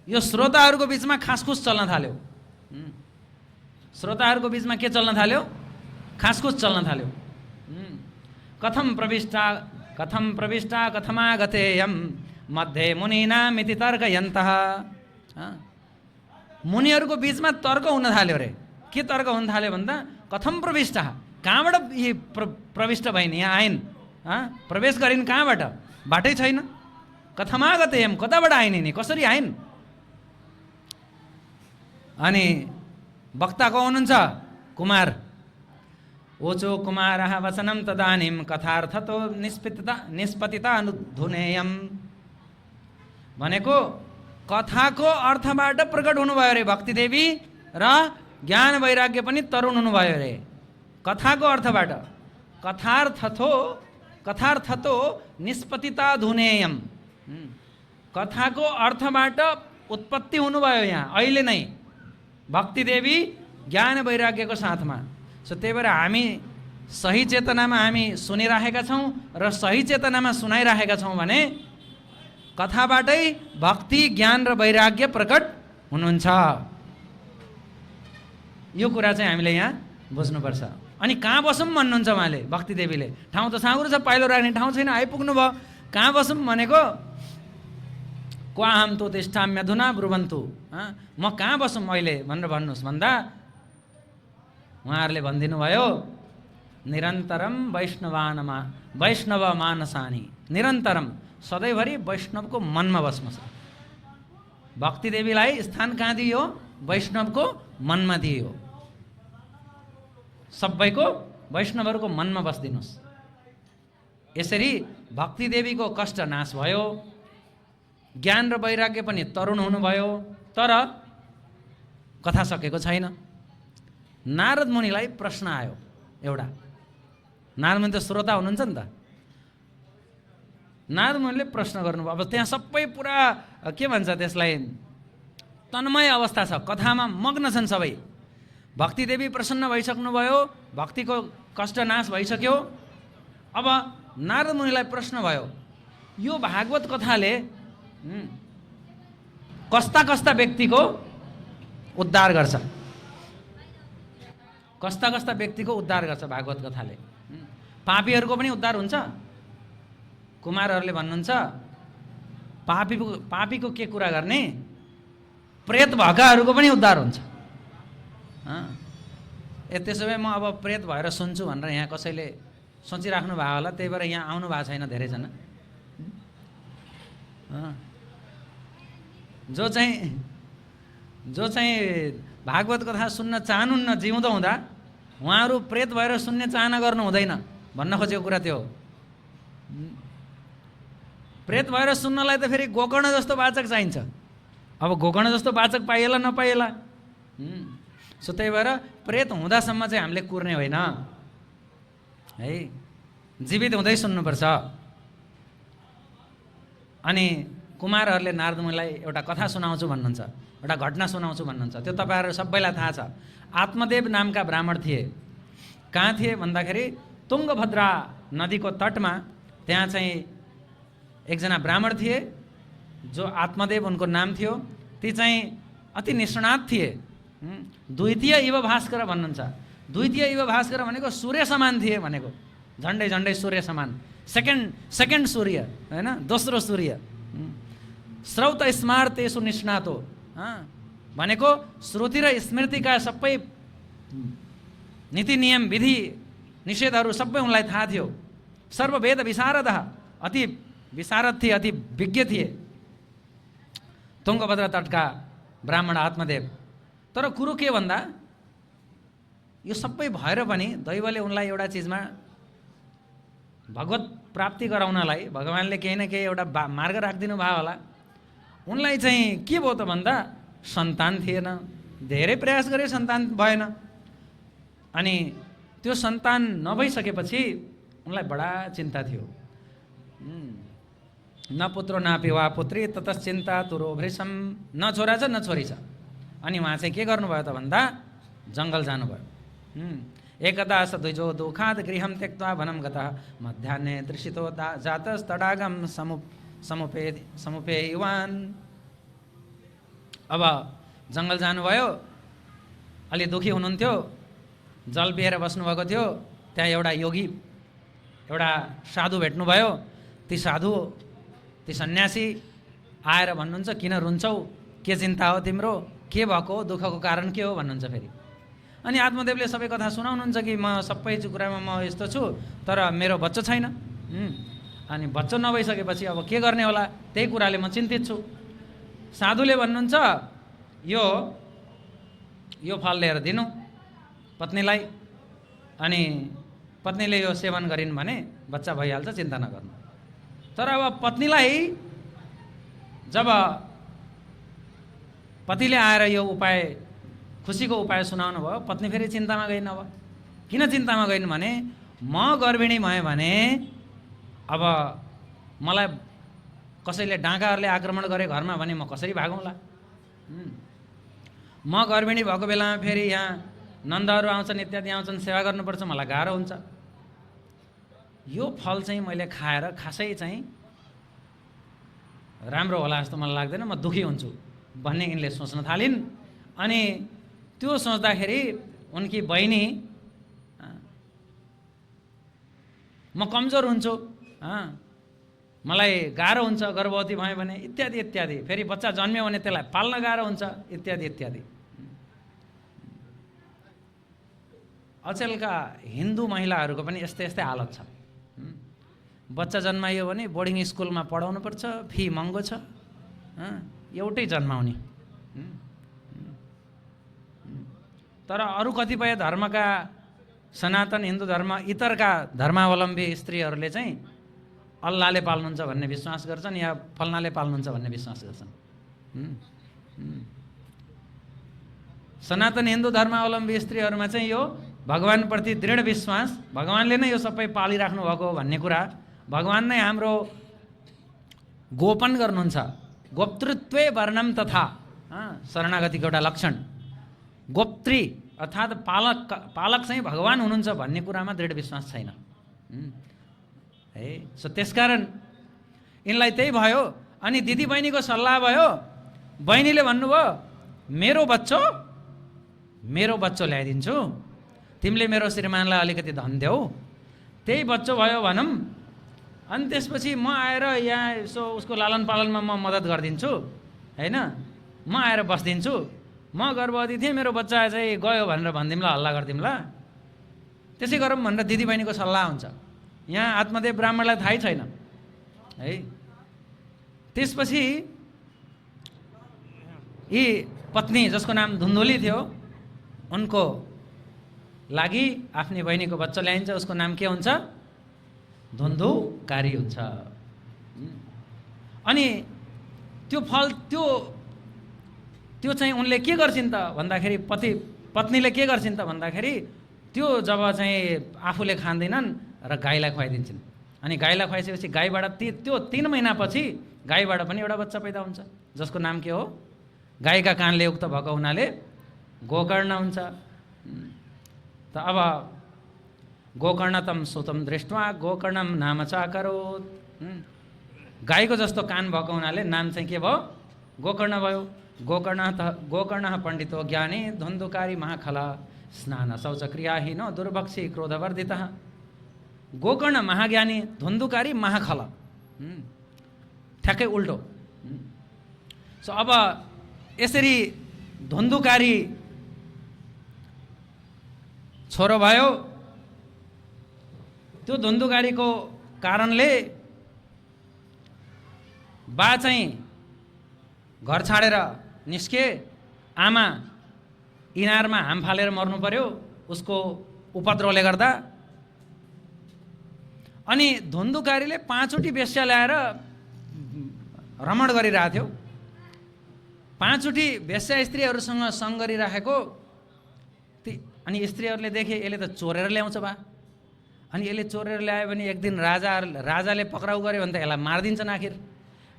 यो श्रोताहरूको बीचमा खासखुस चल्न थाल्यो। श्रोताहरूको बीचमा के चल्न थाल्यो? खासखुस चल्न थाल्यो। कथम प्रविष्टा कथमागतेयम मध्ये मुनीनामिति तर्कयन्तः। मुनिहरूको बीचमा तर्क हुन थाल्यो रे। के तर्क हुन थाल्यो भन्दा कथम प्रविष्टा, कहाँबाट यी प्रविष्ट भइन्, यहाँ आइन्, प्रवेश गरिन् कहाँबाट? बाटै छैन। कथमागतेयम, कताबाट आइन् नि, कसरी आइन्? अनि वक्ता को हुनुहुन्छ? कुमार। ओचो कुमारः वचनं तदानीं कथार्थतो निष्पतिता अनुधुनेयम्। भनेको कथाको अर्थबाट प्रकट हुनुभयो रे भक्ति देवी र ज्ञान वैराग्य पनि तरुण हुनुभयो रे। कथाको अर्थबाट कथार्थतो निष्पतिता धुनेयम। कथाको अर्थबाट उत्पत्ति हुनुभयो यहाँ अहिले नै भक्ति देवी ज्ञान वैराग्यको साथमा। सो त्यही भएर हामी सही चेतनामा हामी सुनिराखेका छौँ र सही चेतनामा सुनाइराखेका छौँ भने कथाबाटै भक्ति ज्ञान र वैराग्य प्रकट हुनुहुन्छ। यो कुरा चाहिँ हामीले यहाँ बुझ्नुपर्छ। अनि कहाँ बसौँ भन्नुहुन्छ उहाँले? भक्ति देवीले ठाउँ त साँगुरो छ, पाइलो राख्ने ठाउँ छैन, आइपुग्नु भयो। कहाँ बसौँ भनेको क्वाहम तो तिष्ठाम्य धुना ब्रुवन्तु। म कहाँ बसौँ अहिले भनेर भन्नुहोस् भन्दा उहाँहरूले भनिदिनु भयो निरन्तरम वैष्णव मानसानी। निरन्तरम सधैँभरि वैष्णवको मनमा बस्नुहोस्। भक्ति देवीलाई स्थान कहाँ दियो? वैष्णवको मनमा दियो। सबैको वैष्णवहरूको मनमा बस्दिनुहोस्। यसरी भक्ति देवीको कष्ट नाश भयो, ज्ञान र वैराग्य पनि तरुण हुनुभयो। तर कथा सकेको छैन। नारद मुनिलाई प्रश्न आयो एउटा। नारद मुनि त श्रोता हुनुहुन्छ नि त। नारद मुनिले प्रश्न गर्नुभयो। अब त्यहाँ सबै पुरा के भन्छ त्यसलाई, तन्मय अवस्था छ, कथामा मग्न छन् सबै। भक्ति देवी प्रसन्न भइसक्नुभयो, भक्तिको कष्ट नाश भइसक्यो। अब नारद मुनिलाई प्रश्न भयो, यो भागवत कथाले कस्ता कस्ता व्यक्तिको उद्धार गर्छ? कस्ता कस्ता व्यक्तिको उद्धार गर्छ भागवत कथाले? पापीहरूको पनि उद्धार हुन्छ? कुमारहरूले भन्नुहुन्छ पापीको के कुरा गर्ने, प्रेत भएकाहरूको पनि उद्धार हुन्छ। त्यसो भए म अब प्रेत भएर सुन्छु भनेर यहाँ कसैले सोचिराख्नु भयो होला, त्यही भएर यहाँ आउनु भएको छैन धेरैजना। जो चाहिँ भागवत कथा सुन्न चाहनुहुन्न जिउँदो हुँदा, उहाँहरू प्रेत भएर सुन्ने चाहना गर्नु हुँदैन भन्न खोजेको कुरा त्यो हो। प्रेत भएर सुन्नलाई त फेरि गोकर्ण जस्तो वाचक चाहिन्छ। अब गोकर्ण जस्तो वाचक पाइएला नपाइएला। सो त्यही भएर प्रेत हुँदासम्म चाहिँ हामीले कुर्ने होइन है, जीवित हुँदै सुन्नुपर्छ। अनि कुमारहरूले नारद मुनिलाई एउटा कथा सुनाउँछु भन्नुहुन्छ, एउटा घटना सुनाउँछु भन्नुहुन्छ। त्यो तपाईँहरू सबैलाई थाहा छ। आत्मदेव नामका ब्राह्मण थिए। कहाँ थिए भन्दाखेरि तुङ्गभद्रा नदीको तटमा त्यहाँ चाहिँ एकजना ब्राह्मण थिए जो आत्मदेव उनको नाम थियो। ती चाहिँ अति निष्णात थिए। द्वितीय इव भास्कर भन्नुहुन्छ। द्वितीय इव भास्कर भनेको सूर्य समान थिए भनेको, झन्डै झन्डै सूर्य समान। सेकेन्ड सूर्य होइन, दोस्रो सूर्य। श्रौत स्मार्तेषु निष्णातो भनेको श्रुति र स्मृतिका सबै नीति नियम विधि निषेधहरू सबै उनलाई थाहा थियो। सर्ववेद विशारद, अति विशारद थिए, अति विज्ञ थिए तुङ्गभद्रा तटका ब्राह्मण आत्मदेव। तर कुरो के भन्दा यो सबै भएर पनि दैवले उनलाई एउटा चिजमा भगवत प्राप्ति गराउनलाई भगवान्ले केही न केही एउटा मार्ग राखिदिनु भयो होला। उनलाई चाहिँ के भयो त भन्दा सन्तान थिएन। धेरै प्रयास गरे, सन्तान भएन। अनि त्यो सन्तान नभइसकेपछि उनलाई बडा चिन्ता थियो। न पुत्रो नापि वा पुत्री ततश्चिन्ता तुरो भृशम। न छोरा छ न छोरी छ। अनि उहाँ चाहिँ के गर्नुभयो त भन्दा जङ्गल जानुभयो। एकदा स द्विजो दुःखात् गृहं त्यक्त्वा वनं गतः मध्याह्ने तृषितो जातस्तडागं समुपेयवान्। अब जङ्गल जानुभयो, अलि दुःखी हुनुहुन्थ्यो, जल पिएर बस्नुभएको थियो। त्यहाँ एउटा योगी, एउटा साधु भेट्नुभयो। ती साधु, ती सन्यासी आएर भन्नुहुन्छ, किन रुन्छौ, के चिन्ता हो तिम्रो, के भएको, दुःखको कारण के हो भन्नुहुन्छ फेरि। अनि आत्मदेवले सबै कथा सुनाउनुहुन्छ कि म सबै कुरामा म यस्तो छु, तर मेरो बच्चो छैन। अनि बच्चो नभइसकेपछि अब के गर्ने होला, त्यही कुराले म चिन्तित छु। साधुले भन्नुहुन्छ, यो फल लिएर दिनु पत्नीलाई, अनि पत्नीले यो सेवन गरिन् भने बच्चा भइहाल्छ, चिन्ता नगर्नु। तर अब पत्नीलाई जब पतिले आएर यो उपाय, खुसीको उपाय सुनाउनु भयो, पत्नी फेरि चिन्तामा गइन्। अब किन चिन्तामा गइन् भने म गर्भिणी भएँ भने अब मलाई कसैले डाँकाहरूले आक्रमण गरे घरमा भने म कसरी भागौँला। म गर्भिणी भएको बेलामा फेरि यहाँ नन्दहरू आउँछन्, इत्यादि आउँछन्, सेवा गर्नुपर्छ, मलाई गाह्रो हुन्छ। यो फल चाहिँ मैले खाएर खासै चाहिँ राम्रो होला जस्तो मलाई लाग्दैन, म दुःखी हुन्छु भन्ने यिनले सोच्न थालिन्। अनि त्यो सोच्दाखेरि उनकी बहिनी, म कमजोर हुन्छु, मलाई गाह्रो हुन्छ गर्भवती भएँ भने, इत्यादि इत्यादि। फेरि बच्चा जन्मियो भने त्यसलाई पाल्न गाह्रो हुन्छ, इत्यादि इत्यादि। अचेलका हिन्दू महिलाहरूको पनि यस्तै यस्तै हालत छ। बच्चा जन्मायो भने बोर्डिङ स्कुलमा पढाउनु पर्छ, फी महँगो छ, एउटै जन्माउने। तर अरू कतिपय धर्मका, सनातन हिन्दू धर्म इतरका धर्मावलम्बी स्त्रीहरूले चाहिँ अल्लाहले पाल्नुहुन्छ भन्ने विश्वास गर्छन्, या फल्नाले पाल्नुहुन्छ भन्ने विश्वास गर्छन्। सनातन हिन्दू धर्मावलम्बी स्त्रीहरूमा चाहिँ यो भगवानप्रति दृढ विश्वास, भगवानले नै यो सबै पालिराख्नु भएको भन्ने कुरा, भगवान नै हाम्रो गोपन गर्नुहुन्छ। गोप्तृत्वे वर्णम तथा, शरणागतिको एउटा लक्षण। गोप्त्री अर्थात् पालक चाहिँ भगवान हुनुहुन्छ भन्ने कुरामा दृढ विश्वास छैन है। सो त्यसकारण यिनलाई त्यही भयो। अनि दिदी बहिनीको सल्लाह भयो। बहिनीले भन्नुभयो, मेरो बच्चो ल्याइदिन्छु, तिमीले मेरो श्रीमानलाई अलिकति धन देऊ, त्यही बच्चो भयो भनौँ। अनि त्यसपछि म आएर यहाँ यसो उसको लालन पालनमा म मद्दत गरिदिन्छु होइन, म आएर बसिदिन्छु। म गर्भवती थिएँ, मेरो बच्चा चाहिँ गयो भनेर भनिदिउँला, हल्ला गरिदिउँला, त्यसै गरौँ भनेर दिदी बहिनीको सल्लाह हुन्छ। यहाँ आत्मदेव ब्राह्मणलाई थाहै छैन है। त्यसपछि यी पत्नी जसको नाम धुन्धुली थियो उनको लागि आफ्नी बहिनीको बच्चा ल्याइन्छ, उसको नाम के हुन्छ? धुन्धुकारी हुन्छ। अनि त्यो फल त्यो चाहिँ उनले के गर्छिन् त भन्दाखेरि पत्नीले के गर्छिन् त भन्दाखेरि त्यो जब चाहिँ आफूले खाँदैनन् र गाईलाई खुवाइदिन्छन्। अनि गाईलाई खुवाइसकेपछि गाईबाट त्यो 3 महिनापछि गाईबाट पनि एउटा बच्चा पैदा हुन्छ जसको नाम के हो? गाईका कानले युक्त भएको हुनाले गोकर्ण हुन्छ। त अब गोकर्णतम सुतम दृष्ट्वा गोकर्णम नाम चाकरोत्। गाईको जस्तो कान भएको हुनाले नाम चाहिँ के भयो? गोकर्ण भयो। गोकर्ण पण्डितो ज्ञानी धुन्धुकारी महाखला स्नान शौचक्रियाहीन दुर्भक्षी क्रोधवर्धितः। गोकर्ण महाज्ञानी, धुन्धुकारी महाखला, ठ्याक्कै उल्टो। सो अब यसरी धुन्धुकारी छोरो भयो। त्यो धुन्धुकारीको कारणले बा चाहिँ घर छाडेर निस्के। आमा इनारमा हाम फालेर मर्नु पर्यो उसको उपद्रवले गर्दा। अनि धुन्धुकारीले 5 वेश्या ल्याएर रमण गरिरहेको थियो। 5 वेश्या स्त्रीहरूसँग सङ्ग गरिराखेको। अनि स्त्रीहरूले देखे यसले त चोरेर ल्याउँछ बा। अनि यसले चोरेर ल्यायो भने एक दिन राजाले पक्राउ गर्यो भने त यसलाई मारिदिन्छन्। आखिर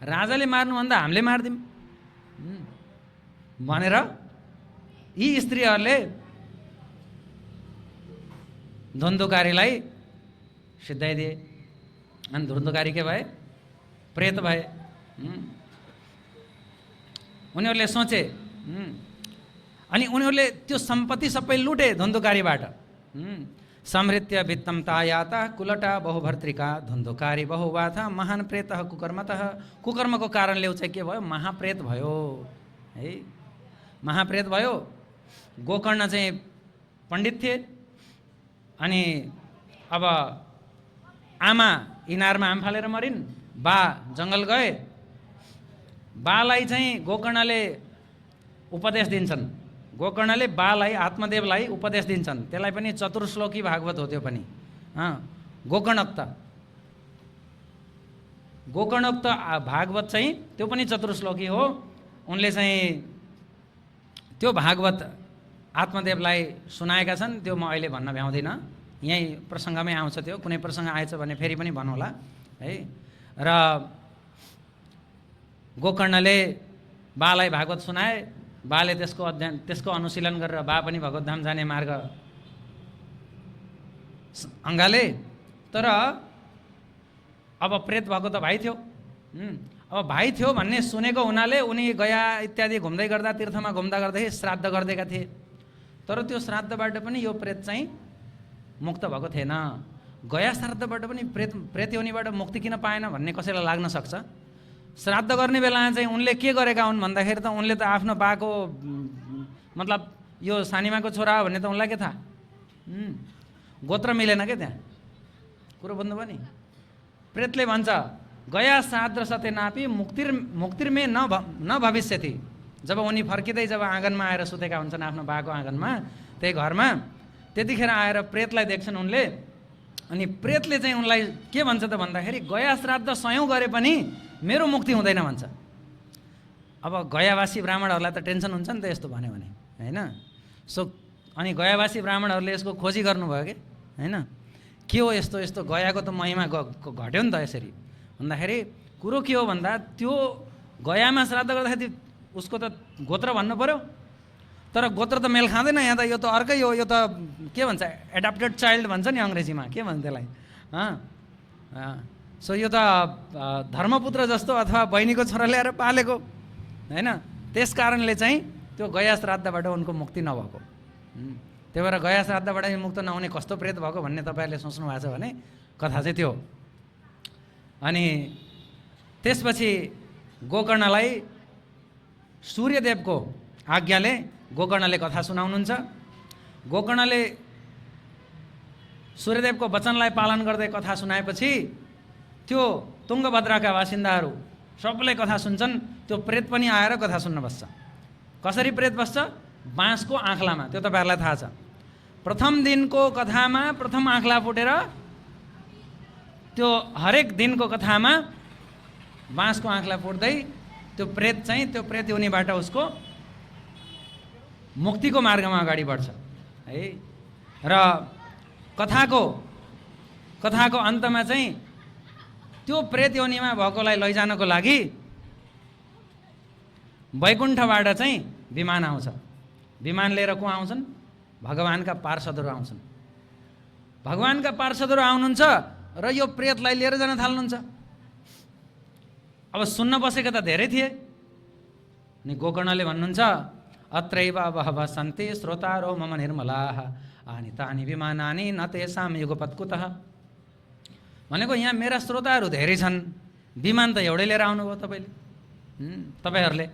राजाले मार्नुभन्दा हामीले मारिदिउँ भनेर यी स्त्रीहरूले धुन्धुकारीलाई सिद्धाइदिए। अनि धुन्धुकारी के भए? प्रेत भए। उनीहरूले सोचे। अनि उनीहरूले त्यो सम्पत्ति सबै लुटे धुन्धुकारीबाट। समृत्य वित्तम तायाता कुलटा बहुभर्त्रिका धुन्धुकारी बहुवाथा महान प्रेतः कुकर्मतः। कुकर्मको कारणले ऊ चाहिँ के भयो? महाप्रेत भयो है। महाप्रेत भयो। गोकर्ण चाहिँ पण्डित थिए। अनि अब आमा इनारमा आम फालेर मरिन्। बा जङ्गल गए। बालाई चाहिँ गोकर्णले उपदेश दिन्छन्। गोकर्णले बालाई आत्मदेवलाई उपदेश दिन्छन्। त्यसलाई पनि चतुर्श्लोकी भागवत हो त्यो पनि। गोकर्णोक्त भागवत चाहिँ त्यो पनि चतुर्श्लोकी हो। उनले चाहिँ त्यो भागवत आत्मदेवलाई सुनाएका छन्। त्यो म अहिले भन्न भ्याउँदिनँ, यहीँ प्रसङ्गमै आउँछ। त्यो कुनै प्रसङ्ग आएछ भने फेरि पनि भन्नुहोला है। र गोकर्णले बालाई भागवत सुनाए। बाले त्यसको अध्ययन त्यसको अनुशीलन गरेर बा पनि भगवतधाम जाने मार्ग अँगाले। तर अब प्रेत भएको त भाइ थियो। अब भाइ थियो भन्ने सुनेको हुनाले उनी गया इत्यादि घुम्दै गर्दा तीर्थमा घुम्दा गर्दै श्राद्ध गरिदिएका थिए। तर त्यो श्राद्धबाट पनि यो प्रेत चाहिँ मुक्त भएको थिएन। गया श्राद्धबाट पनि प्रेत योनिबाट मुक्ति किन पाएन भन्ने कसैलाई लाग्न सक्छ। श्राद्ध गर्ने बेला चाहिँ उनले के गरेका हुन् भन्दाखेरि त उनले त आफ्नो बाको मतलब यो सानीमाको छोरा हो भन्ने त उनलाई के थाहा? गोत्र मिलेन क्या त्यहाँ। कुरो बुझ्नुभयो नि? प्रेतले भन्छ गया श्राद्ध सते नापी मुक्तिर्मे न भविष्यति। जब उनी फर्किँदै जब आँगनमा आएर सुतेका हुन्छन् आफ्नो बाको आँगनमा त्यही घरमा, त्यतिखेर आएर प्रेतलाई देख्छन् उनले। अनि प्रेतले चाहिँ उनलाई के भन्छ त भन्दाखेरि गया श्राद्ध 100 गरे पनि मेरो मुक्ति हुँदैन भन्छ। अब गयावासी ब्राह्मणहरूलाई त टेन्सन हुन्छ नि त यस्तो भन्यो भने हैन। सो अनि गयावासी ब्राह्मणहरूले यसको खोजी गर्नुभयो कि हैन, के हो यस्तो यस्तो गयाको त महिमा घट्यो नि त यसरी भन्दाखेरि कुरो के हो भन्दा त्यो गयामा श्राद्ध गर्दाखेरि उसको त गोत्र भन्नु पर्यो। तर गोत्र त मेल खाँदैन यहाँ त। यो त अर्कै हो। यो त के भन्छ? एडाप्टेड चाइल्ड भन्छ नि अङ्ग्रेजीमा। के भन्छ त्यसलाई? सो यो त धर्मपुत्र जस्तो अथवा बहिनीको छोरा ल्याएर पालेको हैन। त्यस कारणले चाहिँ त्यो गया श्राद्धबाट उनको मुक्ति नभएको। त्यही भएर गया श्राद्धबाट मुक्त नहुने कस्तो प्रेत भएको भन्ने तपाईँहरूले सोच्नु भएको छ भने कथा चाहिँ त्यो। अनि त्यसपछि गोकर्णलाई सूर्यदेवको आज्ञाले गोकर्णले कथा सुनाउनुहुन्छ। गोकर्णले सूर्यदेवको वचनलाई पालन गर्दै कथा सुनाएपछि त्यो तुङ्गभद्राका बासिन्दाहरू सबले कथा सुन्छन्। त्यो प्रेत पनि आएर कथा सुन्न बस्छ। कसरी प्रेत बस्छ? बाँसको आँखलामा। त्यो तपाईँहरूलाई थाहा छ। प्रथम दिनको कथामा प्रथम आँखला फुटेर त्यो हरेक दिनको कथामा बाँसको आँखला फुट्दै त्यो प्रेत योनिबाट उसको मुक्तिको मार्गमा अगाडि बढ्छ है। र कथाको अन्तमा चाहिँ त्यो प्रेत योनिमा भएकोलाई लैजानको लागि वैकुण्ठबाट चाहिँ विमान आउँछ। विमान लिएर को आउँछन्? भगवानका पार्षदहरू आउँछन्। भगवानका पार्षदहरू आउनुहुन्छ र यो प्रेतलाई लिएर जान थाल्नुहुन्छ। अब सुन्न बसेका त धेरै थिए। अनि गोकर्णले भन्नुहुन्छ अत्रैव बहवः सन्ति श्रोतारो मम निर्मलाः आनि तानि विमानानि न तेषां युगपत् कुतः। भनेको यहाँ मेरा श्रोताहरू धेरै छन्, विमान त एउटै लिएर आउनुभयो तपाईँले, तपाईँहरूले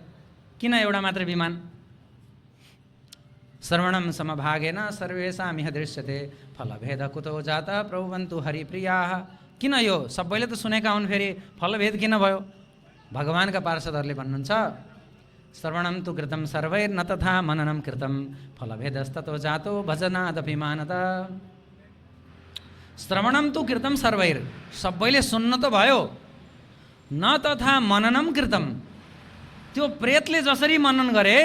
किन एउटा मात्रै विमान? श्रवणं समभागेन सर्वेषां इह दृश्यते फलभेद कुतो जातः प्रभुवन्तु हरिप्रियाः। किन यो सबैले त सुनेका हुन्, फेरि फलभेद किन भयो? भगवानका पार्षदहरूले भन्नुहुन्छ श्रवणं तु कृतं सर्वैर्न तथा मननं कृतं फलभेदस्ततो जातो भजनादभिमानत। श्रवणं तु कृतं सर्वैर, सबैले सुन्न त भयो, न तथा मननं कृतं। त्यो प्रेतले जसरी मनन गरे,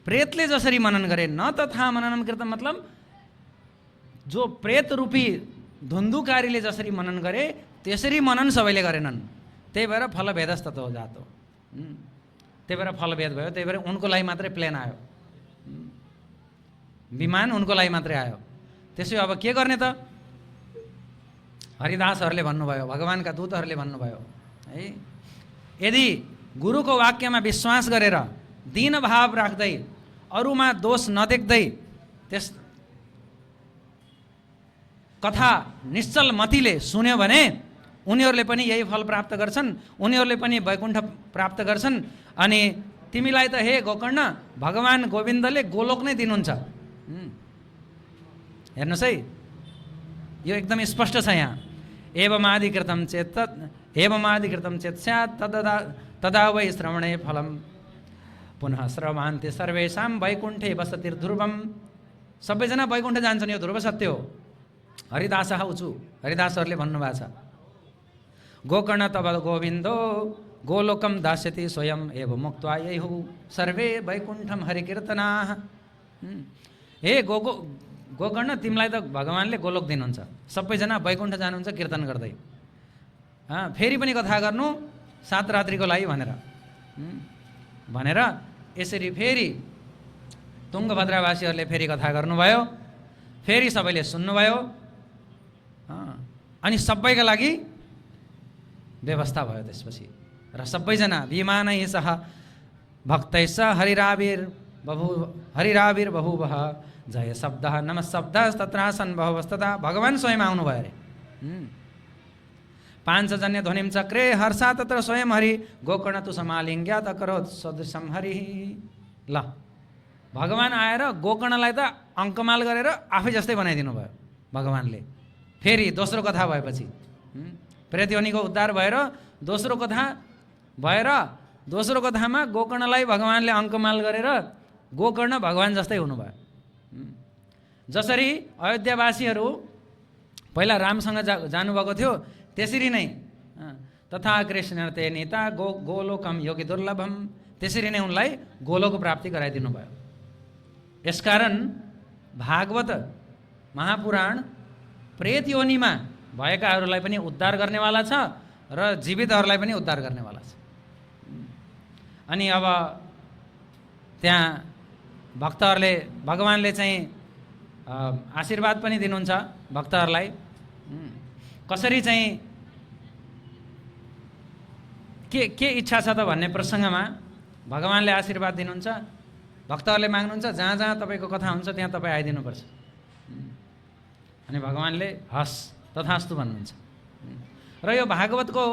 प्रेतले जसरी मनन गरे, न तथा मननं कृतं मतलब जो प्रेत रूपी धुन्धुकारीले जसरी मनन गरे त्यसरी मनन सबैले गरेनन्। त्यही भएर फलभेदस्ततो जातो। त्यही भएर फलभेद भयो। त्यही भएर उनको लागि मात्रै प्लेन आयो, विमान उनको लागि मात्रै आयो। त्यसै अब के गर्ने त? हरिदासहरूले भन्नुभयो, भगवानका दूतहरूले भन्नुभयो है, यदि गुरुको वाक्यमा विश्वास गरेर दीन भाव राख्दै अरूमा दोष नदेख्दै त्यस कथा निश्चल मतिले सुन्यो भने उनीहरूले पनि यही फल प्राप्त गर्छन्, उनीहरूले पनि वैकुण्ठ प्राप्त गर्छन्। अनि तिमीलाई त हे गोकर्ण भगवान गोविन्दले गोलोक नै दिनुहुन्छ। हेर्नुहोस् है, यो एकदम स्पष्ट छ यहाँ। एवमादिकृतं चेत् स्यात् तदा वै श्रवणे फलम पुनः श्रवान्ते सर्वेषां वैकुण्ठे वसतिर्ध्रुवम्। सबैजना वैकुण्ठ जान्छन्, यो ध्रुव सत्य हो। हरिदासः उचु, हरिदासहरूले भन्नुभएको छ गोकर्ण तब गोविन्दो गोलोकम दास्यति स्वयं एव मुक्त्वा यैहु सर्वे वैकुण्ठम हरिकीर्तनाः। हे गोकर्ण तिमीलाई त भगवानले गोलोक दिनुहुन्छ, सबैजना वैकुण्ठ जानुहुन्छ कीर्तन गर्दै। फेरि पनि कथा गर्नु 7 रात्रिको लागि भनेर यसरी फेरि तुङ्गभद्रावासीहरूले फेरि कथा गर्नुभयो। फेरि सबैले सुन्नुभयो। अनि सबैका लागि व्यवस्था भयो त्यसपछि। र सबैजना विमानै सह भक्तैः हरिराविर बभूवः जय शब्दः नमः शब्दः तत्रासन् बहवस्तदा। भगवान स्वयं आउनुभयो अरे। पाञ्चजन्य ध्वनिं चक्रे हर्षा तत्र स्वयं हरि गोकर्ण तु समालिङ्ग्यात् अकरोत् सदृशं हरि। ल भगवान आएर गोकर्णलाई त अङ्कमाल गरेर आफै जस्तै बनाइदिनु भयो भगवानले। फेरि दोस्रो कथा भएपछि प्रेत योनिको उद्धार भएर दोस्रो कथामा गोकर्णलाई भगवानले अङ्कमाल गरेर गोकर्ण भगवान जस्तै हुनुभयो। जसरी अयोध्यावासीहरू पहिला रामसँग जानुभएको थियो त्यसरी नै तथा कृष्ण ते नेता गोलोकम योगी दुर्लभम, त्यसरी नै उनलाई गोलोक प्राप्ति गराइदिनु भयो। यसकारण भागवत महापुराण प्रेत योनिमा भएकाहरूलाई पनि उद्धार गर्नेवाला छ र जीवितहरूलाई पनि उद्धार गर्नेवाला छ। अनि अब त्यहाँ भक्तहरूले भगवानले चाहिँ आशीर्वाद पनि दिनुहुन्छ भक्तहरूलाई। कसरी चाहिँ के इच्छा छ त भन्ने प्रसङ्गमा भगवानले आशीर्वाद दिनुहुन्छ। भक्तहरूले माग्नुहुन्छ जहाँ जहाँ तपाईँको कथा हुन्छ त्यहाँ तपाईँ आइदिनुपर्छ। अनि भगवानले हस् तथास्तु भन्नुहुन्छ। र यो भागवतको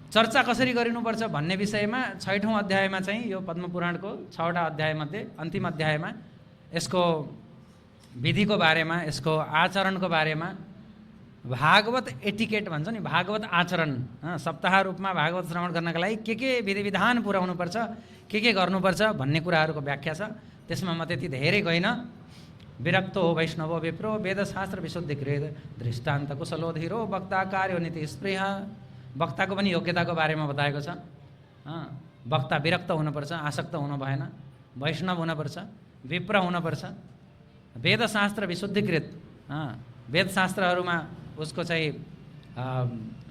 चर्चा कसरी गरिनुपर्छ भन्ने विषयमा 6औं अध्यायमा चाहिँ यो पद्मपुराणको 6वटा अध्यायमध्ये अन्तिम अध्यायमा यसको विधिको बारेमा, यसको आचरणको बारेमा, भागवत एटिकेट भन्छ नि, भागवत आचरण, सप्ताह रूपमा भागवत श्रवण गर्नका लागि के विधि विधान पुर्याउनुपर्छ, के गर्नुपर्छ भन्ने कुराहरूको व्याख्या छ। त्यसमा म त्यति धेरै गइन। विरक्तो वैष्णवो विप्रो वेदशास्त्र विशुद्धिकृत दृष्टान्त कुशलो धीरो वक्ता कार्यो नीति स्पृह। वक्ताको पनि योग्यताको बारेमा बताएको छ। वक्ता विरक्त हुनुपर्छ, आसक्त हुनु भएन, वैष्णव हुनुपर्छ, विप्र हुनुपर्छ, वेदशास्त्र विशुद्धिकृत, वेदशास्त्रहरूमा उसको चाहिँ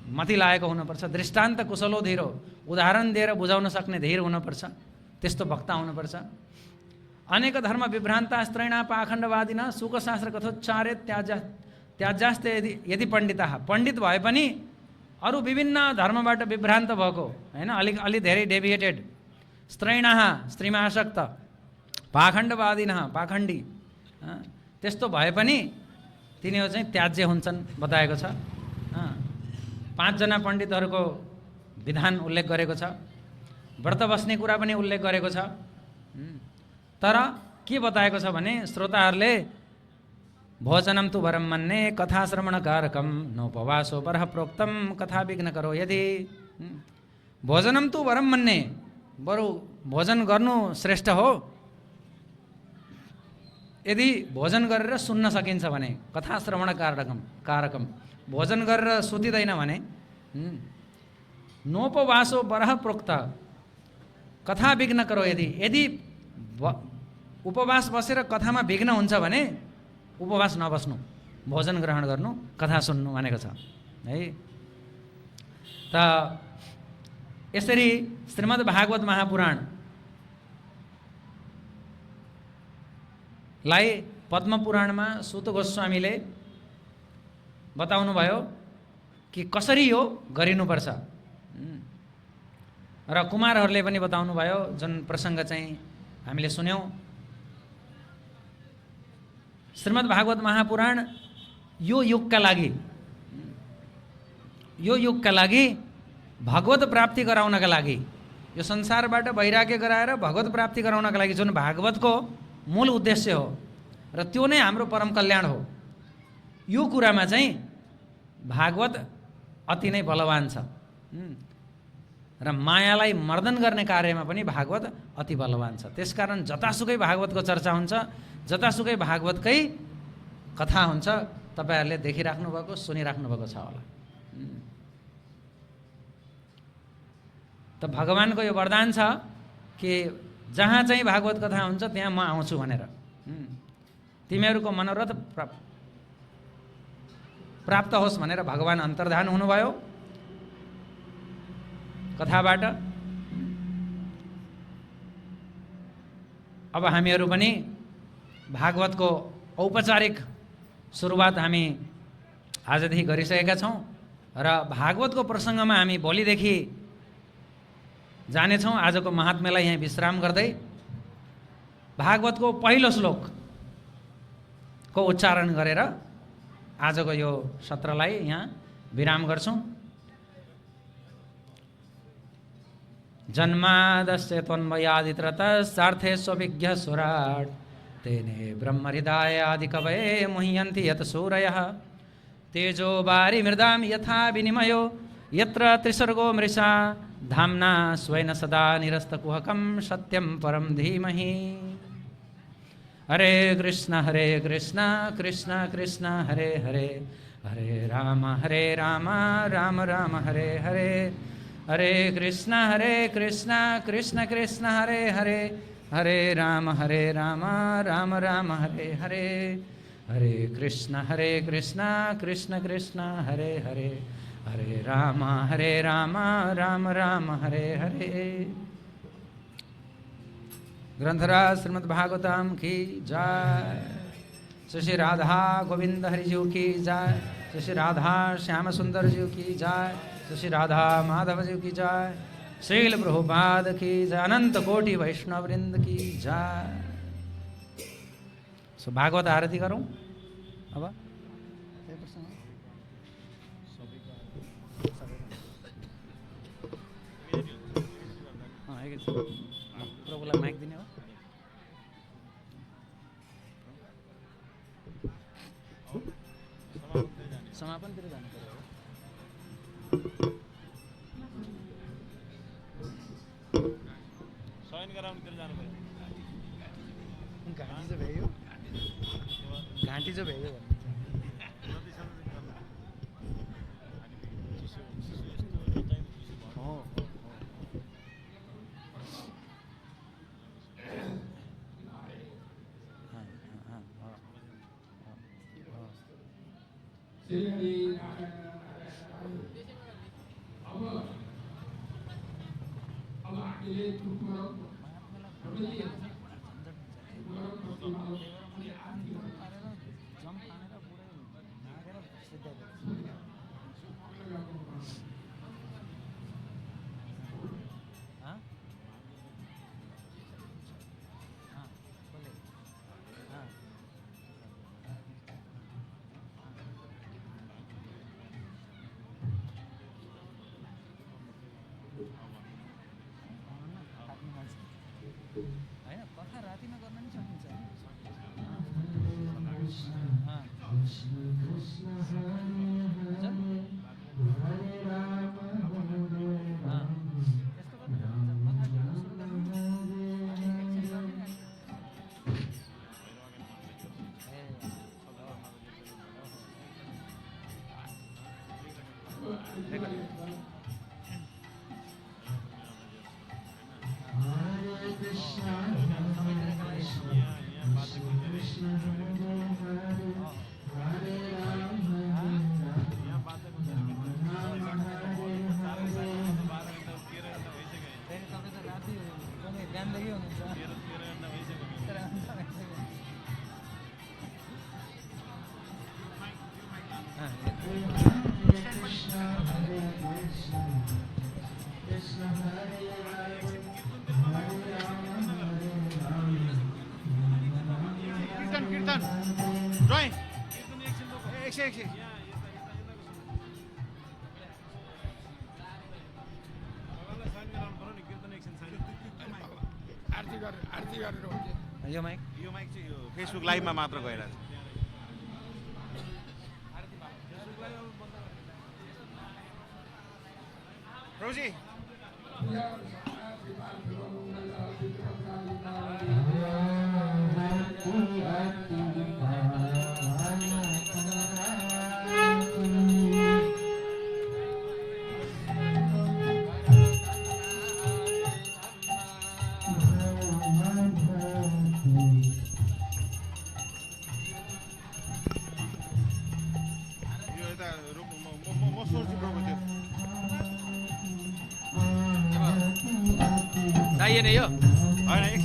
मति लागेको हुनुपर्छ, दृष्टान्त कुशलो धीरो, उदाहरण दिएर बुझाउन सक्ने धीर हुनुपर्छ, त्यस्तो वक्ता हुनुपर्छ। अनेक धर्म विभ्रान्ता स्त्रैणा पाखण्डवादिना शुकशास्त्र कथोच्चारे त्याज्यास्ते यदि पण्डिता। पण्डित भए पनि अरू विभिन्न धर्मबाट विभ्रान्त भएको, होइन, अलि धेरै डेभिएटेड, स्त्रैणा स्त्रीमा आसक्त, पाखण्डवादिना पाखण्डी, त्यस्तो भए पनि तिनीहरू चाहिँ त्याज्य हुन्छन् बताएको छ। 5 जना पण्डितहरूको विधान उल्लेख गरेको छ। व्रत बस्ने कुरा पनि उल्लेख गरेको छ। तर के बताएको छ भने श्रोताहरूले भोजनम तु वरम मन्ने कथा श्रवण कारकम नोपवासो बरह प्रोक्तम कथा विघ्न करो यदि। भोजनम तु वरम मन्ने, बरु भोजन गर्नु श्रेष्ठ हो यदि भोजन गरेर सुन्न सकिन्छ भने। कथा श्रवण कारकम, भोजन गरेर सुतिदैन भने। नोपवासो बरह प्रोक्त कथा विघ्न करो यदि उपवास बसेर कथामा विघ्न हुन्छ भने उपवास नबस्नु, भोजन ग्रहण गर्नु, कथा सुन्नु भनेको छ है। त यसरी श्रीमद् भागवत महापुराण लाई पद्म पुराणमा सूत गोस्वामीले बताउनु भयो कि कसरी यो गरिनुपर्छ, र कुमारहरूले पनि बताउनु भयो। जुन प्रसङ्ग चाहिँ हामीले सुन्यौँ, श्रीमद् भागवत महापुराण यो युगका लागि भगवत प्राप्ति गराउनका लागि, यो संसारबाट वैराग्य गराएर भगवत प्राप्ति गराउनका लागि जुन भागवतको मूल उद्देश्य हो र त्यो नै हाम्रो परम कल्याण हो, यो कुरामा चाहिँ भागवत अति नै बलवान छ। र मायालाई मर्दन गर्ने कार्यमा पनि भागवत अति बलवान छ। त्यसकारण जतासुकै भागवतको चर्चा हुन्छ, जतासुकै भागवतकै कथा हुन्छ, तपाईँहरूले देखिराख्नु भएको, सुनिराख्नु भएको छ होला। त भगवानको यो वरदान छ कि जहाँ चाहिँ भागवत कथा हुन्छ त्यहाँ म आउँछु भनेर। तिमीहरूको मनोरथ प्राप्त होस् भनेर भगवान अन्तर्धान हुनुभयो कथाबाट। अब हामीहरू पनि भागवतको औपचारिक सुरुवात हामी आजदेखि गरिसकेका छौँ र भागवतको प्रसङ्गमा हामी भोलिदेखि जानेछौँ। आजको महात्म्यलाई यहाँ विश्राम गर्दै भागवतको पहिलो श्लोकको उच्चारण गरेर आजको यो सत्रलाई यहाँ विराम गर्छौँ। जन्मादस्य त्वन्मयादितरतश्चार्थेष्वभिज्ञः सुराट् तेने ब्रह्महृदाय आदिकवये मुह्यन्ति यत् सूरयः तेजो वारिमृदां यथा विनिमयो यत्र त्रिसर्गो मृषा धाम्ना स्वेन सदा निरस्तकुहकं सत्यं परं धीमहि। हरे कृष्ण कृष्ण कृष्ण हरे हरे, हरे राम राम राम हरे हरे, हरे कृष्ण कृष्ण कृष्ण हरे हरे, हरे राम राम राम हरे हरे, हरे कृष्ण कृष्ण कृष्ण हरे हरे, हरे राम राम राम हरे हरे। ग्रंथराज श्रीमद् भागवतम की जय। श्री राधा गोविंद हरि जी की जय। श्री राधा श्याम सुंदर जी की जय। श्री राधा माधव जी की जय। श्रील प्रभुपाद की जय। अनंत कोटि वैष्णव वृंद की जय। सो भागवत आरती करूं अब। प्रभुलाई माइक दिने हो। समापनतिर जानु पर्यो। शयन गराउनुतिर जानु पर्यो। घाँटी चाहिँ भ्यायो, घाँटी चाहिँ भ्यायो भन्नु। होइन कथा रातिमा गर्न नि सकिन्छ। कीर्तन ड्राइङ एकछिन यो माइक चाहिँ यो फेसबुक लाइभमा मात्र गइरहेछ। प्रभुजी चाहिए नहीं हो होइन